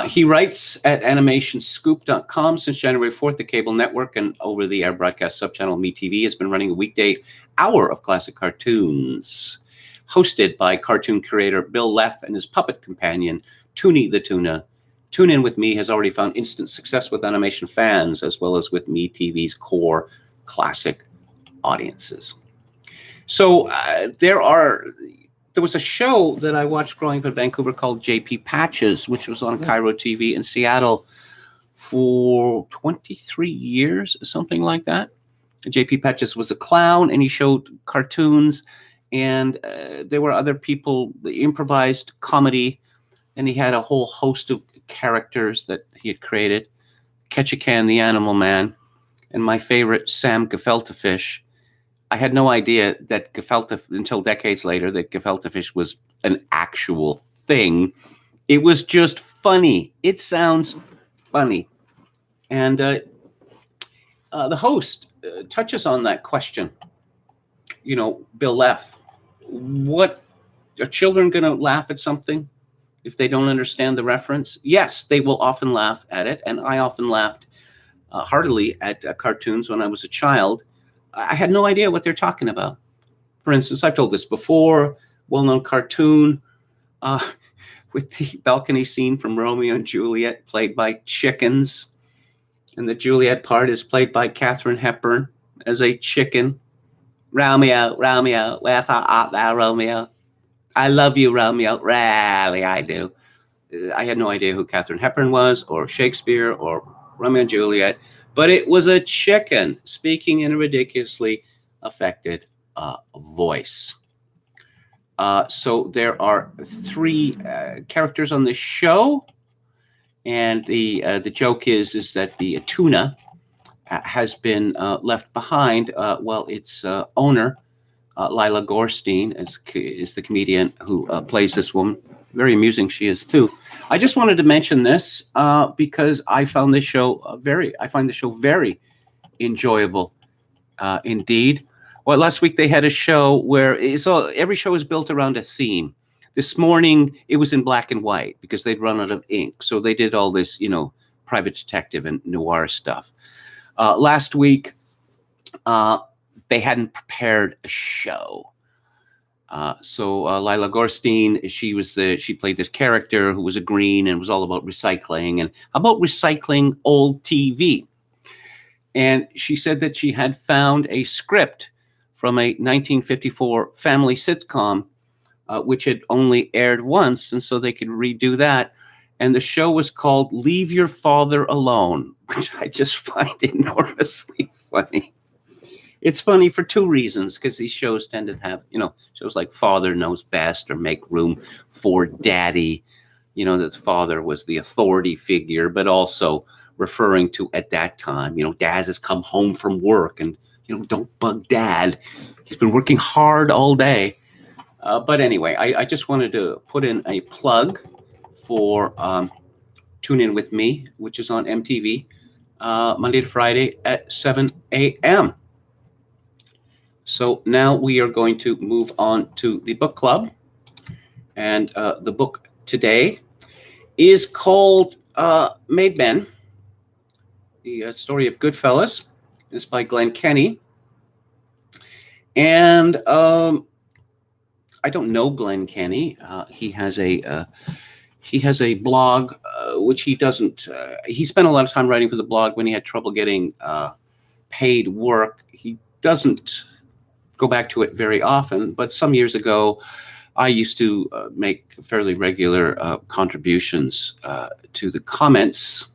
He writes at animationscoop.com since January 4th. The cable network and over-the-air broadcast subchannel MeTV has been running a weekday hour of classic cartoons, hosted by cartoon creator Bill Leff and his puppet companion, Toonie the Tuna. Tune In With Me has already found instant success with animation fans, as well as with MeTV's core classic audiences. So there was a show that I watched growing up in Vancouver called J.P. Patches, which was on Cairo TV in Seattle for 23 years, something like that. J.P. Patches was a clown, and he showed cartoons, and there were other people, improvised comedy, and he had a whole host of characters that he had created. Ketchikan, the Animal Man, and my favorite, Sam Gefilte Fish. I had no idea that until decades later, that gefilte fish was an actual thing. It was just funny. It sounds funny. And the host touches on that question. You know, Bill Leff, what are children going to laugh at something if they don't understand the reference? Yes, they will often laugh at it. And I often laughed heartily at cartoons when I was a child. I had no idea what they're talking about. For instance, I've told this before, well-known cartoon with the balcony scene from Romeo and Juliet, played by chickens. And the Juliet part is played by Katharine Hepburn as a chicken. Romeo, Romeo, wherefore art thou, Romeo? I love you, Romeo. Really, I do. I had no idea who Katharine Hepburn was, or Shakespeare, or Romeo and Juliet. But it was a chicken speaking in a ridiculously affected voice. So there are three characters on this show, and the joke is that the tuna has been left behind while its owner, Lila Gorstein, is the comedian who plays this woman. Very amusing she is too. I just wanted to mention this because I found this show I find the show very enjoyable indeed. Well, last week they had a show where every show is built around a theme. This morning it was in black and white because they'd run out of ink. So they did all this, private detective and noir stuff. Last week they hadn't prepared a show. So Lila Gorstein, she played this character who was a green and was all about recycling and about recycling old TV. And she said that she had found a script from a 1954 family sitcom, which had only aired once, and so they could redo that. And the show was called Leave Your Father Alone, which I just find enormously funny. It's funny for two reasons, because these shows tend to have, shows like Father Knows Best or Make Room for Daddy, that the father was the authority figure, but also referring to at that time, Dad has come home from work and, don't bug Dad. He's been working hard all day. But anyway, I just wanted to put in a plug for Tune In With Me, which is on MTV, Monday to Friday at 7 a.m. So now we are going to move on to the book club. And the book today is called Made Men, the story of Goodfellas. It's by Glenn Kenny. And I don't know Glenn Kenny. He has a blog, which he doesn't. He spent a lot of time writing for the blog when he had trouble getting paid work. He doesn't go back to it very often, but some years ago, I used to make fairly regular contributions to the comments.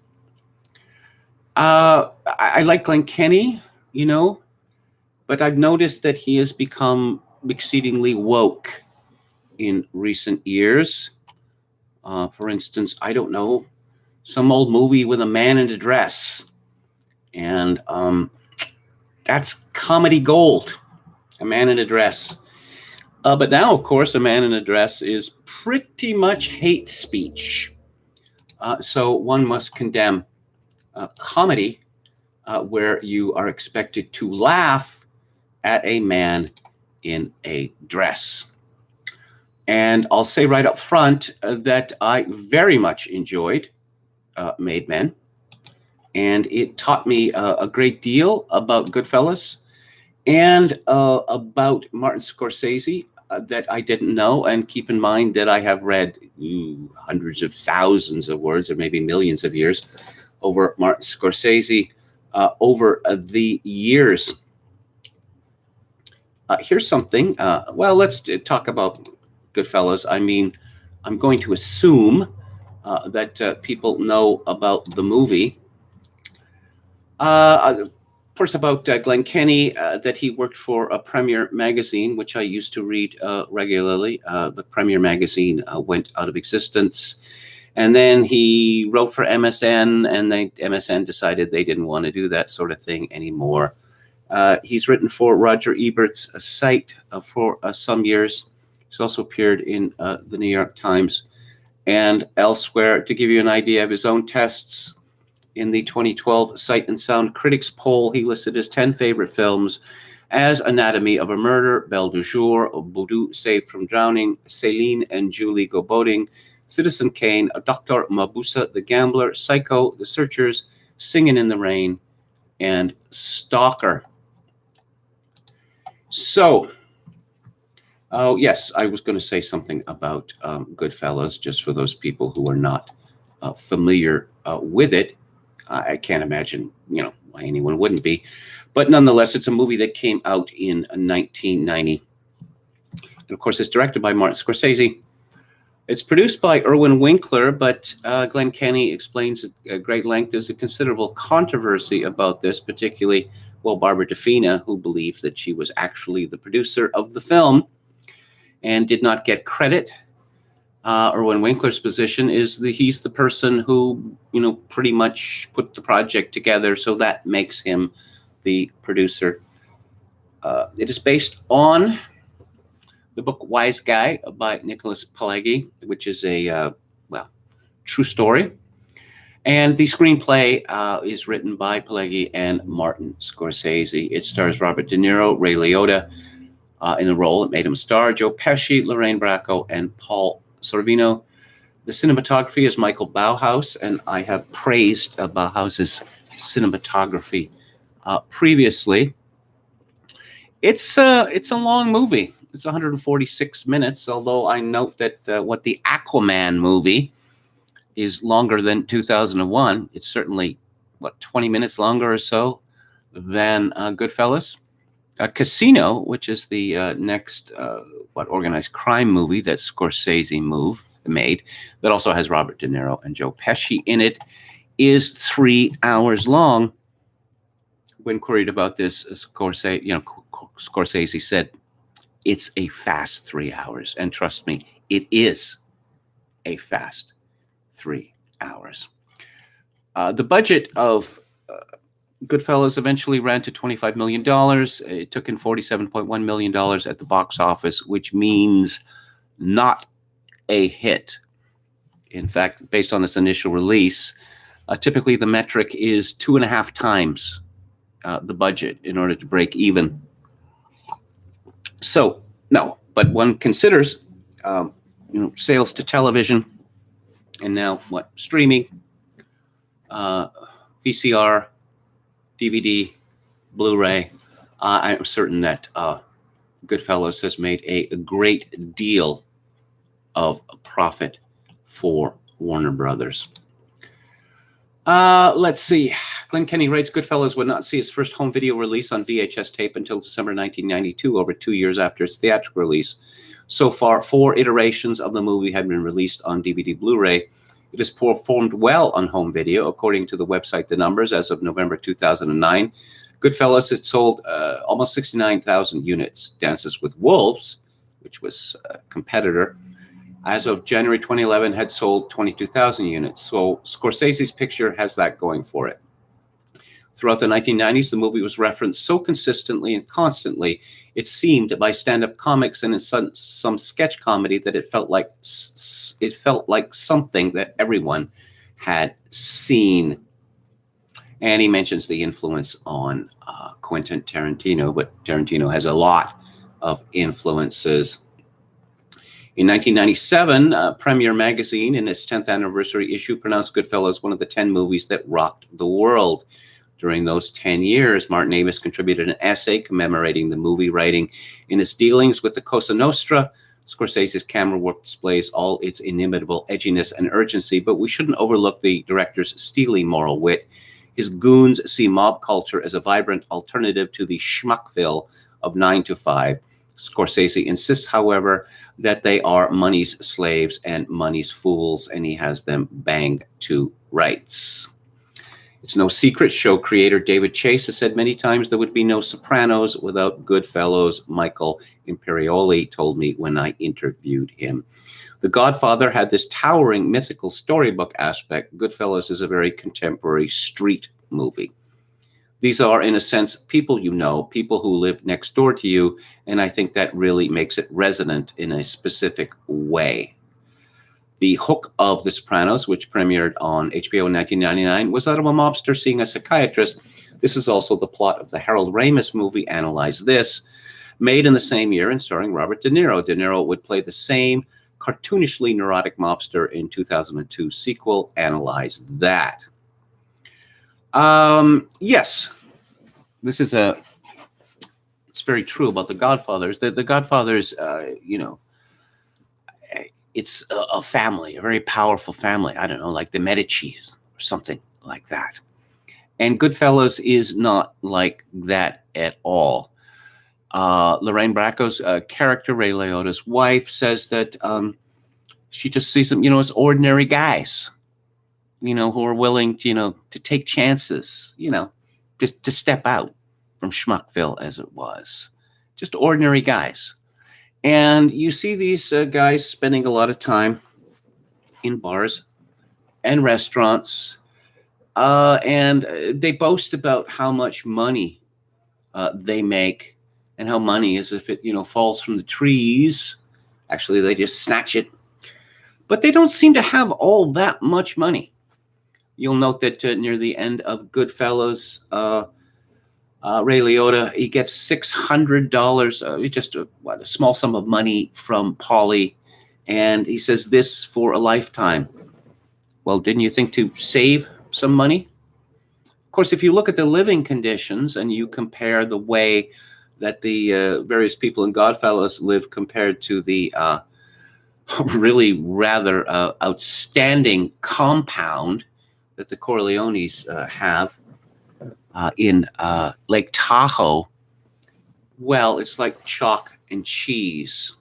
I like Glenn Kenny, but I've noticed that he has become exceedingly woke in recent years. For instance, I don't know, some old movie with a man in a dress, and that's comedy gold. A man in a dress. But now, of course, a man in a dress is pretty much hate speech. So one must condemn comedy where you are expected to laugh at a man in a dress. And I'll say right up front that I very much enjoyed Made Men. And it taught me a great deal about Goodfellas and about Martin Scorsese that I didn't know. And keep in mind that I have read hundreds of thousands of words, or maybe millions of years, over Martin Scorsese over the years. Here's something. Well, let's talk about Goodfellas. I mean, I'm going to assume that people know about the movie. First, about Glenn Kenny, that he worked for a Premier magazine, which I used to read regularly. The Premier magazine went out of existence. And then he wrote for MSN, and MSN decided they didn't want to do that sort of thing anymore. He's written for Roger Ebert's site for some years. He's also appeared in the New York Times and elsewhere. To give you an idea of his own tests, in the 2012 Sight and Sound Critics poll, he listed his 10 favorite films as Anatomy of a Murder, Belle du Jour, Boudou Saved from Drowning, Céline and Julie Go Boating, Citizen Kane, Dr. Mabuse the Gambler, Psycho, The Searchers, Singin' in the Rain, and Stalker. So, yes, I was going to say something about Goodfellas, just for those people who are not familiar with it. I can't imagine, why anyone wouldn't be. But nonetheless, it's a movie that came out in 1990. And of course, it's directed by Martin Scorsese. It's produced by Irwin Winkler, but Glenn Kenny explains at great length there's a considerable controversy about this, particularly, Barbara DeFina, who believes that she was actually the producer of the film and did not get credit. Irwin Winkler's position is that he's the person who, pretty much put the project together, so that makes him the producer. It is based on the book Wise Guy by Nicholas Pileggi, which is a, true story. And the screenplay is written by Pileggi and Martin Scorsese. It stars Robert De Niro, Ray Liotta in the role. It made him a star. Joe Pesci, Lorraine Bracco, and Paul Sorvino. The cinematography is Michael Bauhaus, and I have praised Bauhaus's cinematography previously. It's a long movie. It's 146 minutes, although I note that what the Aquaman movie is longer than 2001. It's certainly, 20 minutes longer or so than Goodfellas. Casino, which is the next organized crime movie that Scorsese made, that also has Robert De Niro and Joe Pesci in it, is 3 hours long. When queried about this, Scorsese said, "It's a fast 3 hours," and trust me, it is a fast 3 hours. The budget of Goodfellas eventually ran to $25 million. It took in $47.1 million at the box office, which means not a hit. In fact, based on its initial release, typically the metric is 2.5 times the budget in order to break even. So, no, but one considers, sales to television and now streaming, VCR, DVD, Blu-ray. I'm certain that Goodfellas has made a great deal of profit for Warner Brothers. Let's see. Glenn Kenny writes, Goodfellas would not see its first home video release on VHS tape until December 1992, over 2 years after its theatrical release. So far, 4 iterations of the movie have been released on DVD Blu-ray. It has performed well on home video, according to the website The Numbers, as of November 2009. Goodfellas had sold almost 69,000 units. Dances with Wolves, which was a competitor, as of January 2011, had sold 22,000 units. So Scorsese's picture has that going for it. Throughout the 1990s, the movie was referenced so consistently and constantly, it seemed by stand-up comics and in some sketch comedy that it felt like something that everyone had seen. And he mentions the influence on Quentin Tarantino, but Tarantino has a lot of influences. In 1997, Premiere Magazine, in its 10th anniversary issue, pronounced Goodfellas one of the 10 movies that rocked the world. During those 10 years, Martin Amis contributed an essay commemorating the movie, writing, "In its dealings with the Cosa Nostra, Scorsese's camera work displays all its inimitable edginess and urgency, but we shouldn't overlook the director's steely moral wit. His goons see mob culture as a vibrant alternative to the schmuckville of 9 to 5. Scorsese insists, however, that they are money's slaves and money's fools, and he has them banged to rights." It's no secret, show creator David Chase has said many times there would be no Sopranos without Goodfellas. Michael Imperioli told me when I interviewed him. The Godfather had this towering mythical storybook aspect. Goodfellas is a very contemporary street movie. These are, in a sense, people you know, people who live next door to you, and I think that really makes it resonant in a specific way. The hook of The Sopranos, which premiered on HBO in 1999, was that of a mobster seeing a psychiatrist. This is also the plot of the Harold Ramis movie, Analyze This, made in the same year and starring Robert De Niro. De Niro would play the same cartoonishly neurotic mobster in 2002 sequel, Analyze That. Yes, this is it's very true about the Godfathers. The Godfathers, it's a family, a very powerful family. I don't know, like the Medicis or something like that. And Goodfellas is not like that at all. Lorraine Bracco's character, Ray Liotta's wife, says that she just sees them, as ordinary guys, who are willing to, to take chances, just to step out from Schmuckville, as it was. Just ordinary guys. And you see these guys spending a lot of time in bars and restaurants, and they boast about how much money they make, and how money is if it, falls from the trees. Actually, they just snatch it. But they don't seem to have all that much money. You'll note that near the end of Goodfellas, Ray Liotta, he gets $600, just a small sum of money from Paulie, and he says, "This for a lifetime." Well, didn't you think to save some money? Of course, if you look at the living conditions and you compare the way that the various people in Godfellas live compared to the really rather outstanding compound that the Corleones have in Lake Tahoe, well, it's like chalk and cheese.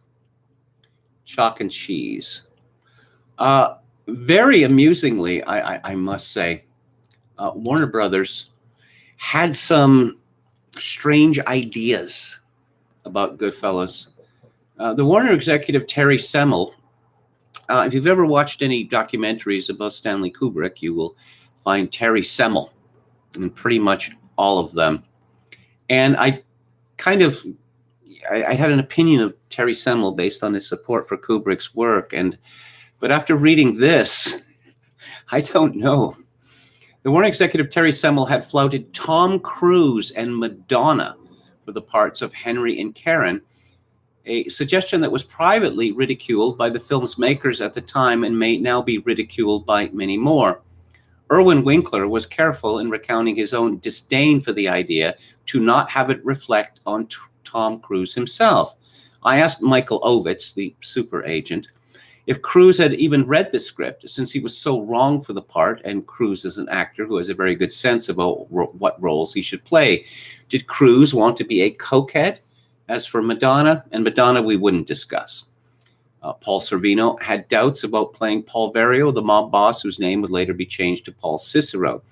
Chalk and cheese. Very amusingly, I must say, Warner Brothers had some strange ideas about Goodfellas. The Warner executive, Terry Semel, if you've ever watched any documentaries about Stanley Kubrick, you will find Terry Semel in pretty much all of them. And I had an opinion of Terry Semel based on his support for Kubrick's work. But after reading this, I don't know. The Warner executive, Terry Semel, had flouted Tom Cruise and Madonna for the parts of Henry and Karen, a suggestion that was privately ridiculed by the film's makers at the time and may now be ridiculed by many more. Irwin Winkler was careful in recounting his own disdain for the idea to not have it reflect on Tom Cruise himself. I asked Michael Ovitz, the super agent, if Cruise had even read the script, since he was so wrong for the part, and Cruise is an actor who has a very good sense about what roles he should play. Did Cruise want to be a cokehead? As for Madonna, we wouldn't discuss. Paul Sorvino had doubts about playing Paul Vario, the mob boss whose name would later be changed to Paul Cicero.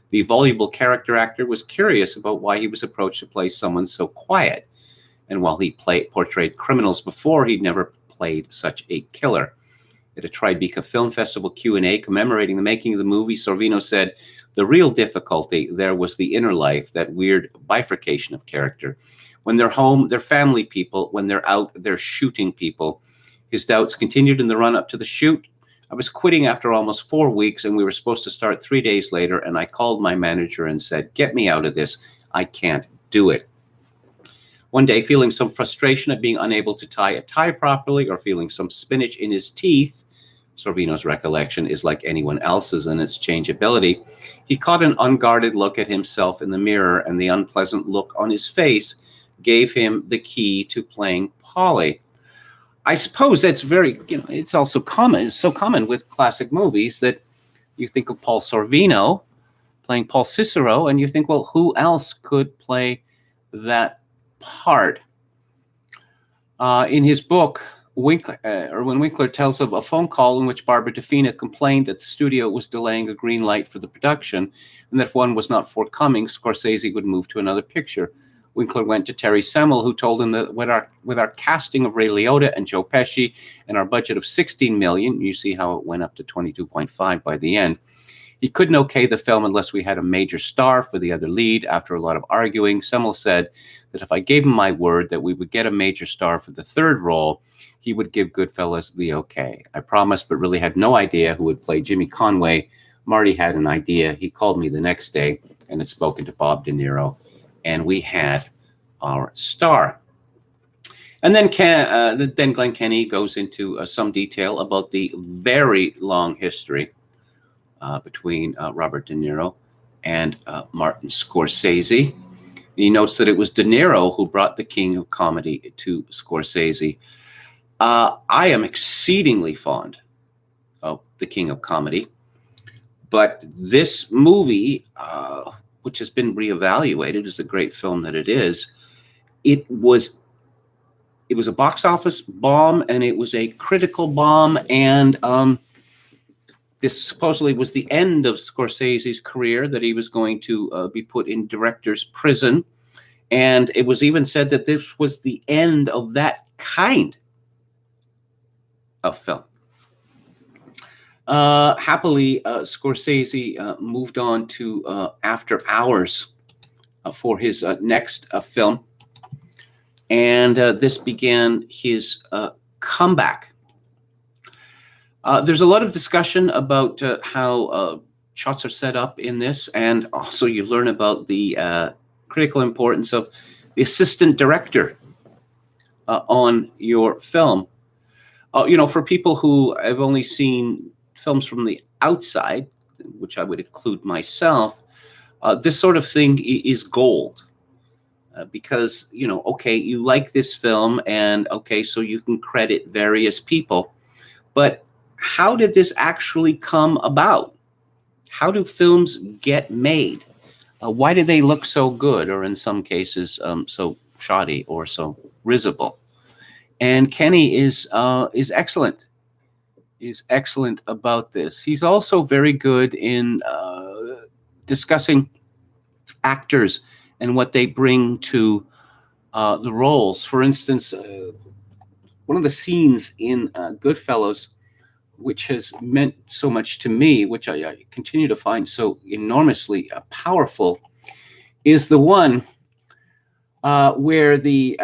The voluble character actor was curious about why he was approached to play someone so quiet. And while he portrayed criminals before, he'd never played such a killer. At a Tribeca Film Festival Q&A commemorating the making of the movie, Sorvino said, "The real difficulty there was the inner life, that weird bifurcation of character. When they're home, they're family people. When they're out, they're shooting people." His doubts continued in the run-up to the shoot. I was quitting after almost 4 weeks, and we were supposed to start 3 days later, and I called my manager and said, "Get me out of this. I can't do it." One day, feeling some frustration at being unable to tie a tie properly or feeling some spinach in his teeth, Sorvino's recollection is like anyone else's in its changeability, he caught an unguarded look at himself in the mirror, and the unpleasant look on his face gave him the key to playing Polly. I suppose that's very, it's also common. It's so common with classic movies that you think of Paul Sorvino playing Paul Cicero, and you think, well, who else could play that part? In his book, Erwin Winkler tells of a phone call in which Barbara DeFina complained that the studio was delaying a green light for the production, and that if one was not forthcoming, Scorsese would move to another picture. Winkler went to Terry Semel, who told him that with our casting of Ray Liotta and Joe Pesci and our budget of $16 million, you see how it went up to 22.5 by the end, he couldn't okay the film unless we had a major star for the other lead. After a lot of arguing, Semel said that if I gave him my word that we would get a major star for the third role, he would give Goodfellas the okay. I promised, but really had no idea who would play Jimmy Conway. Marty had an idea. He called me the next day and had spoken to Bob De Niro, and we had our star. And then Glenn Kenny goes into some detail about the very long history between Robert De Niro and Martin Scorsese. He notes that it was De Niro who brought the king of comedy to Scorsese. I am exceedingly fond of the king of comedy, but this movie, which has been reevaluated as the great film that it is, it was a box office bomb, and it was a critical bomb, and this supposedly was the end of Scorsese's career, that he was going to be put in director's prison. And it was even said that this was the end of that kind of film. Happily, Scorsese moved on to After Hours for his next film. And this began his comeback. There's a lot of discussion about how shots are set up in this, and also you learn about the critical importance of the assistant director on your film. For people who have only seen films from the outside, which I would include myself, this sort of thing is gold. Because, okay, you like this film, and okay, so you can credit various people, but how did this actually come about? How do films get made? Why do they look so good, or in some cases so shoddy or so risible? And Kenny is excellent. Is excellent about this. He's also very good in discussing actors and what they bring to the roles. For instance, one of the scenes in Goodfellas, which has meant so much to me, which I continue to find so enormously powerful, is the one where the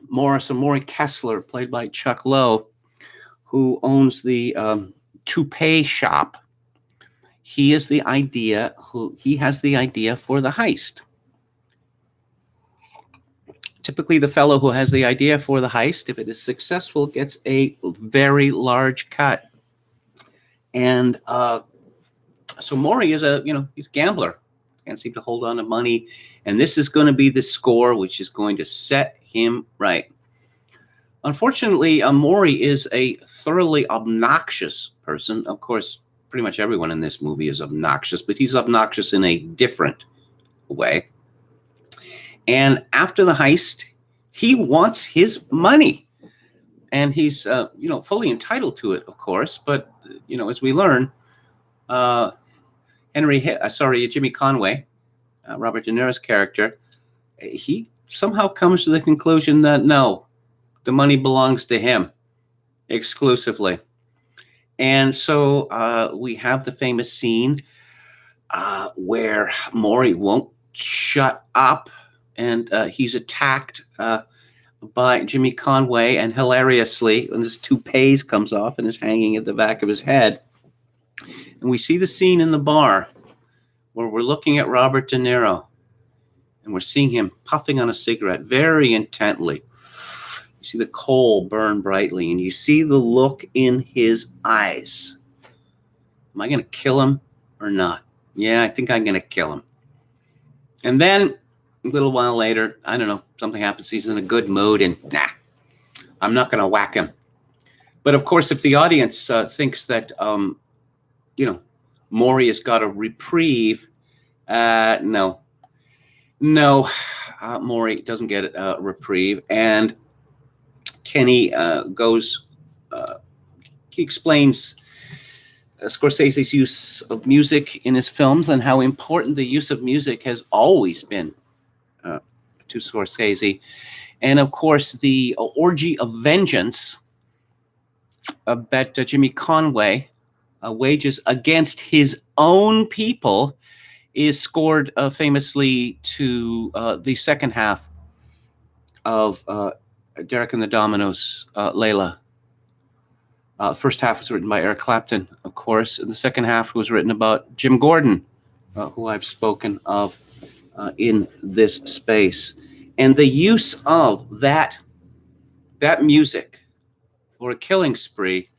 Maury Kessler, played by Chuck Lowe, who owns the toupee shop, he has the idea for the heist. Typically, the fellow who has the idea for the heist, if it is successful, gets a very large cut. And so Maury is he's a gambler. Can't seem to hold on to money. And this is going to be the score which is going to set him right. Unfortunately, Maury is a thoroughly obnoxious person. Of course, pretty much everyone in this movie is obnoxious, but he's obnoxious in a different way. And after the heist, he wants his money. And he's, fully entitled to it, of course. But, as we learn, Jimmy Conway, Robert De Niro's character, he somehow comes to the conclusion that, no, the money belongs to him exclusively. And so we have the famous scene where Maury won't shut up, and he's attacked by Jimmy Conway, and hilariously, when his toupee comes off and is hanging at the back of his head. And we see the scene in the bar where we're looking at Robert De Niro and we're seeing him puffing on a cigarette very intently. You see the coal burn brightly and you see the look in his eyes. Am I going to kill him or not? Yeah, I think I'm going to kill him. And then a little while later, I don't know, something happens. He's in a good mood and I'm not going to whack him. But of course, if the audience thinks that, Maury has got a reprieve, no, Maury doesn't get a reprieve. And Kenny he explains Scorsese's use of music in his films and how important the use of music has always been to Scorsese. And of course, the orgy of vengeance that Jimmy Conway wages against his own people is scored famously to the second half of Derek and the Dominoes, Layla. First half was written by Eric Clapton, of course, and the second half was written about Jim Gordon, who I've spoken of in this space. And the use of that music for a killing spree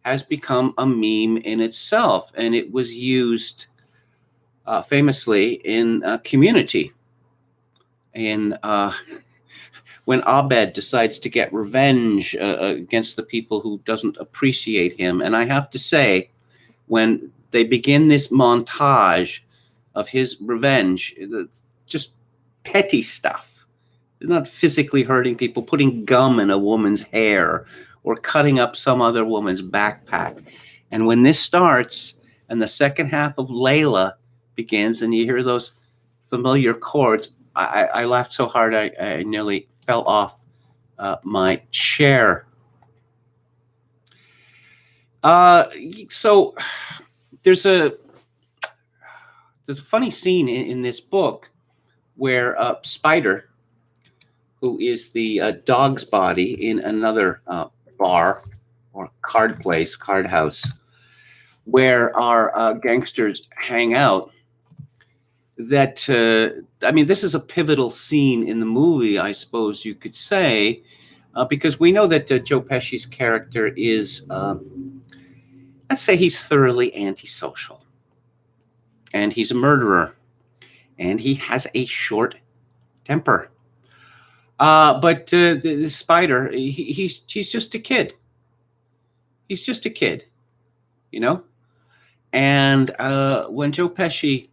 has become a meme in itself, and it was used famously in Community. When Abed decides to get revenge against the people who doesn't appreciate him. And I have to say, when they begin this montage of his revenge, just petty stuff, not physically hurting people, putting gum in a woman's hair or cutting up some other woman's backpack. And when this starts and the second half of Layla begins and you hear those familiar chords, I laughed so hard I nearly fell off my chair. So there's a funny scene in this book where Spider, who is the dog's body in another bar or card house, where our gangsters hang out, that this is a pivotal scene in the movie, I suppose you could say, because we know that Joe Pesci's character is, let's say he's thoroughly antisocial, and he's a murderer, and he has a short temper. But the Spider, he's just a kid. He's just a kid, And when Joe Pesci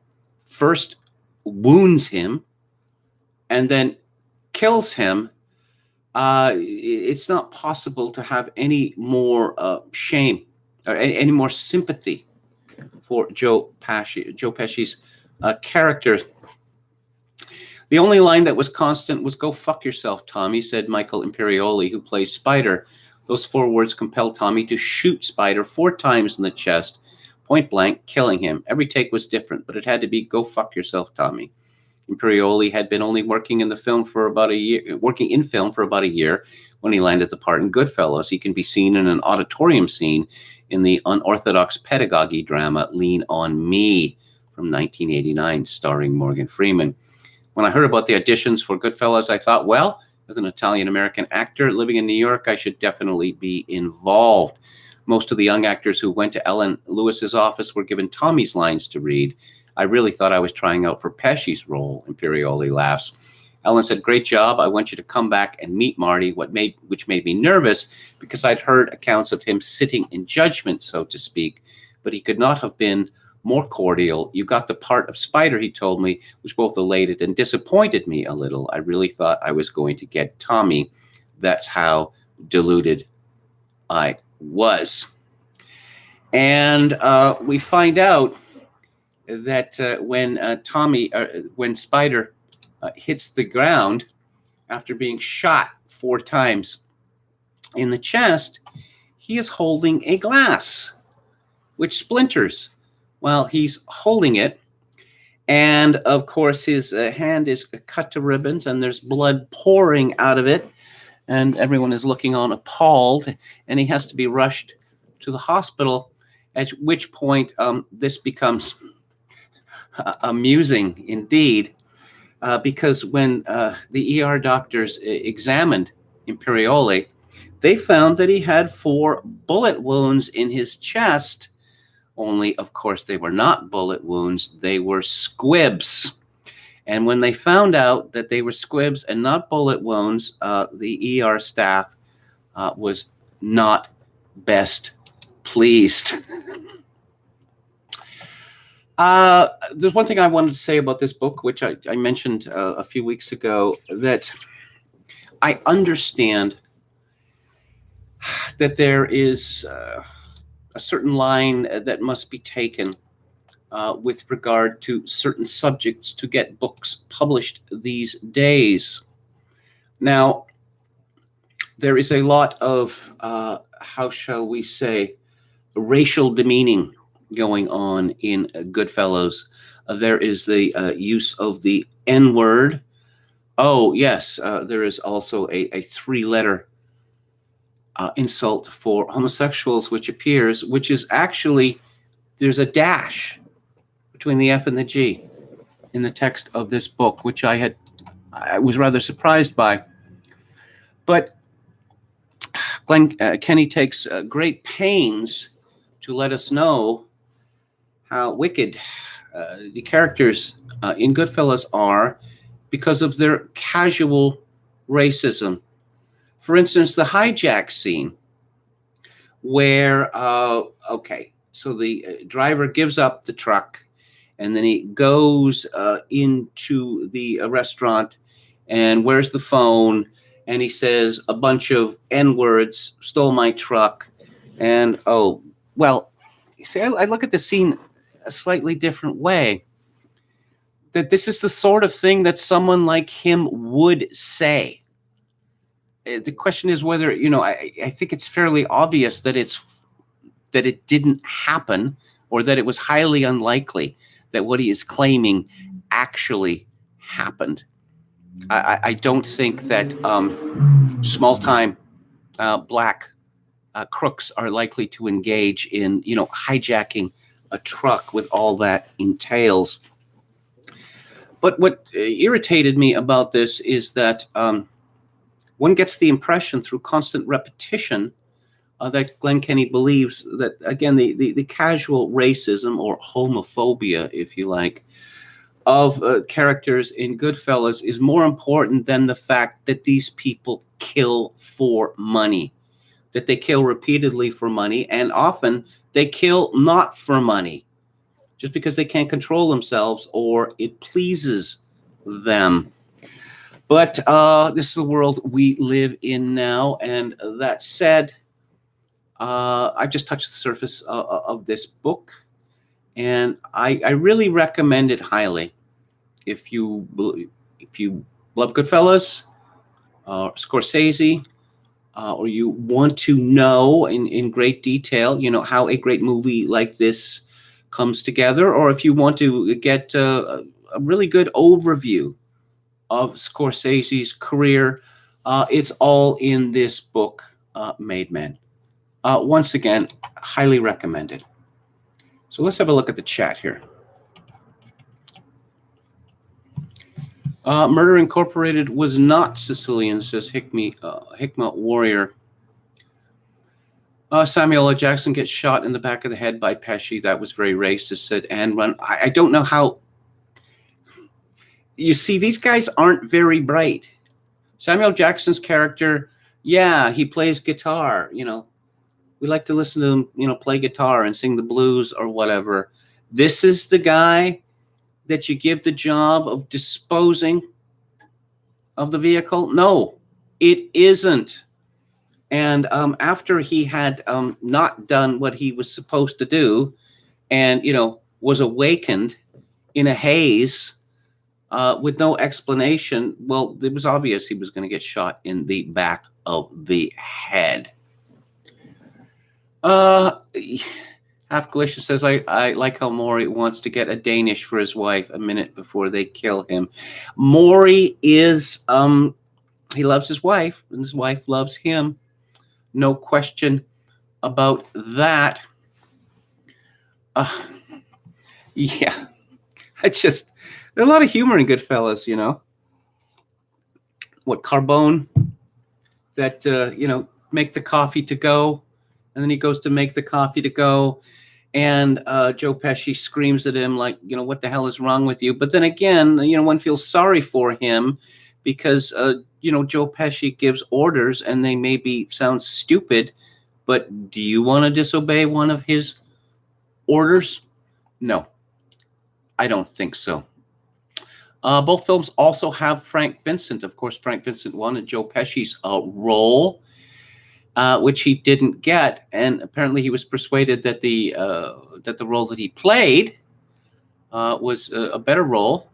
first wounds him and then kills him, it's not possible to have any more shame or any more sympathy for Joe Pesci's character. The only line that was constant was "Go fuck yourself, Tommy," said Michael Imperioli, who plays Spider. Those 4 words compelled Tommy to shoot Spider 4 times in the chest, point blank, killing him. Every take was different, but it had to be "Go fuck yourself, Tommy." Imperioli had been only working in film for about a year when he landed the part in Goodfellas. He can be seen in an auditorium scene in the unorthodox pedagogy drama Lean on Me from 1989, starring Morgan Freeman. When I heard about the auditions for Goodfellas, I thought, well, as an Italian-American actor living in New York, I should definitely be involved. Most of the young actors who went to Ellen Lewis's office were given Tommy's lines to read. I really thought I was trying out for Pesci's role, Imperioli laughs. Ellen said, "Great job. I want you to come back and meet Marty," which made me nervous because I'd heard accounts of him sitting in judgment, so to speak, but he could not have been more cordial. "You got the part of Spider," he told me, which both elated and disappointed me a little. I really thought I was going to get Tommy. That's how deluded I was. And we find out that when Spider hits the ground after being shot 4 times in the chest, he is holding a glass, which splinters while he's holding it. And of course, his hand is cut to ribbons and there's blood pouring out of it. and everyone is looking on appalled, and he has to be rushed to the hospital, at which point this becomes amusing indeed, because when the ER doctors examined Imperioli, they found that he had 4 bullet wounds in his chest, only, of course, they were not bullet wounds, they were squibs. And when they found out that they were squibs and not bullet wounds, the ER staff was not best pleased. There's one thing I wanted to say about this book, which I mentioned a few weeks ago, that I understand that there is a certain line that must be taken with regard to certain subjects to get books published these days. Now, there is a lot of, how shall we say, racial demeaning going on in Goodfellas. There is the use of the N-word. Oh, yes, there is also a 3-letter insult for homosexuals, which is actually, there's a dash between the F and the G in the text of this book, which I was rather surprised by. But Glenn Kenny takes great pains to let us know how wicked the characters in Goodfellas are because of their casual racism. For instance, the hijack scene where, so the driver gives up the truck, and then he goes into the restaurant, and where's the phone? And he says a bunch of N-words, stole my truck. And, you see, I look at the scene a slightly different way. That this is the sort of thing that someone like him would say. The question is whether, I think it's fairly obvious that it didn't happen, or that it was highly unlikely that what he is claiming actually happened. I don't think that small-time black crooks are likely to engage in, hijacking a truck with all that entails. But what irritated me about this is that one gets the impression through constant repetition that Glenn Kenny believes that, again, the casual racism or homophobia, if you like, of characters in Goodfellas is more important than the fact that these people kill for money, that they kill repeatedly for money, and often they kill not for money, just because they can't control themselves or it pleases them. But this is the world we live in now, and that said, I just touched the surface of this book, and I really recommend it highly. If you love Goodfellas, Scorsese, or you want to know in great detail, how a great movie like this comes together, or if you want to get a really good overview of Scorsese's career, it's all in this book, Made Men. Once again, highly recommended. So let's have a look at the chat here. Murder Incorporated was not Sicilian, says Hikma Warrior. Samuel L. Jackson gets shot in the back of the head by Pesci. That was very racist, said Anne Run. I don't know how. You see, these guys aren't very bright. Samuel Jackson's character, yeah, he plays guitar. We like to listen to him, play guitar and sing the blues or whatever. This is the guy that you give the job of disposing of the vehicle? No, it isn't. And after he had not done what he was supposed to do and, was awakened in a haze with no explanation, well, it was obvious he was going to get shot in the back of the head. Half Galicia says, I like how Maury wants to get a Danish for his wife a minute before they kill him. Maury is He loves his wife, and his wife loves him. No question about that. Yeah, there's a lot of humor in Goodfellas, What Carbone that make the coffee to go, and then he goes to make the coffee to go, and Joe Pesci screams at him like, what the hell is wrong with you? But then again, one feels sorry for him because Joe Pesci gives orders and they maybe sound stupid, but do you want to disobey one of his orders? No, I don't think so. Both films also have Frank Vincent. Of course, Frank Vincent wanted Joe Pesci's role, which he didn't get, and apparently he was persuaded that the role that he played was a better role.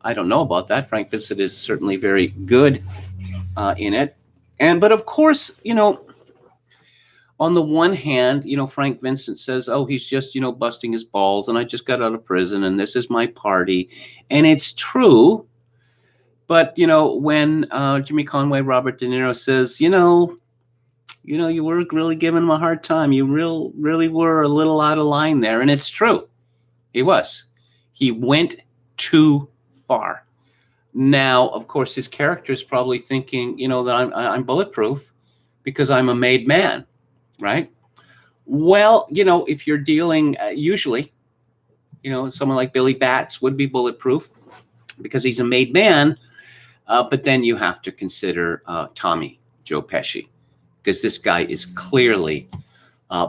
I don't know about that. Frank Vincent is certainly very good in it, but of course, on the one hand, Frank Vincent says, "Oh, he's just busting his balls, and I just got out of prison, and this is my party," and it's true. But when Jimmy Conway, Robert De Niro says, you were really giving him a hard time. You really were a little out of line there. And it's true. He was. He went too far. Now, of course, his character is probably thinking, that I'm bulletproof because I'm a made man, right? Well, if you're dealing, usually, someone like Billy Batts would be bulletproof because he's a made man. But then you have to consider Tommy, Joe Pesci, because this guy is clearly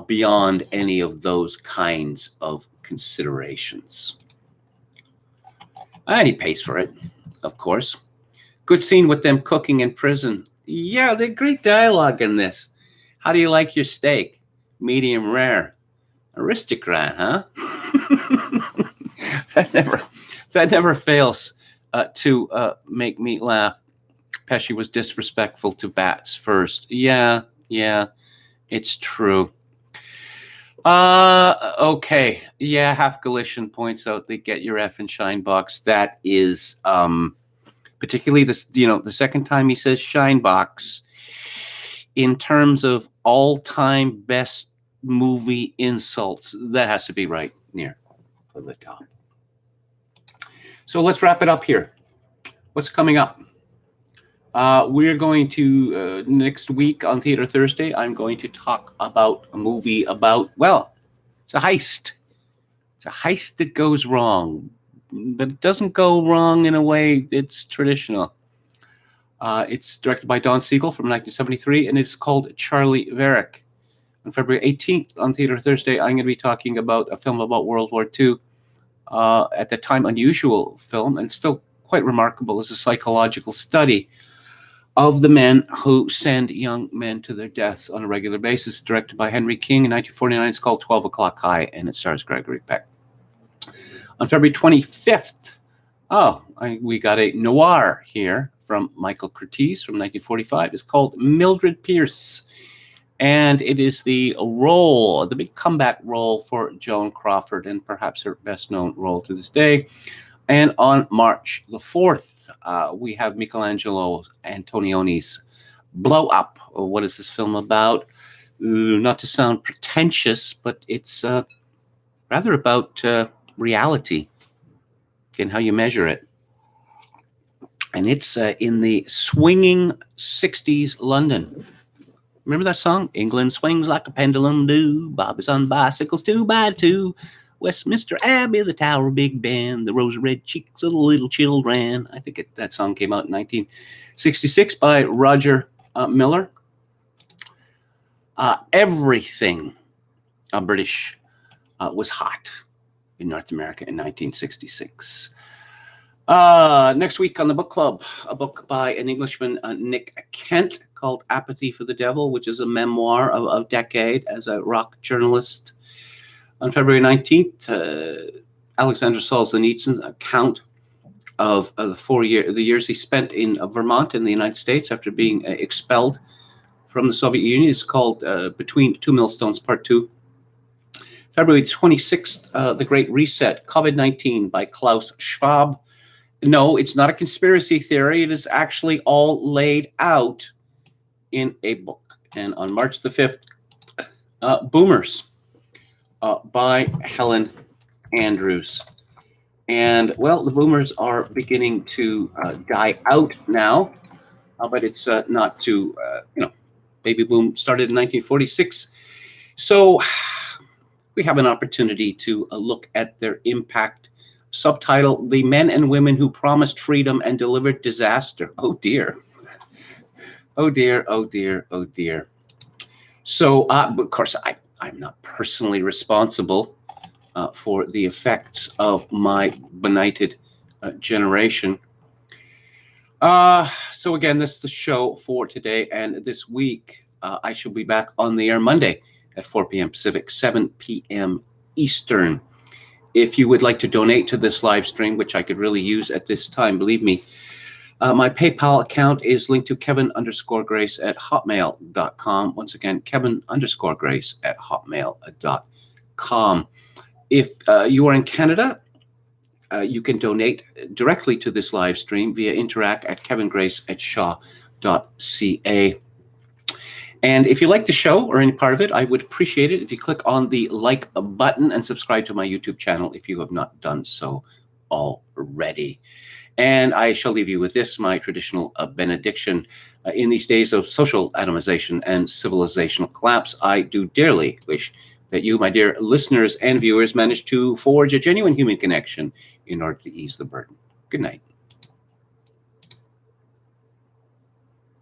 beyond any of those kinds of considerations. And he pays for it, of course. Good scene with them cooking in prison. Yeah, they great dialogue in this. How do you like your steak? Medium rare. Aristocrat, huh? that never fails to make me laugh. Pesci was disrespectful to Batts first. Yeah, it's true. Okay. Yeah, Half Galician points out they get your F and shine box. That is particularly this, the second time he says shine box in terms of all-time best movie insults, that has to be right near the top. So let's wrap it up here. What's coming up? We're going to, next week on Theater Thursday, I'm going to talk about a movie about, it's a heist. It's a heist that goes wrong, but it doesn't go wrong in a way it's traditional. It's directed by Don Siegel from 1973, and it's called Charlie Varick. On February 18th on Theater Thursday, I'm going to be talking about a film about World War II. At the time, unusual film, and still quite remarkable as a psychological study of the men who send young men to their deaths on a regular basis, directed by Henry King in 1949. It's called 12 O'Clock High, and it stars Gregory Peck. On February 25th, we got a noir here from Michael Curtiz from 1945. It's called Mildred Pierce, and it is the big comeback role for Joan Crawford, and perhaps her best-known role to this day. And on March the 4th, we have Michelangelo Antonioni's Blow Up. What is this film about? Not to sound pretentious, but it's rather about reality and how you measure it. And it's in the swinging 60s London. Remember that song? England swings like a pendulum do. Bobby's on bicycles 2x2. Westminster Abbey, the Tower of Big Ben, the rose-red cheeks of the little children. I think that song came out in 1966 by Roger Miller. Everything British was hot in North America in 1966. Next week on the book club, a book by an Englishman, Nick Kent, called Apathy for the Devil, which is a memoir of a decade as a rock journalist. On February 19th, Alexander Solzhenitsyn's account of the years he spent in Vermont in the United States after being expelled from the Soviet Union is called Between Two Millstones, Part 2. February 26th, The Great Reset, COVID-19 by Klaus Schwab. No, it's not a conspiracy theory. It is actually all laid out in a book. And on March the 5th, Boomers by Helen Andrews. And, well, the boomers are beginning to die out now, but it's not too, baby boom started in 1946. So we have an opportunity to look at their impact. Subtitle, The Men and Women Who Promised Freedom and Delivered Disaster. Oh, dear. Oh, dear, oh, dear, oh, dear. So, of course, I'm not personally responsible for the effects of my benighted generation. So again, this is the show for today, and this week I shall be back on the air Monday at 4 p.m. Pacific, 7 p.m. Eastern. If you would like to donate to this live stream, which I could really use at this time, believe me, my PayPal account is linked to Kevin_Grace@hotmail.com. Once again, Kevin_Grace@hotmail.com. If you are in Canada, you can donate directly to this live stream via interact@kevingrace@shaw.ca. And if you like the show or any part of it, I would appreciate it if you click on the like button and subscribe to my YouTube channel if you have not done so already. And I shall leave you with this, my traditional benediction. In these days of social atomization and civilizational collapse, I do dearly wish that you, my dear listeners and viewers, manage to forge a genuine human connection in order to ease the burden. Good night.